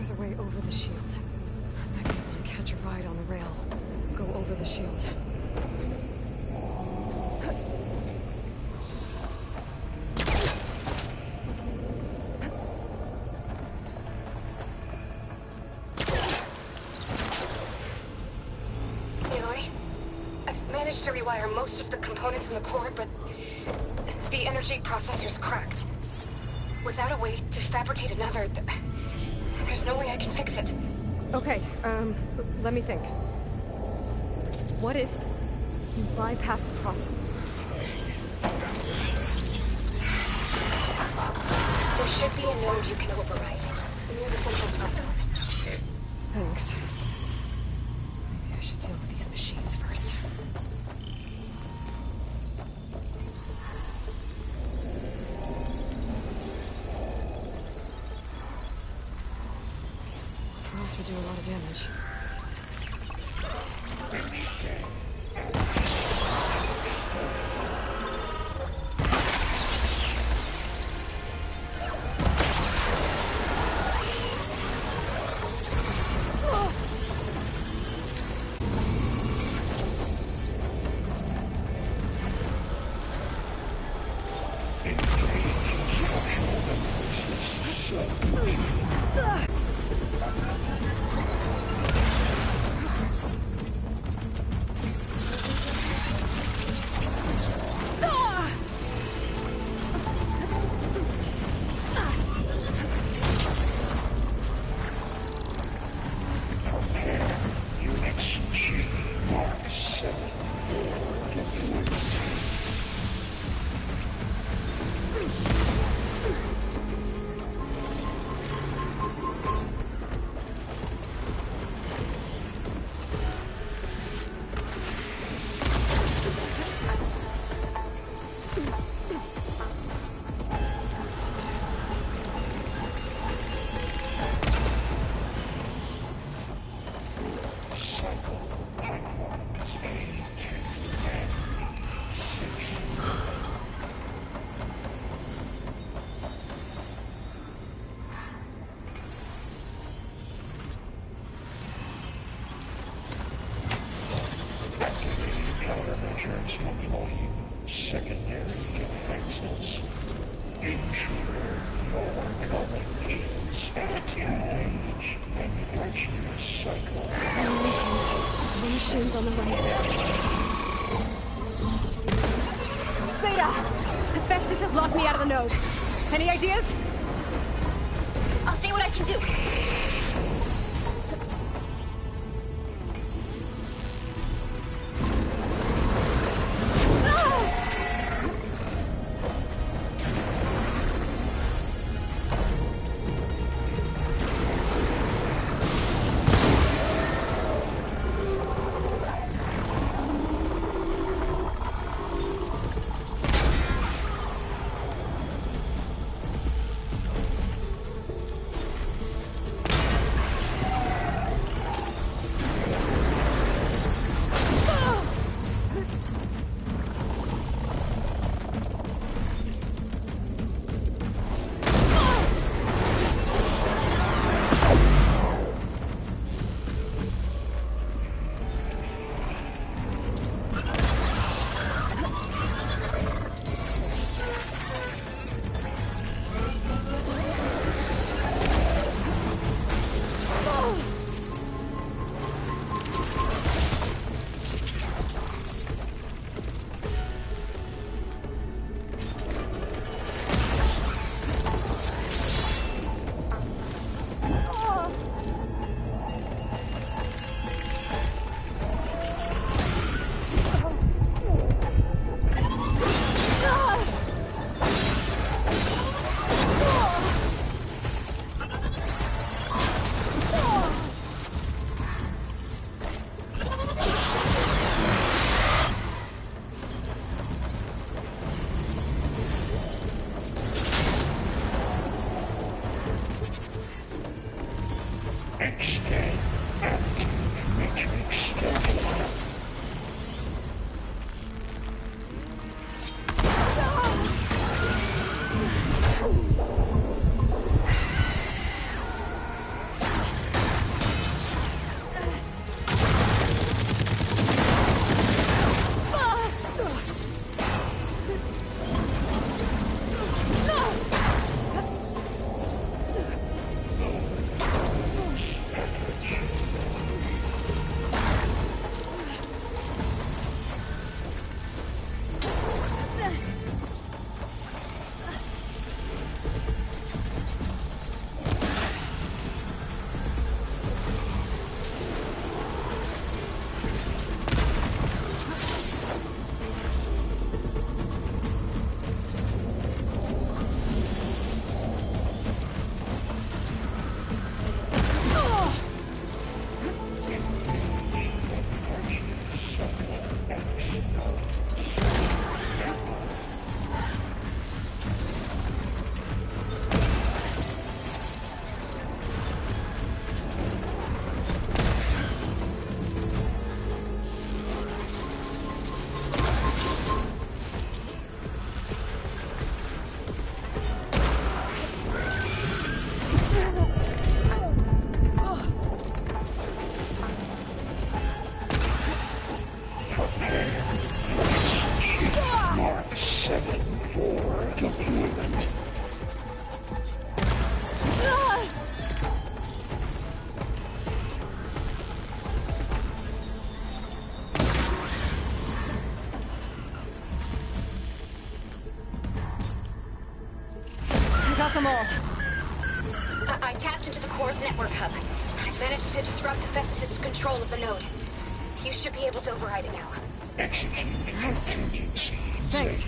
there's a way over the shield. I might be able to catch a ride on the rail. Go over the shield. Aloy, I've managed to rewire most of the components in the core, but the energy processor's cracked. Without a way to fabricate another, there's no way I can fix it. Okay, let me think. What if you bypass the process? There should be a node you can override near the central platform. Thanks. Maybe I should deal with these machines first. Frost would do a lot of damage. Secondary defenses. Intruder, your coming is anti-age and virtuous cycle. The machines on the right. Beta! Hephaestus has locked me out of the node. Any ideas? I'll see what I can do. core's network hub. I managed to disrupt Hephaestus' control of the node. You should be able to override it now. Nice. Thanks.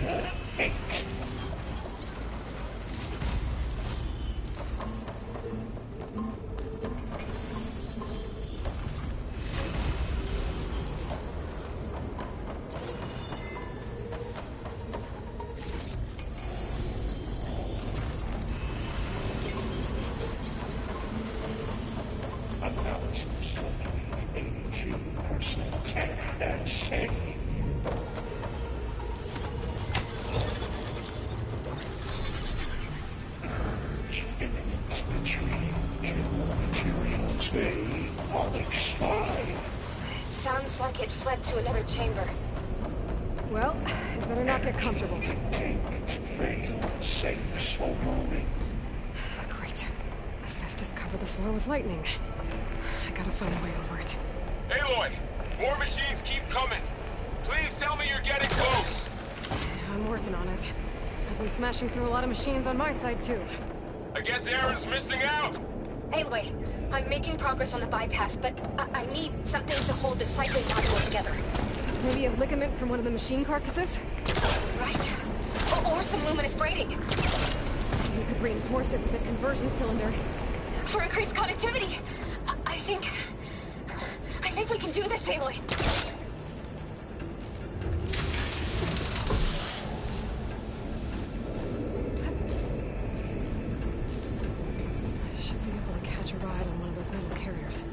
Sounds like it fled to another chamber. Well, it better not get comfortable. Great. Hephaestus covered the floor with lightning. I gotta find a way over it. Aloy! More machines keep coming! Please tell me you're getting close! I'm working on it. I've been smashing through a lot of machines on my side, too. I guess Aaron's missing out! Aloy, I'm making progress on the bypass, but I need something to hold the cycling module together. Maybe a ligament from one of the machine carcasses? Right. Or some luminous braiding. You could reinforce it with a conversion cylinder. For increased connectivity. I think we can do this, Aloy. I should be able to catch a ride on one of those metal carriers.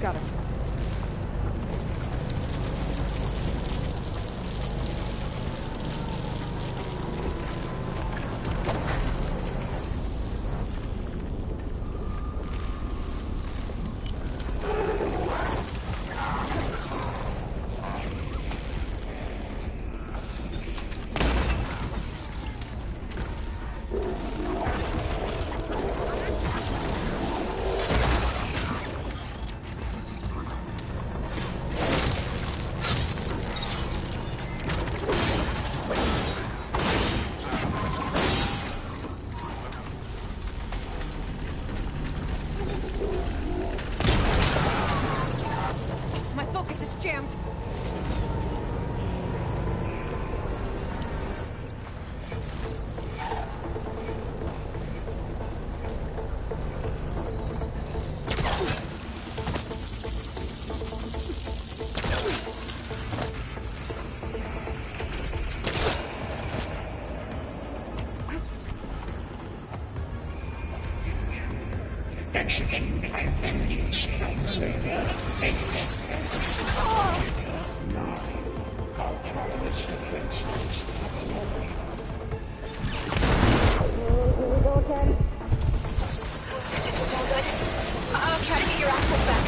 Got it. Jammed. Execute contingency plan. 8. 9. Autonomous defense system deployed. Here we go again. This is all good. I'll try to get your access back.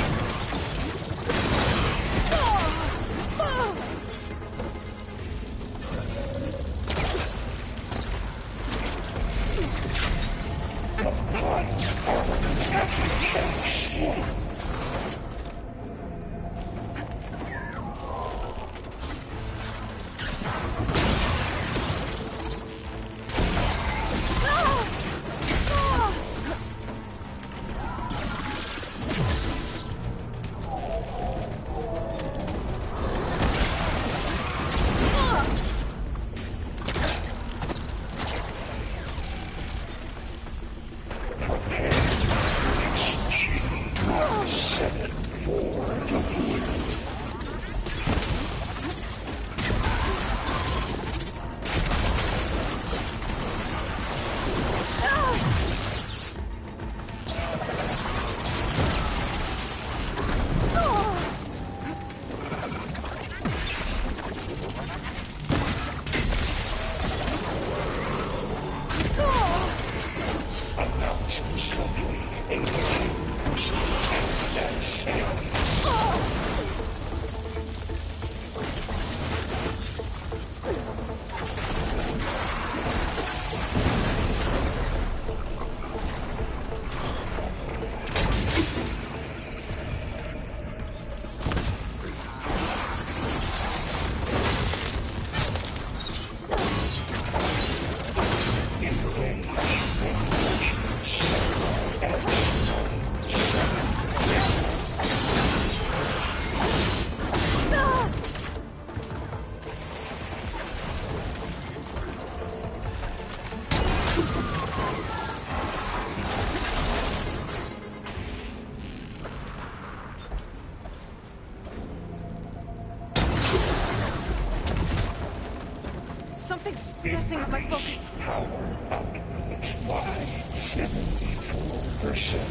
Something's messing up my focus. Power output by 74%.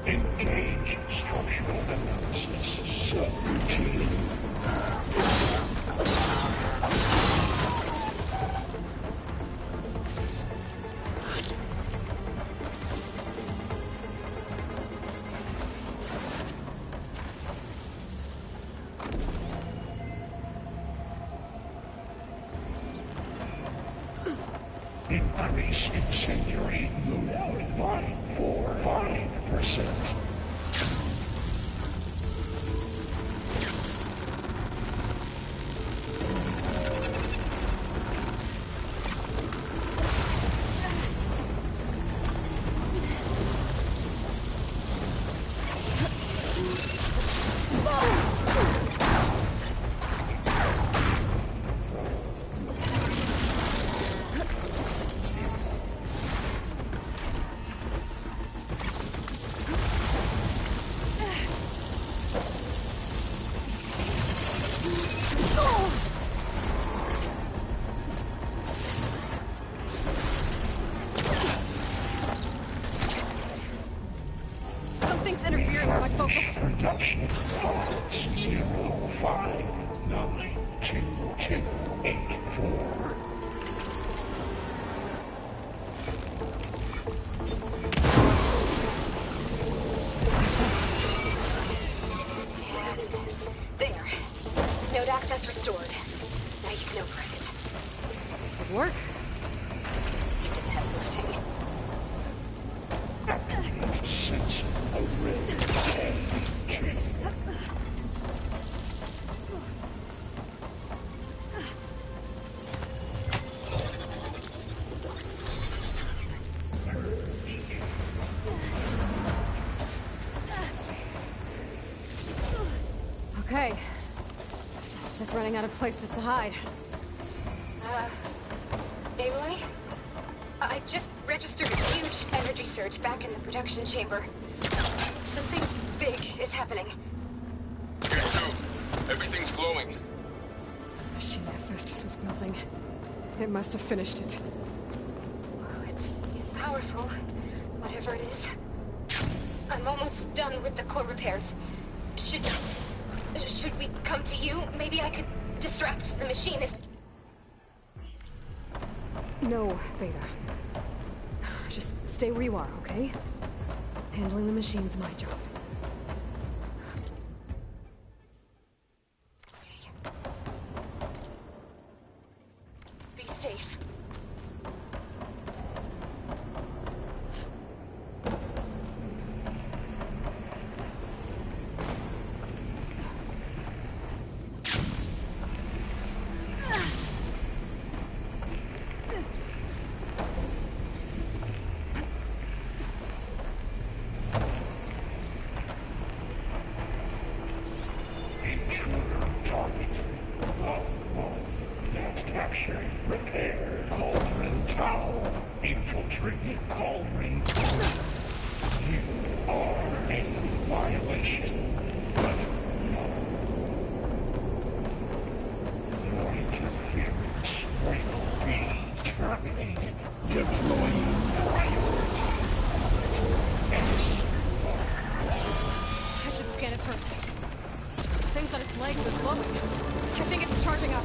Engage structural analysis subroutine. Increase incendiary mood by 4%. Something's interfering with my focus. Production codes 05928284. There. Node access restored. Now you can operate it. Work? Sense a real change. Okay. This is running out of places to hide. Aloy? I just registered a huge energy surge back in the production chamber. Something big is happening. Here too. Everything's glowing. The machine Hephaestus was building. It must have finished it. Oh, it's powerful, whatever it is. I'm almost done with the core repairs. Should we come to you? Maybe I could distract the machine if... No, Beta. Just stay where you are, okay? Handling the machine's my job. Be safe. Capture, repair, Cauldron Tower, infiltrate Cauldron. You are in violation, but no. Your interference will be terminated. Deploying priority. I should scan it first. This thing's on its legs and glowing. I think it's charging up.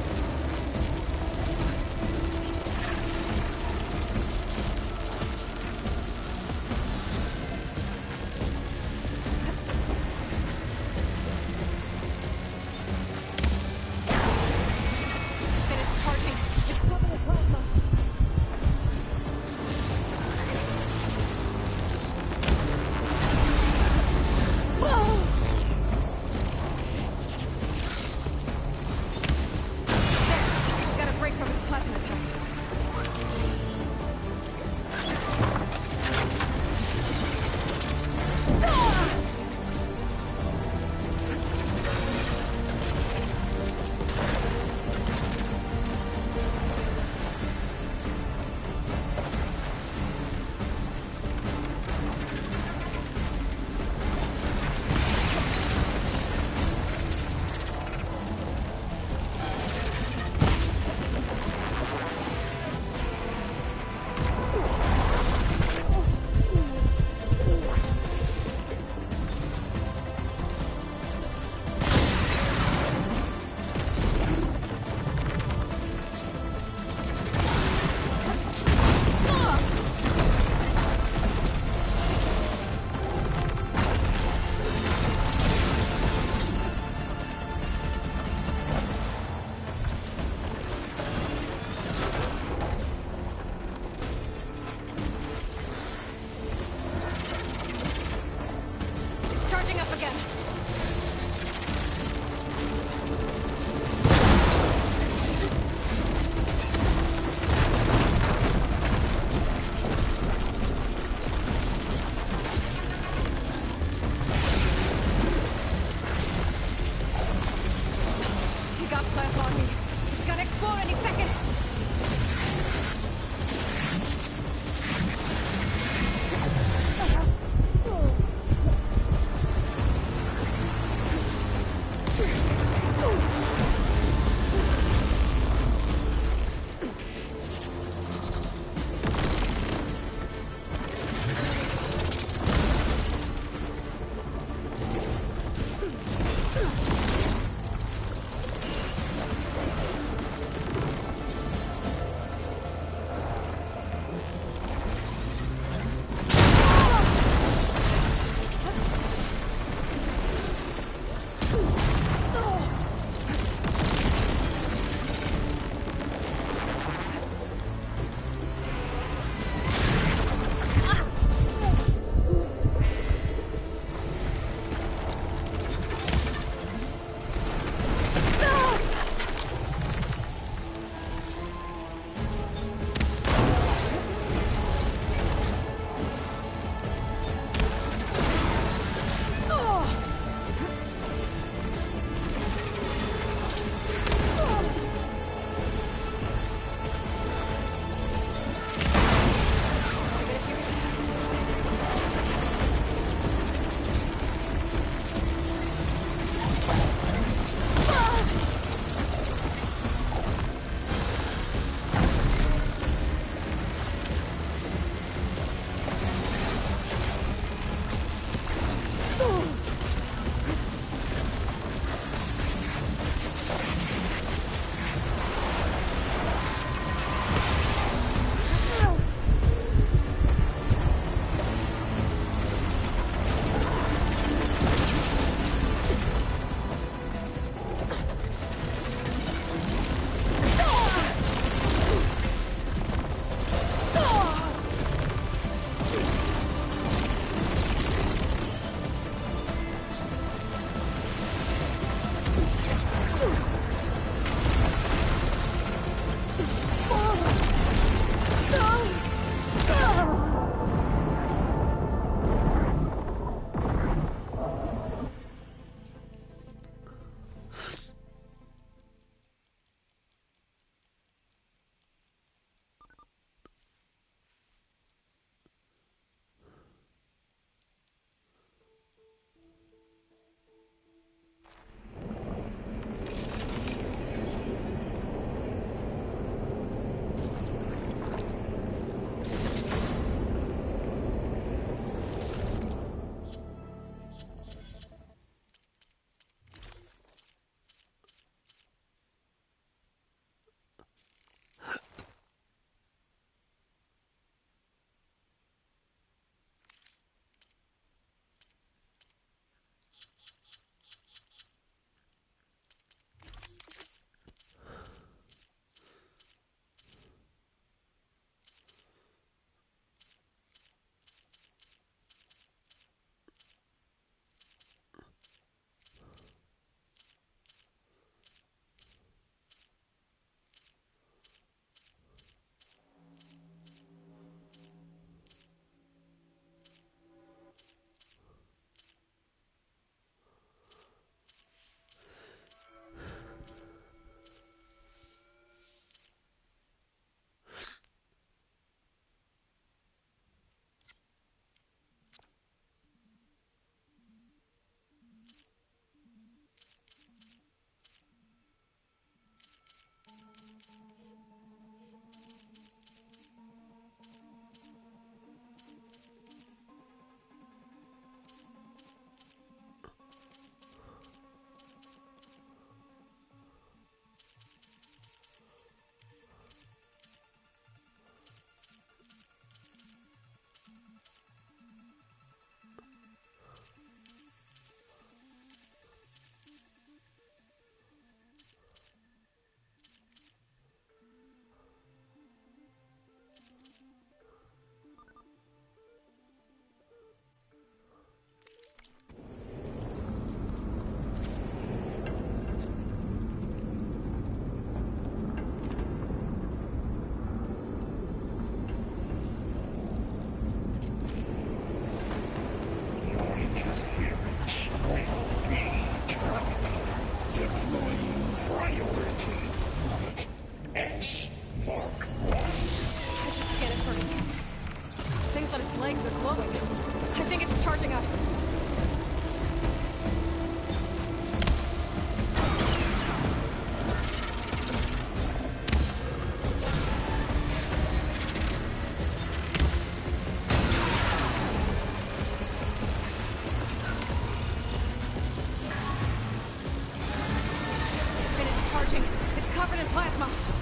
Revenant plasma!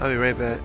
I'll be right back.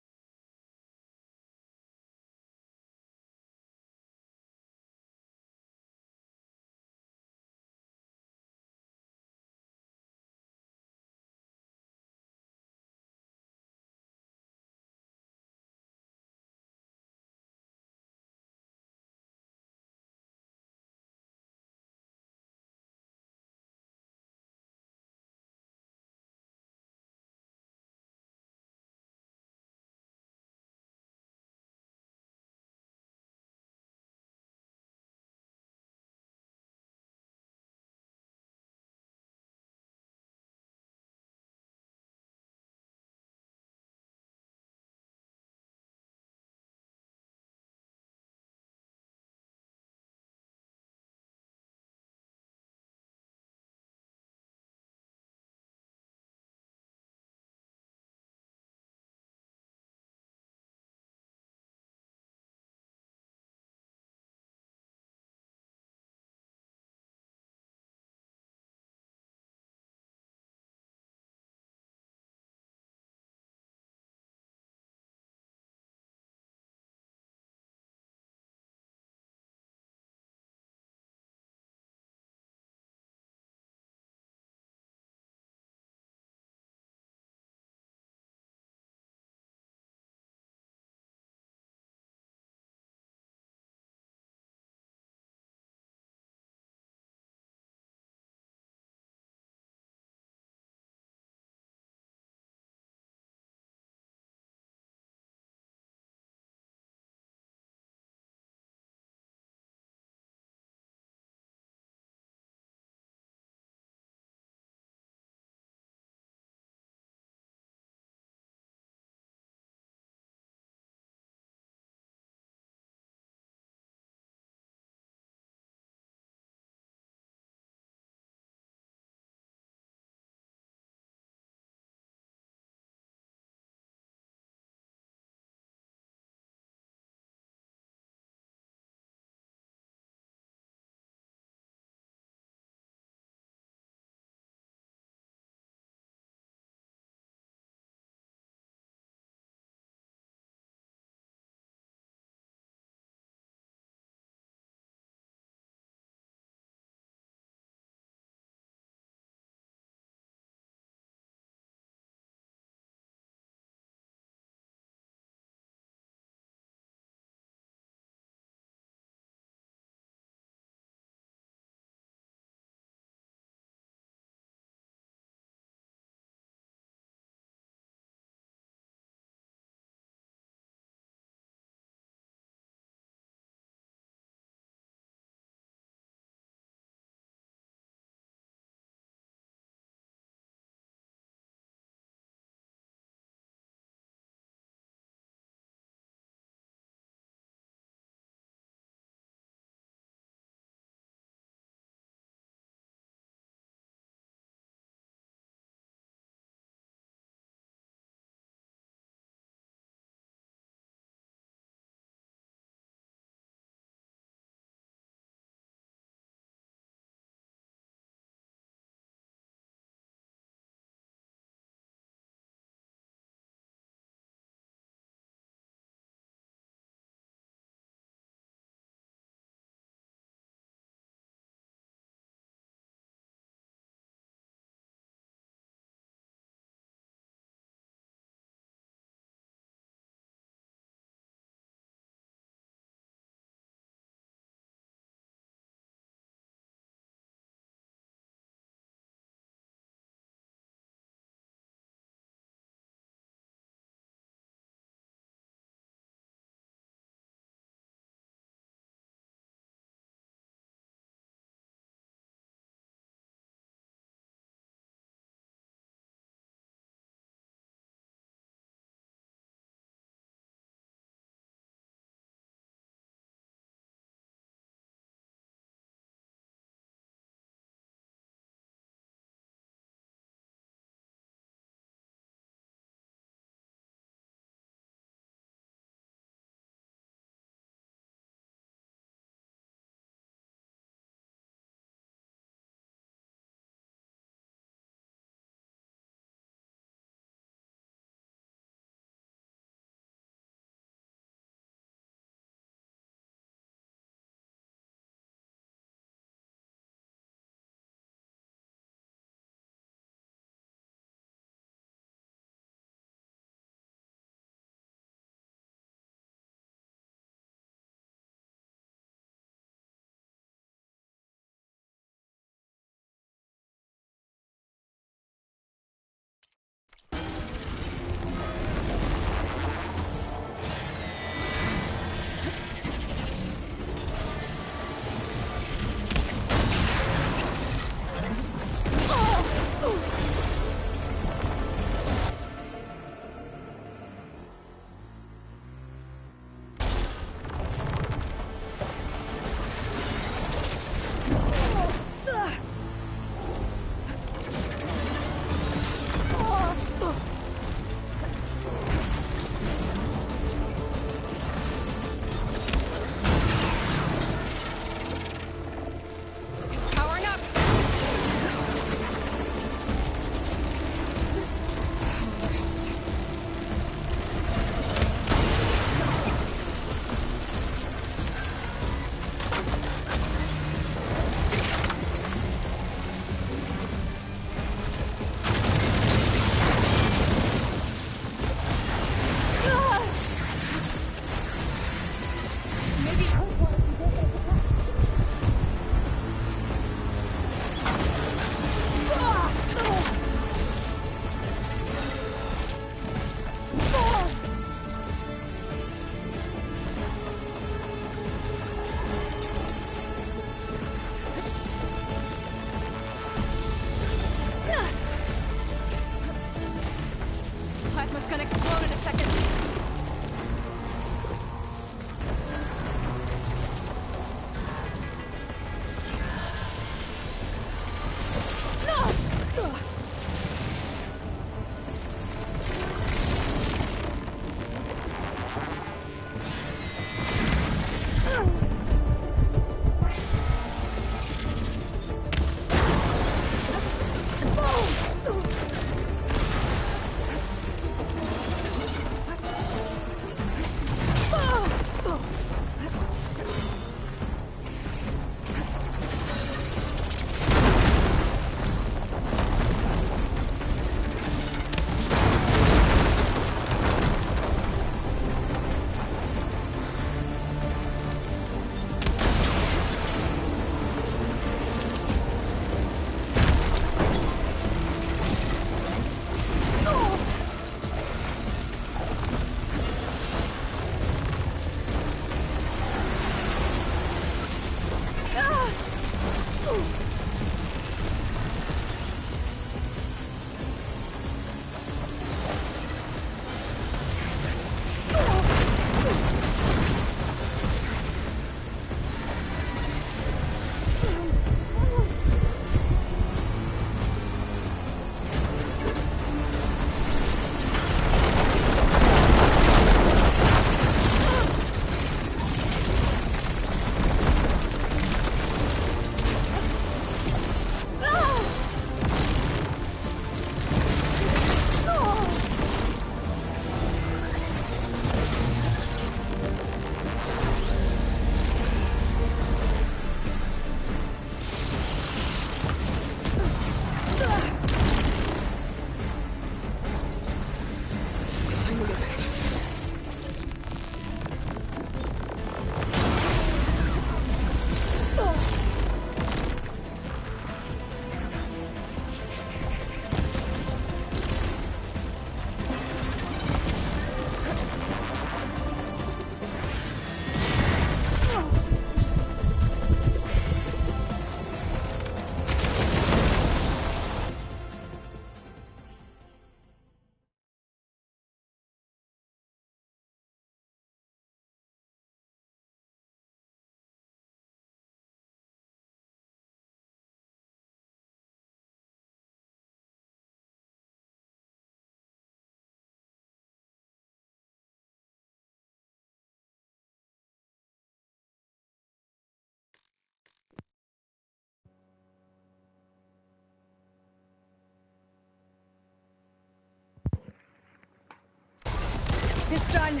It's done.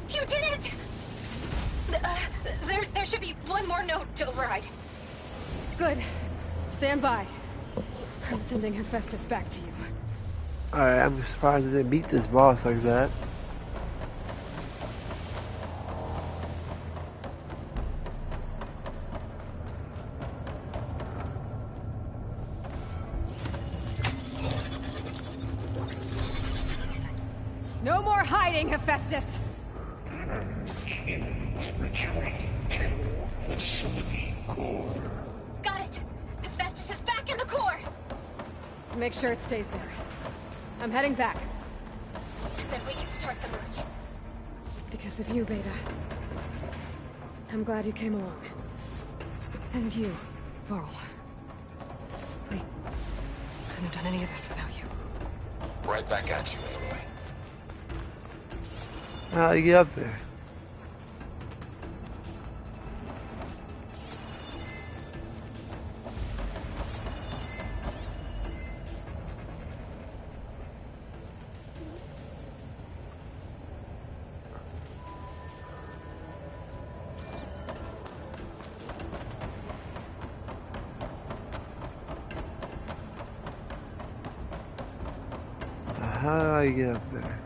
You did it! There should be one more note to override. Good. Stand by. I'm sending Hephaestus back to you. Alright, I'm surprised they didn't beat this boss like that. No more hiding, Hephaestus! Retreat to facility core. Got it! Hephaestus is back in the core! Make sure it stays there. I'm heading back. Then we can start the merge. Because of you, Beta. I'm glad you came along. And you, Varl. We couldn't have done any of this without you. Right back at you, Aloy. How do you get up there? How do I get up there?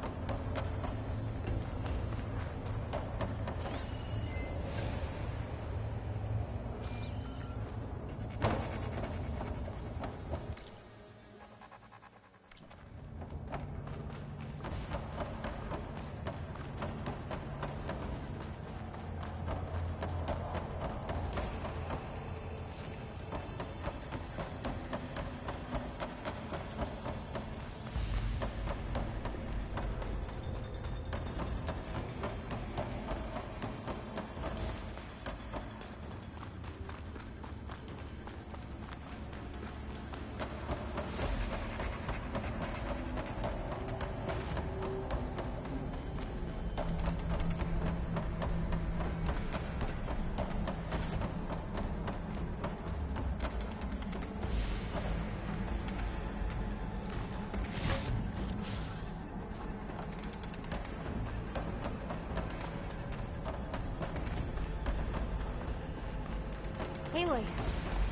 Aloy,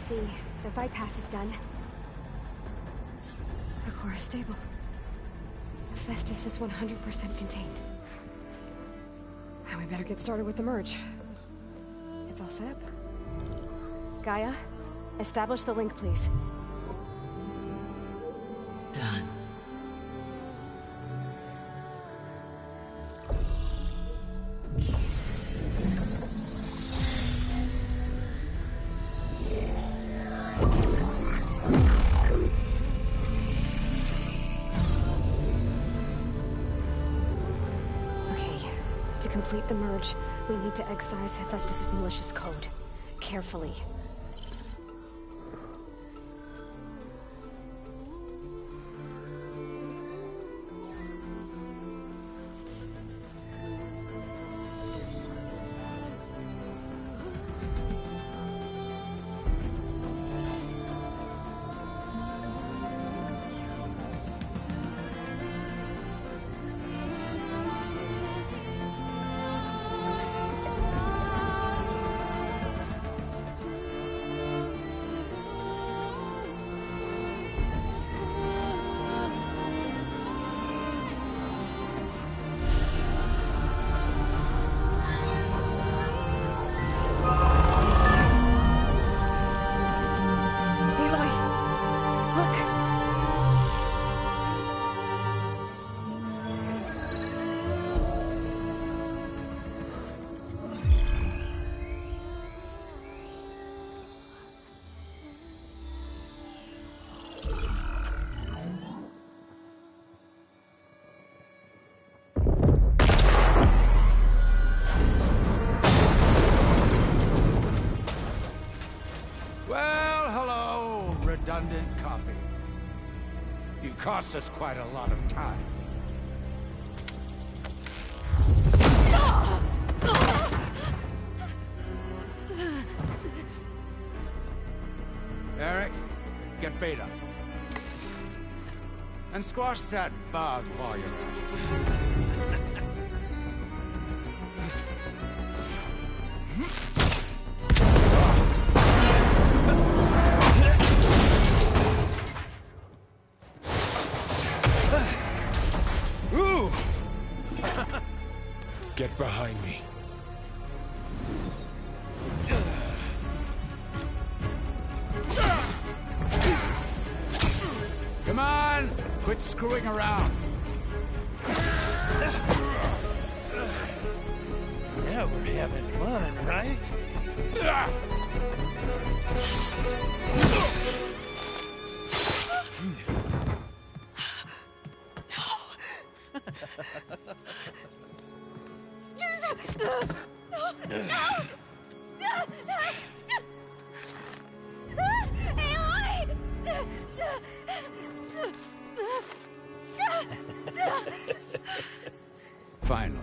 the bypass is done. The core is stable. Hephaestus is 100% contained. Now we better get started with the merge. It's all set up. Gaia, establish the link, please. Done. To complete the merge, we need to excise Hephaestus' malicious code. Carefully. Redundant copy. You cost us quite a lot of time. Eric, get Beta. And squash that bug while you're at it. Get behind me. Come on! Quit screwing around. Now we're having fun, right? Finally.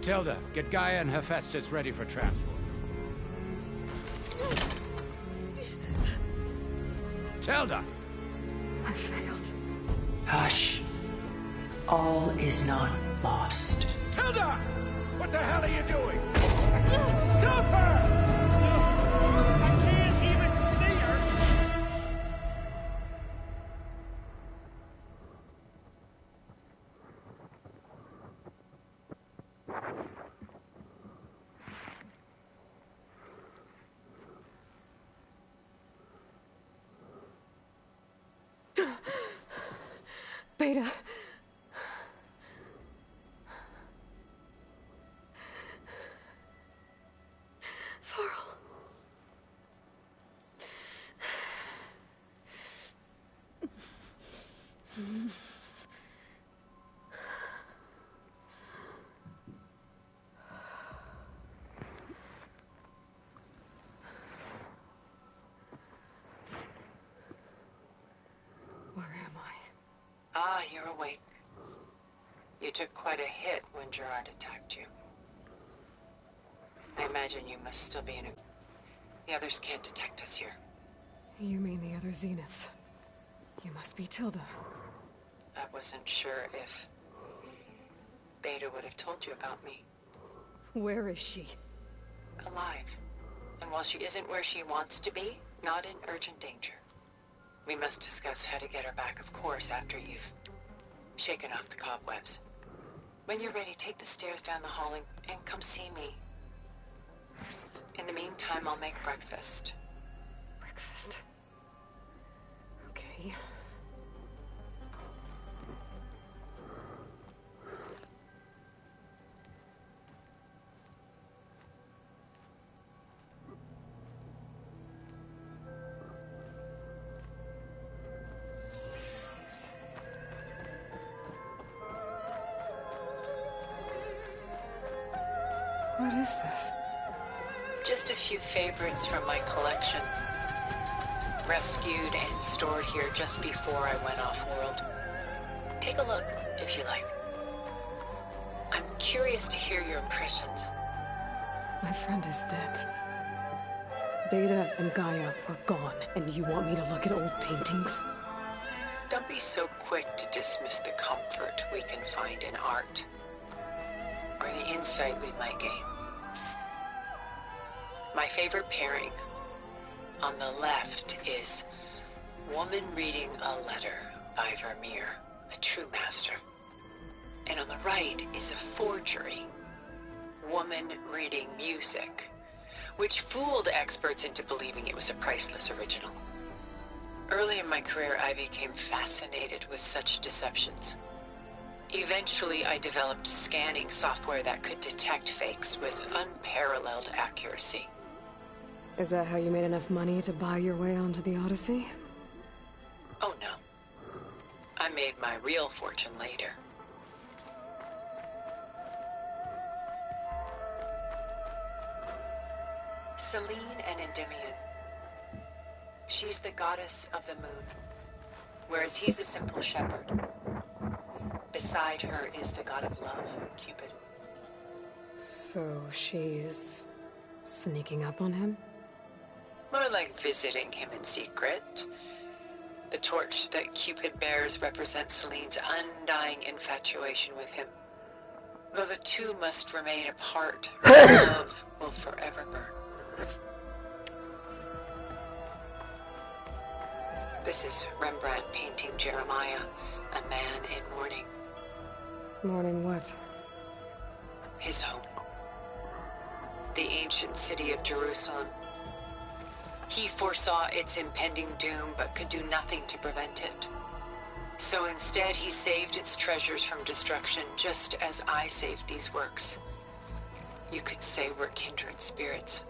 Tilda, get Gaia and Hephaestus ready for transport. Tilda! I failed. Hush. All is not lost. Tilda! What the hell are you doing? Stop her! I can't even see her! Beta. Varl. Where am I? Ah, you're awake. You took quite a hit when Gerard attacked you. I imagine you must still be in a... The others can't detect us here. You mean the other Zeniths? You must be Tilda. I wasn't sure if Beta would have told you about me. Where is she? Alive. And while she isn't where she wants to be, not in urgent danger. We must discuss how to get her back, of course, after you've shaken off the cobwebs. When you're ready, take the stairs down the hall and come see me. In the meantime, I'll make breakfast. Breakfast. Okay. What is this? Just a few favorites from my collection. Rescued and stored here just before I went off-world. Take a look, if you like. I'm curious to hear your impressions. My friend is dead. Beta and Gaia are gone, and you want me to look at old paintings? Don't be so quick to dismiss the comfort we can find in art. Or the insight we might gain. My favorite pairing on the left is Woman Reading a Letter by Vermeer, a true master. And on the right is a forgery, Woman Reading Music, which fooled experts into believing it was a priceless original. Early in my career, I became fascinated with such deceptions. Eventually, I developed scanning software that could detect fakes with unparalleled accuracy. Is that how you made enough money to buy your way onto the Odyssey? Oh no. I made my real fortune later. Selene and Endymion. She's the goddess of the moon, whereas he's a simple shepherd. Beside her is the god of love, Cupid. So she's sneaking up on him? More like visiting him in secret. The torch that Cupid bears represents Selene's undying infatuation with him. Though the two must remain apart, her love will forever burn. This is Rembrandt painting Jeremiah, a man in mourning. Mourning what? his home. The ancient city of Jerusalem. He foresaw its impending doom, but could do nothing to prevent it. So instead, he saved its treasures from destruction, just as I saved these works. You could say we're kindred spirits.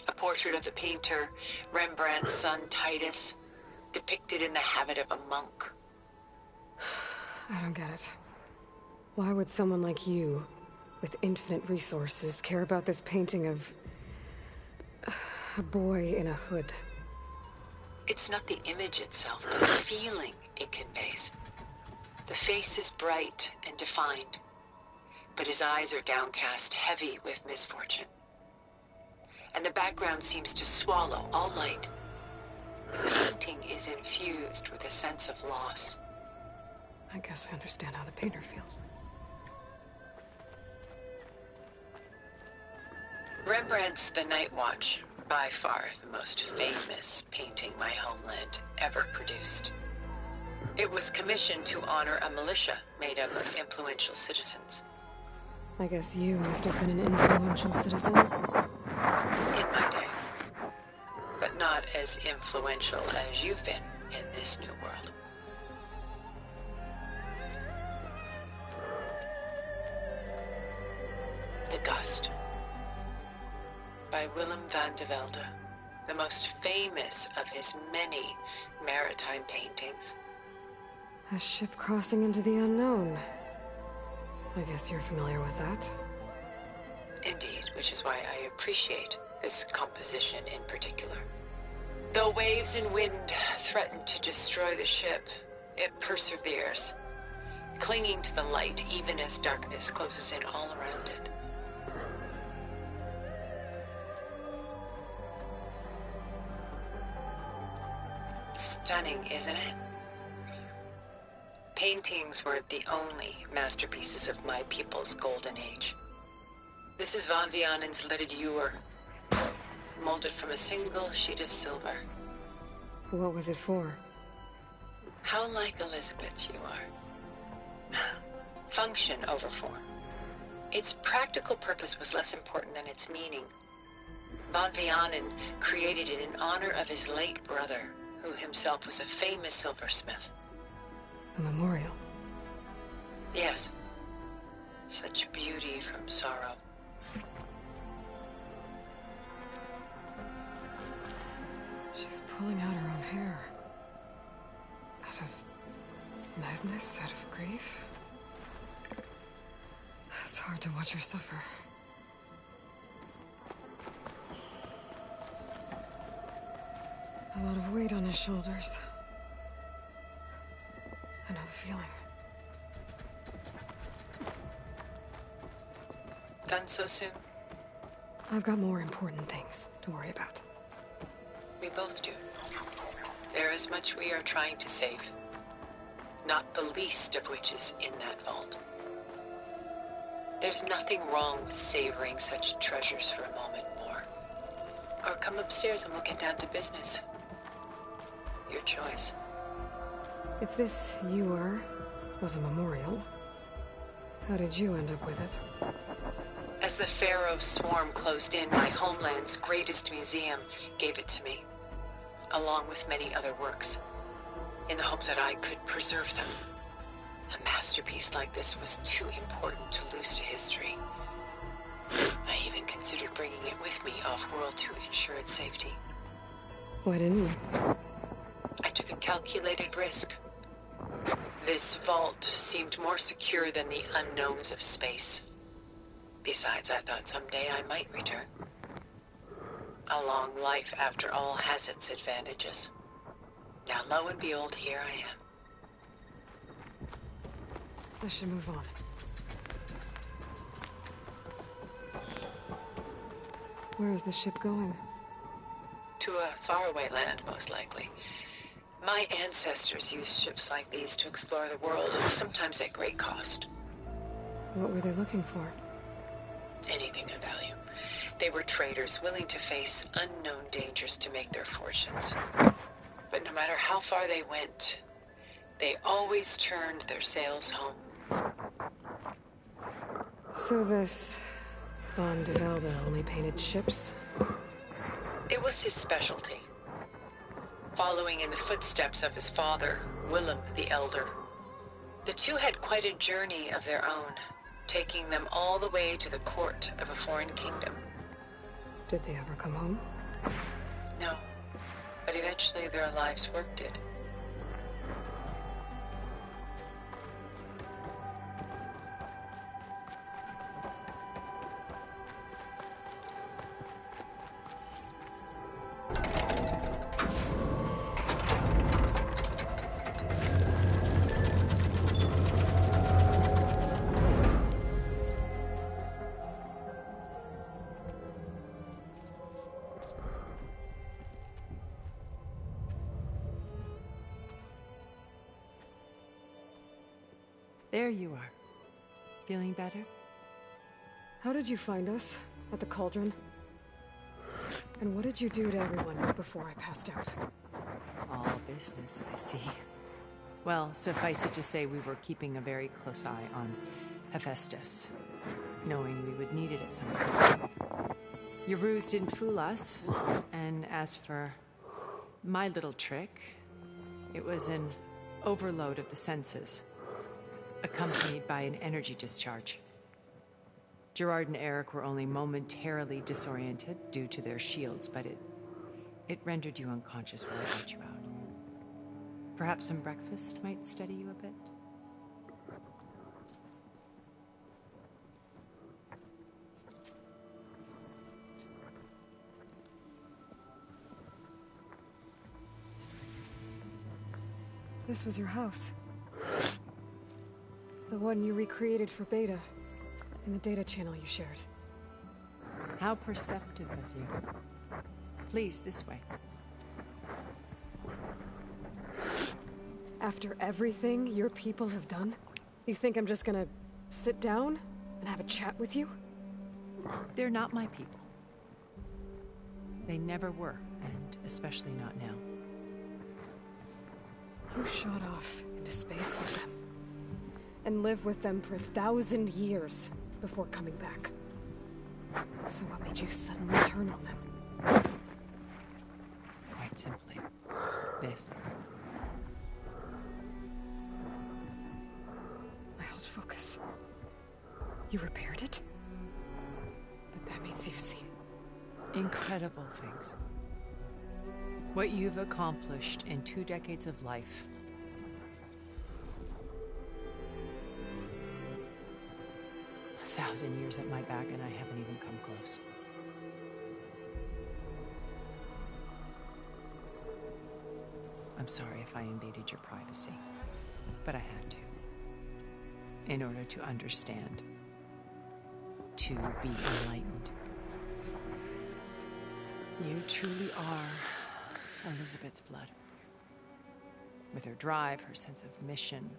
A portrait of the painter, Rembrandt's son Titus, depicted in the habit of a monk. I don't get it. Why would someone like you, with infinite resources, care about this painting of a boy in a hood? It's not the image itself, but the feeling it conveys. The face is bright and defined, but his eyes are downcast, heavy with misfortune. And the background seems to swallow all light. The painting is infused with a sense of loss. I guess I understand how the painter feels. Rembrandt's The Night Watch, by far the most famous painting my homeland ever produced. It was commissioned to honor a militia made up of influential citizens. I guess you must have been an influential citizen. In my day. But not as influential as you've been in this new world. The Gust. By Willem van de Velde, the most famous of his many maritime paintings. A ship crossing into the unknown. I guess you're familiar with that. Indeed, which is why I appreciate this composition in particular. Though waves and wind threaten to destroy the ship, it perseveres, clinging to the light even as darkness closes in all around it. Stunning, isn't it? Paintings weren't the only masterpieces of my people's golden age. This is Van Vianen's leaded ewer, molded from a single sheet of silver. What was it for? How like Elizabeth you are. Function over form. Its practical purpose was less important than its meaning. Van Vianen created it in honor of his late brother, who himself was a famous silversmith. A memorial? Yes. Such beauty from sorrow. She's pulling out her own hair. Out of madness, out of grief. It's hard to watch her suffer. A lot of weight on his shoulders. I know the feeling. Done so soon? I've got more important things to worry about. We both do. There is much we are trying to save. Not the least of which is in that vault. There's nothing wrong with savoring such treasures for a moment more. Or come upstairs and we'll get down to business. Your choice. If this ewer was a memorial, how did you end up with it? As the Pharaoh swarm closed in, my homeland's greatest museum gave it to me, along with many other works, in the hope that I could preserve them. A masterpiece like this was too important to lose to history. I even considered bringing it with me off-world to ensure its safety. Why didn't you? I took a calculated risk. This vault seemed more secure than the unknowns of space. Besides, I thought someday I might return. A long life, after all, has its advantages. Now, lo and behold, here I am. I should move on. Where is the ship going? To a faraway land, most likely. My ancestors used ships like these to explore the world, sometimes at great cost. What were they looking for? Anything of value. They were traders willing to face unknown dangers to make their fortunes. But no matter how far they went, they always turned their sails home. So this Von de Velde only painted ships? It was his specialty. Following in the footsteps of his father, Willem the Elder. The two had quite a journey of their own, taking them all the way to the court of a foreign kingdom. Did they ever come home? No, but eventually their lives work did. There you are. Feeling better? How did you find us? At the cauldron? And what did you do to everyone before I passed out? All business, I see. Well, suffice it to say we were keeping a very close eye on Hephaestus, knowing we would need it at some point. Your ruse didn't fool us, and as for my little trick, it was an overload of the senses, accompanied by an energy discharge. Gerard and Eric were only momentarily disoriented due to their shields, but it rendered you unconscious while I got you out. Perhaps some breakfast might steady you a bit? This was your house. The one you recreated for Beta, in the data channel you shared. How perceptive of you. Please, this way. After everything your people have done, you think I'm just gonna sit down and have a chat with you? They're not my people. They never were, and especially not now. You shot off into space with them, and lived with them for 1,000 years before coming back. So what made you suddenly turn on them? Quite simply, this. My old focus. You repaired it? But that means you've seen incredible things. What you've accomplished in 2 decades of life. A 1,000 years at my back and I haven't even come close. I'm sorry if I invaded your privacy, but I had to. In order to understand. To be enlightened. You truly are Elizabeth's blood. With her drive, her sense of mission,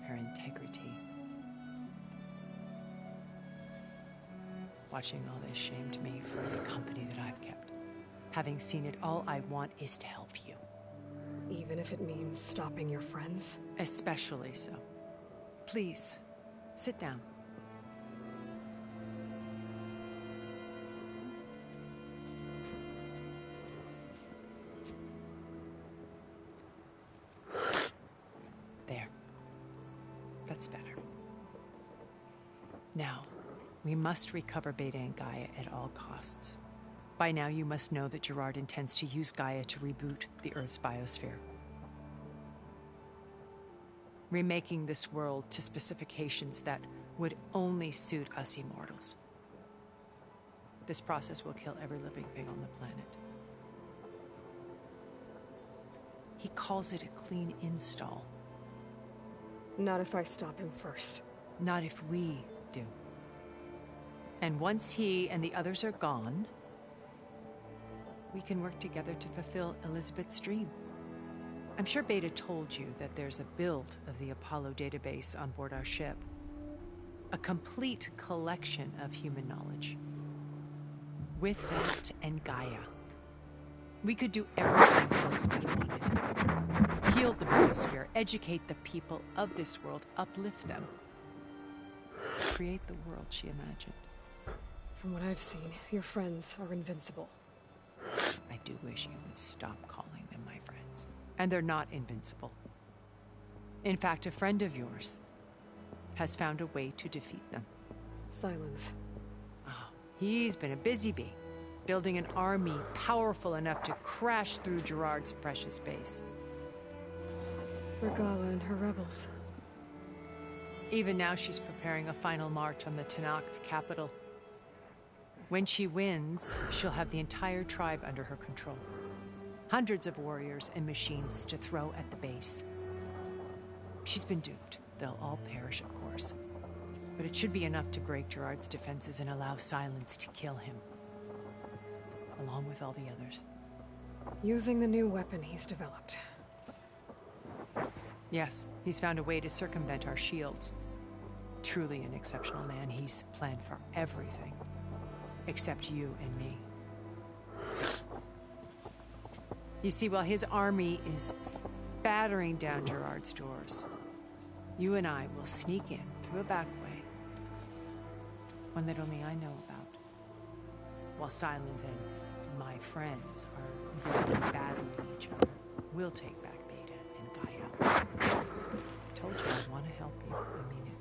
her integrity. Watching all this shamed me for the company that I've kept. Having seen it, all I want is to help you. Even if it means stopping your friends? Especially so. Please, sit down. There. That's better. Now, we must recover Beta and Gaia at all costs. By now, you must know that Gerard intends to use Gaia to reboot the Earth's biosphere. Remaking this world to specifications that would only suit us immortals. This process will kill every living thing on the planet. He calls it a clean install. Not if I stop him first. Not if we do. And once he and the others are gone, we can work together to fulfill Elizabeth's dream. I'm sure Beta told you that there's a build of the Apollo database on board our ship. A complete collection of human knowledge. With that and Gaia, we could do everything Elizabeth wanted. Heal the biosphere, educate the people of this world, uplift them. create the world she imagined. From what I've seen, your friends are invincible. I do wish you would stop calling them my friends. And they're not invincible. In fact, a friend of yours has found a way to defeat them. Silence. Oh, he's been a busy bee, building an army powerful enough to crash through Gerard's precious base. Regala and her rebels. Even now, she's preparing a final march on the Tenakth capital. When she wins, she'll have the entire tribe under her control. Hundreds of warriors and machines to throw at the base. She's been duped. They'll all perish, of course. But it should be enough to break Gerard's defenses and allow Silence to kill him. Along with all the others. Using the new weapon he's developed. Yes, he's found a way to circumvent our shields. Truly an exceptional man. He's planned for everything. Except you and me. You see, while his army is battering down Gerard's doors, you and I will sneak in through a back way. One that only I know about. While Silence and my friends are busy battling each other, we'll take back Beta and Gaia. I told you I want to help you. I mean it.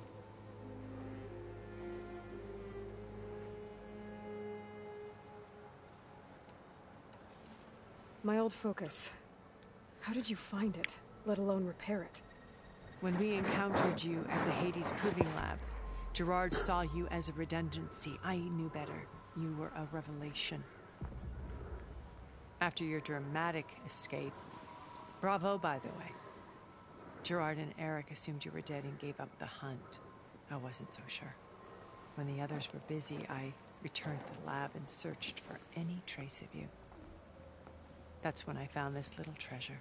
My old focus. How did you find it, let alone repair it? When we encountered you at the Hades Proving Lab, Gerard saw you as a redundancy. I knew better. You were a revelation. After your dramatic escape, bravo, by the way. Gerard and Eric assumed you were dead and gave up the hunt. I wasn't so sure. When the others were busy, I returned to the lab and searched for any trace of you. That's when I found this little treasure.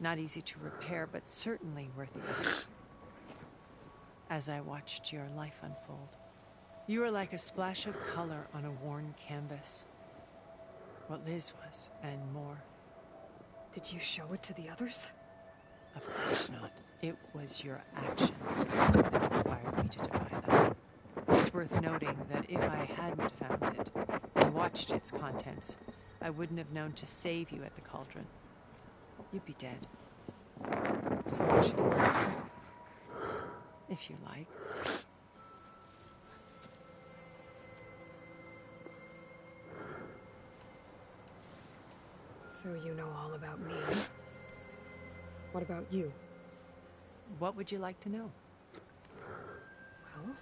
Not easy to repair, but certainly worth the effort. As I watched your life unfold, you were like a splash of color on a worn canvas. What Liz was, and more. Did you show it to the others? Of course not. It was your actions that inspired me to defy them. It's worth noting that if I hadn't found it and watched its contents, I wouldn't have known to save you at the cauldron. You'd be dead. So I should be grateful. If you like. So you know all about me. What about you? What would you like to know? Well,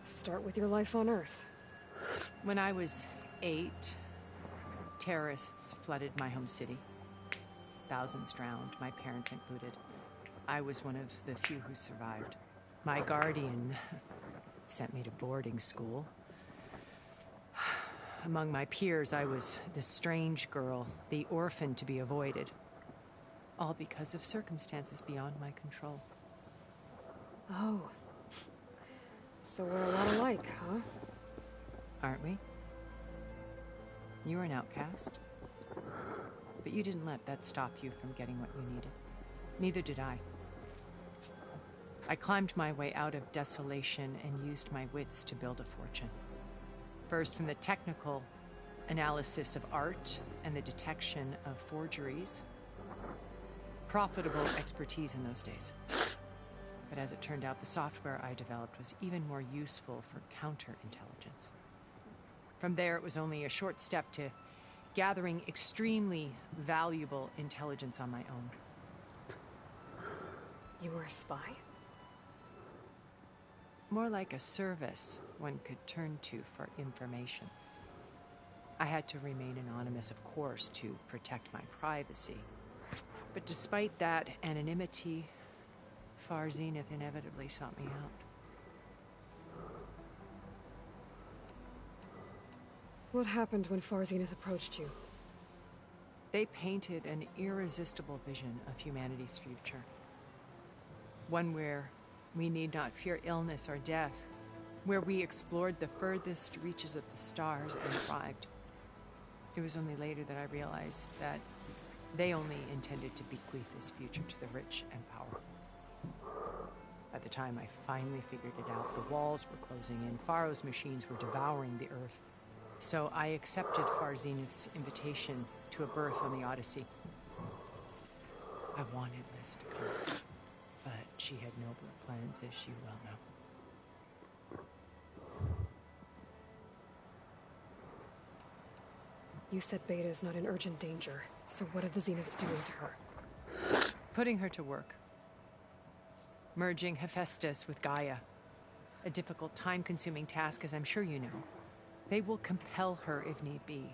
start with your life on Earth. When I was 8, terrorists flooded my home city. Thousands drowned, my parents included. I was one of the few who survived. My guardian sent me to boarding school. Among my peers, I was the strange girl, the orphan to be avoided. All because of circumstances beyond my control. Oh. So we're a lot alike, huh? Aren't we? You were an outcast. But you didn't let that stop you from getting what you needed. Neither did I. I climbed my way out of desolation and used my wits to build a fortune. First, from the technical analysis of art and the detection of forgeries. Profitable expertise in those days. But as it turned out, the software I developed was even more useful for counterintelligence. From there, it was only a short step to gathering extremely valuable intelligence on my own. You were a spy? More like a service one could turn to for information. I had to remain anonymous, of course, to protect my privacy. But despite that anonymity, Far Zenith inevitably sought me out. What happened when Far Zenith approached you? They painted an irresistible vision of humanity's future. One where we need not fear illness or death, where we explored the furthest reaches of the stars and thrived. It was only later that I realized that they only intended to bequeath this future to the rich and powerful. By the time I finally figured it out, the walls were closing in, Pharaoh's machines were devouring the Earth. So I accepted Far Zenith's invitation to a berth on the Odyssey. I wanted Liz to come, but she had nobler plans, as you well know. You said Beta is not in urgent danger, so what are the Zeniths doing to her? Putting her to work. Merging Hephaestus with Gaia. A difficult, time-consuming task, as I'm sure you know. They will compel her if need be.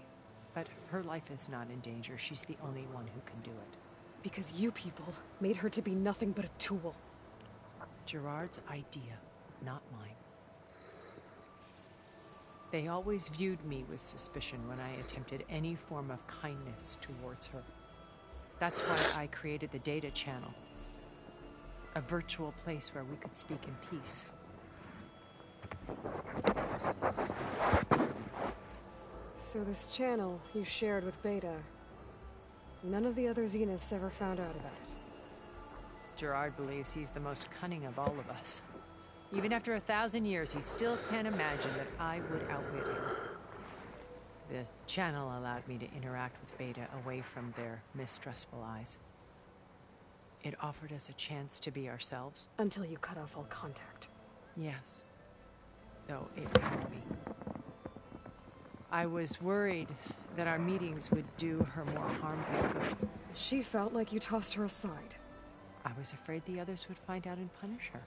But her life is not in danger. She's the only one who can do it. Because you people made her to be nothing but a tool. Gerard's idea, not mine. They always viewed me with suspicion when I attempted any form of kindness towards her. That's why I created the data channel. A virtual place where we could speak in peace. So this channel you shared with Beta, none of the other Zeniths ever found out about it? Gerard believes he's the most cunning of all of us. Even after 1,000 years, he still can't imagine that I would outwit him. The channel allowed me to interact with Beta away from their mistrustful eyes. It offered us a chance to be ourselves. Until you cut off all contact. Yes. Though it hurt me. I was worried that our meetings would do her more harm than good. She felt like you tossed her aside. I was afraid the others would find out and punish her.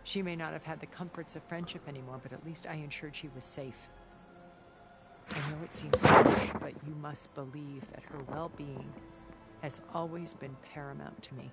She may not have had the comforts of friendship anymore, but at least I ensured she was safe. I know it seems harsh, but you must believe that her well-being has always been paramount to me.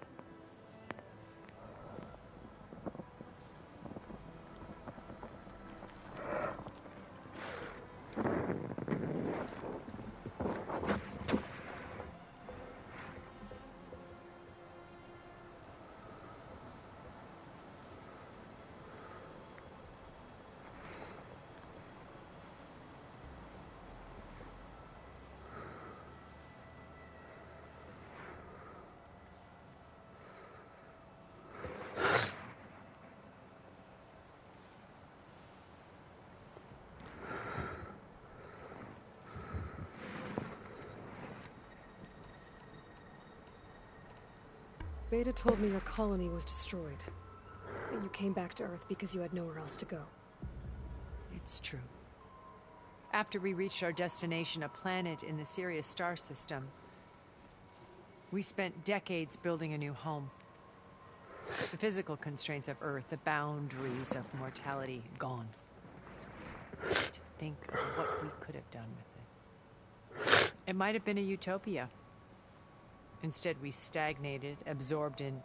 Beta told me your colony was destroyed. That you came back to Earth because you had nowhere else to go. It's true. After we reached our destination, a planet in the Sirius star system, we spent decades building a new home. The physical constraints of Earth, the boundaries of mortality, gone. To think of what we could have done with it. It might have been a utopia. Instead, we stagnated, absorbed in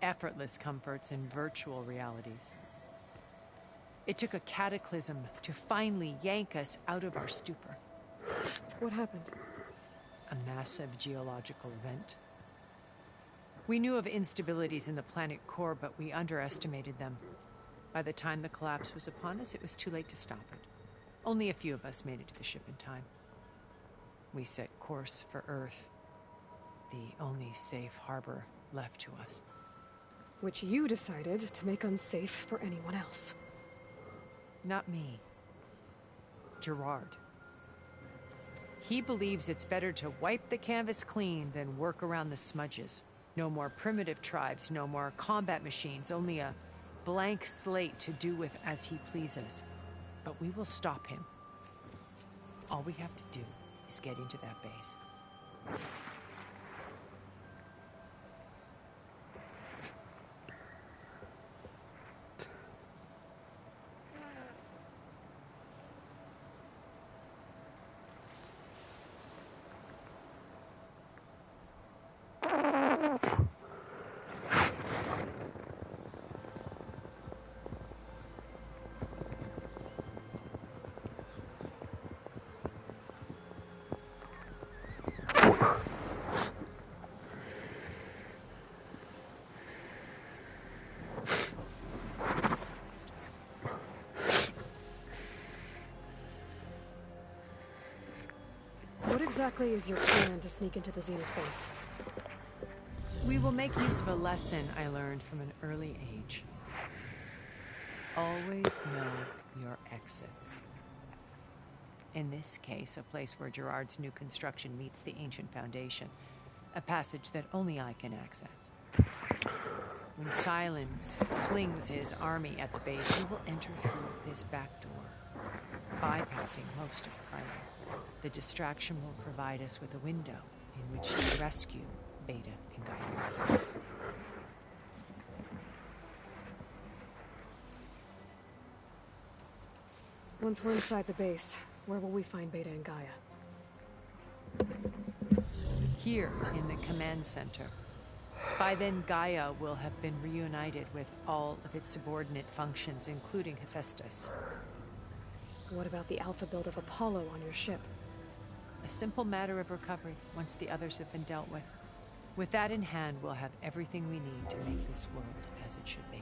effortless comforts and virtual realities. It took a cataclysm to finally yank us out of our stupor. What happened? A massive geological event. We knew of instabilities in the planet core, but we underestimated them. By the time the collapse was upon us, it was too late to stop it. Only a few of us made it to the ship in time. We set course for Earth. The only safe harbor left to us. Which you decided to make unsafe for anyone else. Not me. Gerard. He believes it's better to wipe the canvas clean than work around the smudges. No more primitive tribes, no more combat machines, only a blank slate to do with as he pleases. But we will stop him. All we have to do is get into that base. What exactly is your plan to sneak into the Zenith base? We will make use of a lesson I learned from an early age. always know your exits. In this case, a place where Gerard's new construction meets the ancient foundation. A passage that only I can access. When Silence flings his army at the base, we will enter through this back door, bypassing most of the fighting. The distraction will provide us with a window in which to rescue Beta and Gaia. Once we're inside the base, where will we find Beta and Gaia? Here, in the command center. By then, Gaia will have been reunited with all of its subordinate functions, including Hephaestus. What about the alpha build of Apollo on your ship? A simple matter of recovery, once the others have been dealt with. With that in hand, we'll have everything we need to make this world as it should be.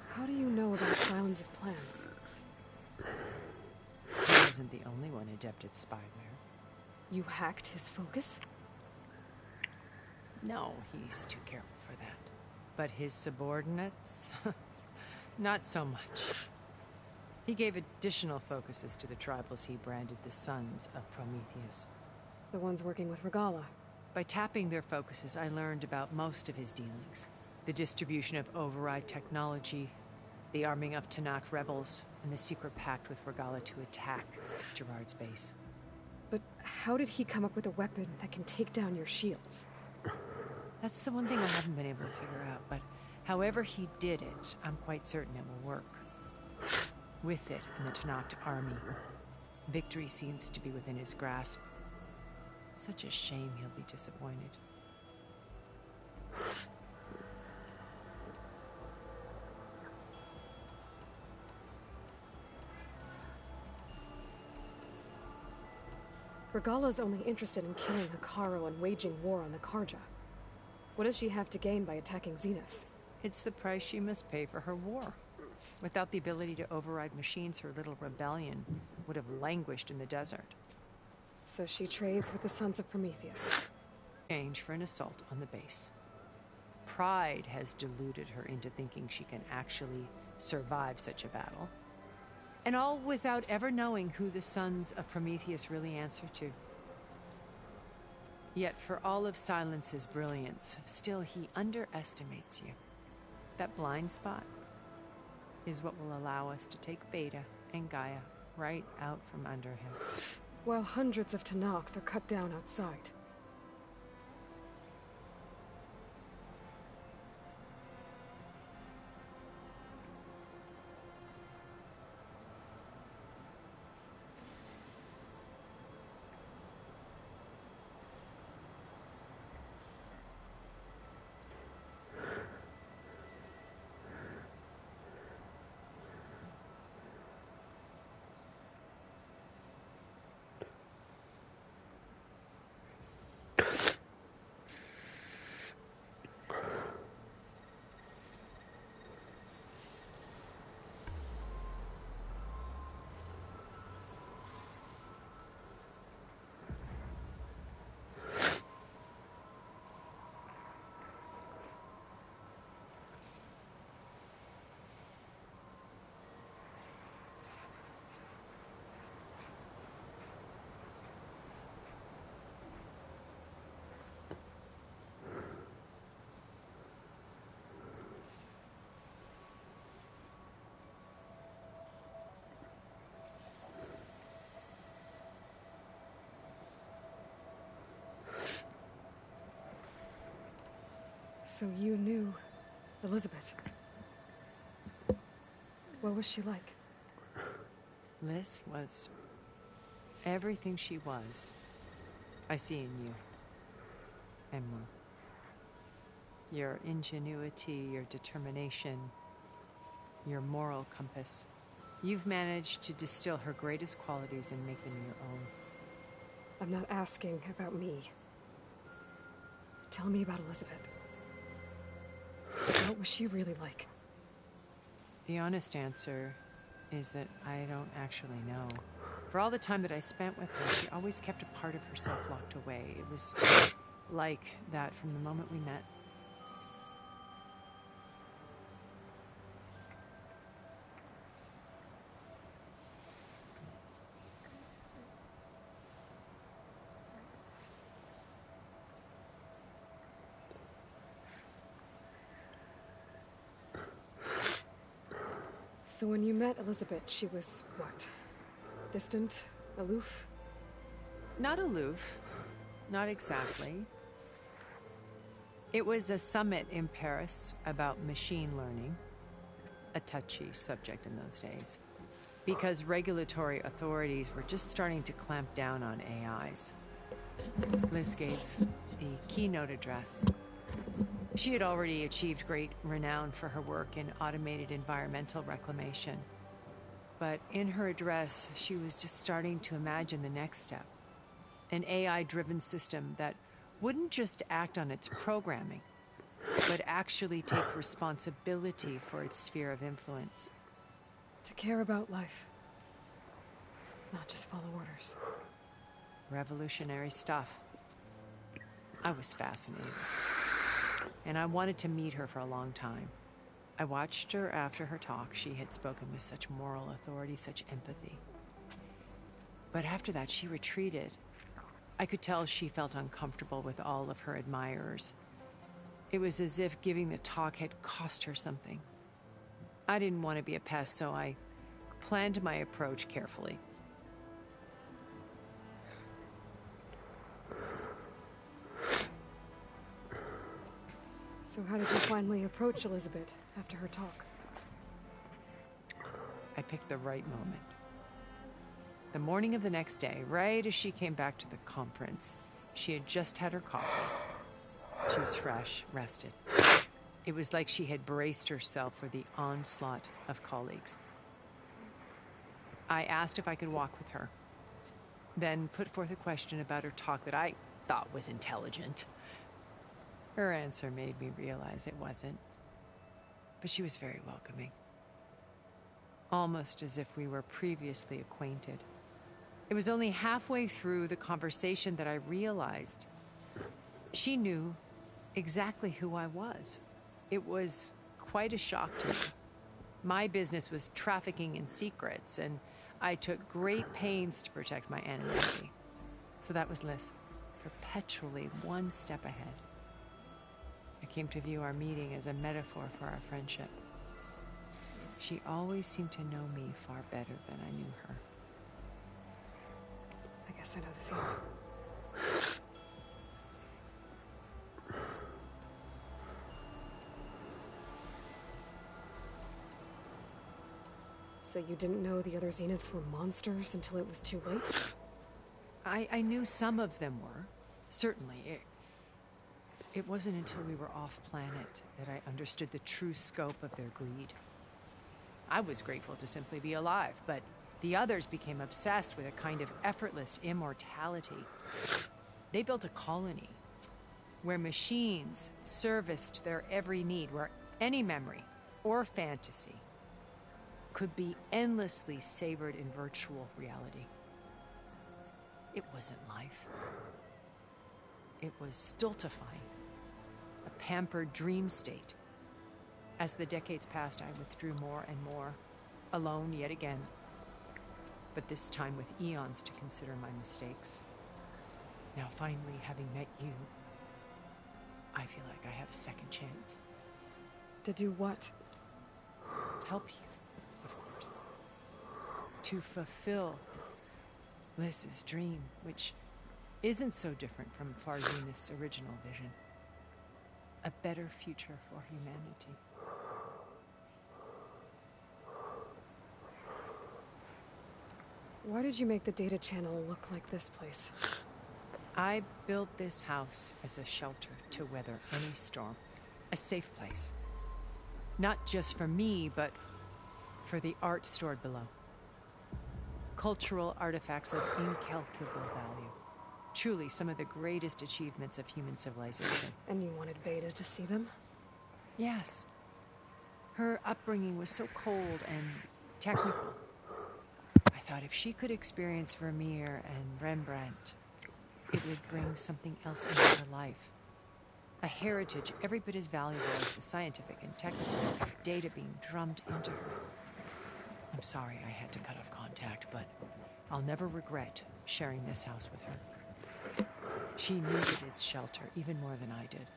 How do you know about Silence's plan? He isn't the only one adept at spyware. You hacked his focus? No, he's too careful for that. But his subordinates? Not so much. He gave additional focuses to the tribals he branded the Sons of Prometheus. The ones working with Regalla. By tapping their focuses, I learned about most of his dealings. The distribution of override technology, the arming of Tanakh rebels, and the secret pact with Regalla to attack Gerard's base. But how did he come up with a weapon that can take down your shields? That's the one thing I haven't been able to figure out, but however he did it, I'm quite certain it will work. With it in the Tanakh army, victory seems to be within his grasp. Such a shame he'll be disappointed. Regalla's only interested in killing Hekarro and waging war on the Karja. What does she have to gain by attacking Zenith? It's the price she must pay for her war. Without the ability to override machines, her little rebellion would have languished in the desert. So she trades with the Sons of Prometheus. Change for an assault on the base. Pride has deluded her into thinking she can actually survive such a battle. And all without ever knowing who the Sons of Prometheus really answer to. Yet for all of Silence's brilliance, still he underestimates you. That blind spot is what will allow us to take Beta and Gaia right out from under him. While hundreds of Tanakh are cut down outside. So you knew Elizabeth. What was she like? Liz was everything she was. I see in you. And more. Your ingenuity, your determination, your moral compass. You've managed to distill her greatest qualities and make them your own. I'm not asking about me. Tell me about Elizabeth. What was she really like? The honest answer is that I don't actually know. For all the time that I spent with her, she always kept a part of herself locked away. It was like that from the moment we met. So when you met Elizabeth, she was what? Distant? Aloof? Not aloof. Not exactly. It was a summit in Paris about machine learning, a touchy subject in those days, because regulatory authorities were just starting to clamp down on AIs. Liz gave the keynote address. She had already achieved great renown for her work in automated environmental reclamation. But in her address, she was just starting to imagine the next step. An AI-driven system that wouldn't just act on its programming, but actually take responsibility for its sphere of influence. To care about life. Not just follow orders. Revolutionary stuff. I was fascinated. And I wanted to meet her for a long time. I watched her after her talk. She had spoken with such moral authority, such empathy. But after that, she retreated. I could tell she felt uncomfortable with all of her admirers. It was as if giving the talk had cost her something. I didn't want to be a pest, so I planned my approach carefully. So how did you finally approach Elizabeth after her talk? I picked the right moment. The morning of the next day, right as she came back to the conference, she had just had her coffee. She was fresh, rested. It was like she had braced herself for the onslaught of colleagues. I asked if I could walk with her, then put forth a question about her talk that I thought was intelligent. Her answer made me realize it wasn't, but she was very welcoming. Almost as if we were previously acquainted. It was only halfway through the conversation that I realized she knew exactly who I was. It was quite a shock to me. My business was trafficking in secrets, and I took great pains to protect my anonymity. So that was Liz, perpetually one step ahead. I came to view our meeting as a metaphor for our friendship. She always seemed to know me far better than I knew her. I guess I know the feeling. So you didn't know the other Zeniths were monsters until it was too late? I knew some of them were, certainly. It wasn't until we were off-planet that I understood the true scope of their greed. I was grateful to simply be alive, but the others became obsessed with a kind of effortless immortality. They built a colony where machines serviced their every need, where any memory or fantasy could be endlessly savored in virtual reality. It wasn't life. It was stultifying, a pampered dream state. As the decades passed, I withdrew more and more, alone yet again, but this time with eons to consider my mistakes. Now finally, having met you, I feel like I have a second chance. To do what? Help you, of course. To fulfill Liz's dream, which isn't so different from Far Zenith's original vision. A better future for humanity. Why did you make the data channel look like this place? I built this house as a shelter to weather any storm. A safe place. Not just for me, but for the art stored below. Cultural artifacts of incalculable value. Truly some of the greatest achievements of human civilization. And you wanted Beta to see them? Yes. Her upbringing was so cold and technical. I thought if she could experience Vermeer and Rembrandt, it would bring something else into her life. A heritage every bit as valuable as the scientific and technical data being drummed into her. I'm sorry I had to cut off contact, but I'll never regret sharing this house with her. She needed its shelter even more than I did.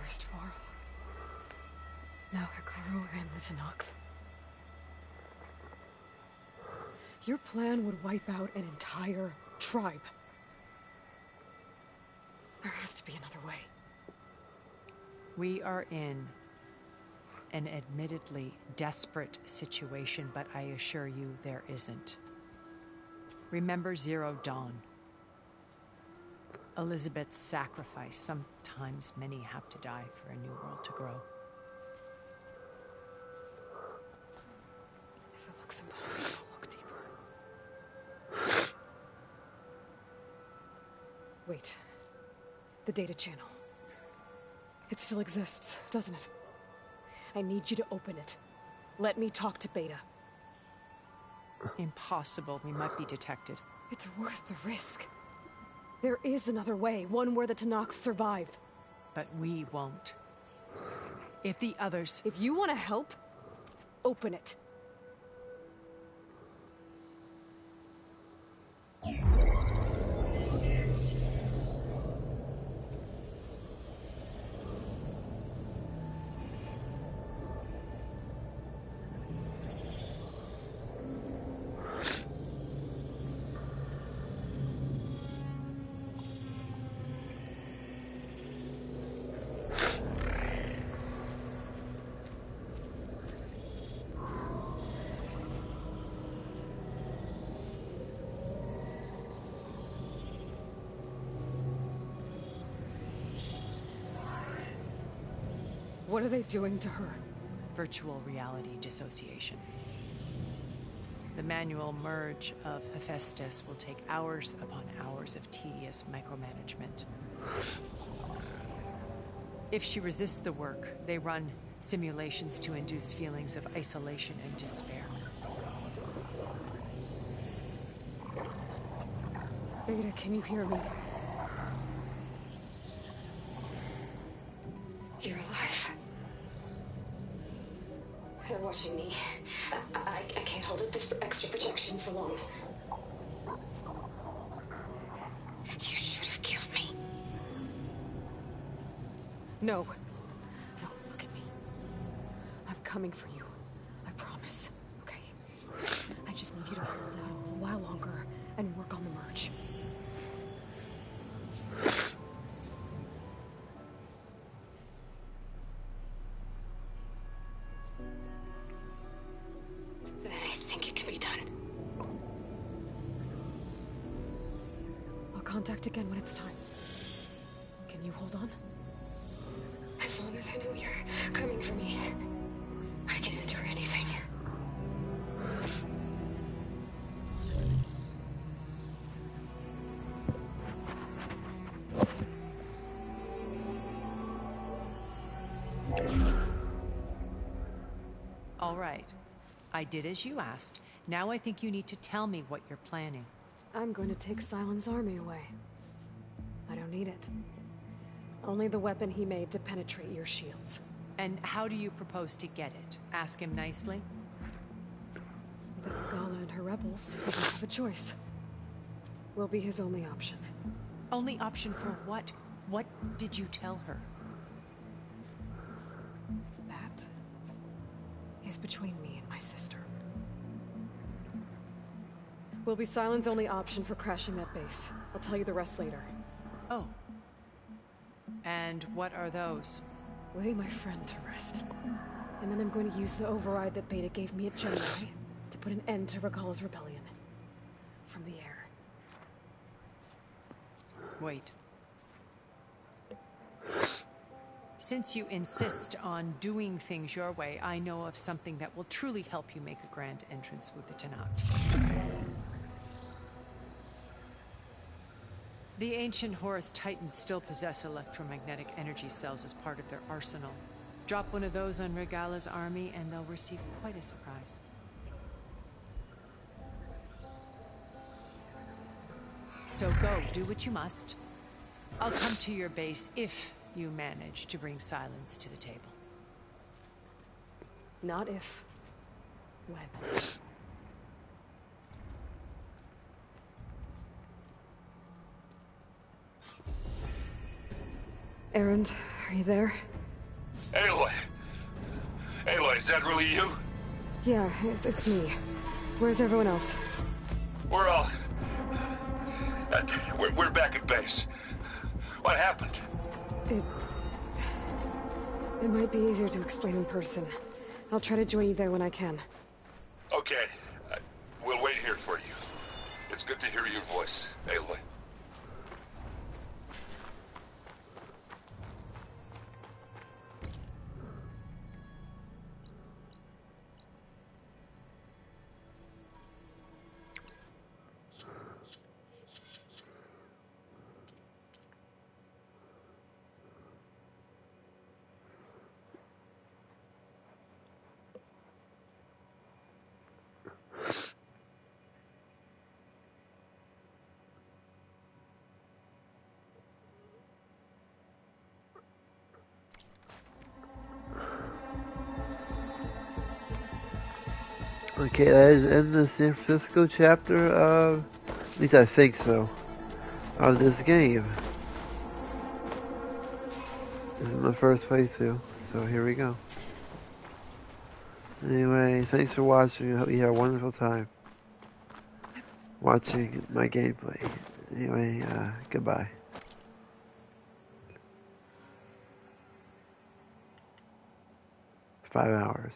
First Varl. Now Hekarro and the Tenakth. Your plan would wipe out an entire tribe. There has to be another way. We are in an admittedly desperate situation, but I assure you there isn't. Remember Zero Dawn. Elizabeth's sacrifice. Sometimes many have to die for a new world to grow. If it looks impossible, look deeper. Wait. The data channel. It still exists, doesn't it? I need you to open it. Let me talk to Beta. Impossible. We might be detected. It's worth the risk. There is another way, one where the Tenakth survive. But we won't. If the others... If you want to help, open it. What are they doing to her? Virtual reality dissociation. The manual merge of Hephaestus will take hours upon hours of tedious micromanagement. If she resists the work, they run simulations to induce feelings of isolation and despair. Beta, can you hear me? You're alive. They're watching me. I can't hold up this extra projection for long. You should have killed me. No. No, look at me. I'm coming for you. I promise. Okay? I just need you to hold out a while longer and work on the merge. Then I think it can be done. I'll contact again when it's time. Can you hold on? As long as I know you're coming for me, I can endure anything. All right. I did as you asked. Now I think you need to tell me what you're planning. I'm going to take Sylens' army away. I don't need it. Only the weapon he made to penetrate your shields. And how do you propose to get it? Ask him nicely? Without Gala and her rebels, he won't have a choice. We'll be his only option. Only option for what? What did you tell her? That is between me and my sister. Will be Sylens' only option for crashing that base. I'll tell you the rest later. Oh. And what are those? Lay my friend to rest. And then I'm going to use the override that Beta gave me at Gemini to put an end to Regalla's rebellion. From the air. Wait. Since you insist on doing things your way, I know of something that will truly help you make a grand entrance with the Tenakth. The ancient Horus Titans still possess electromagnetic energy cells as part of their arsenal. Drop one of those on Regalla's army and they'll receive quite a surprise. So go, do what you must. I'll come to your base if you manage to bring Sylens to the table. Not if. When. Erend, are you there? Aloy! Aloy, is that really you? Yeah, it's me. Where's everyone else? We're all... we're back at base. What happened? It might be easier to explain in person. I'll try to join you there when I can. Okay. We'll wait here for you. It's good to hear your voice, Aloy. Okay, that is in the San Francisco chapter of, at least I think so, of this game. This is my first playthrough, so here we go. Anyway, thanks for watching. I hope you had a wonderful time watching my gameplay. Anyway, goodbye. 5 hours.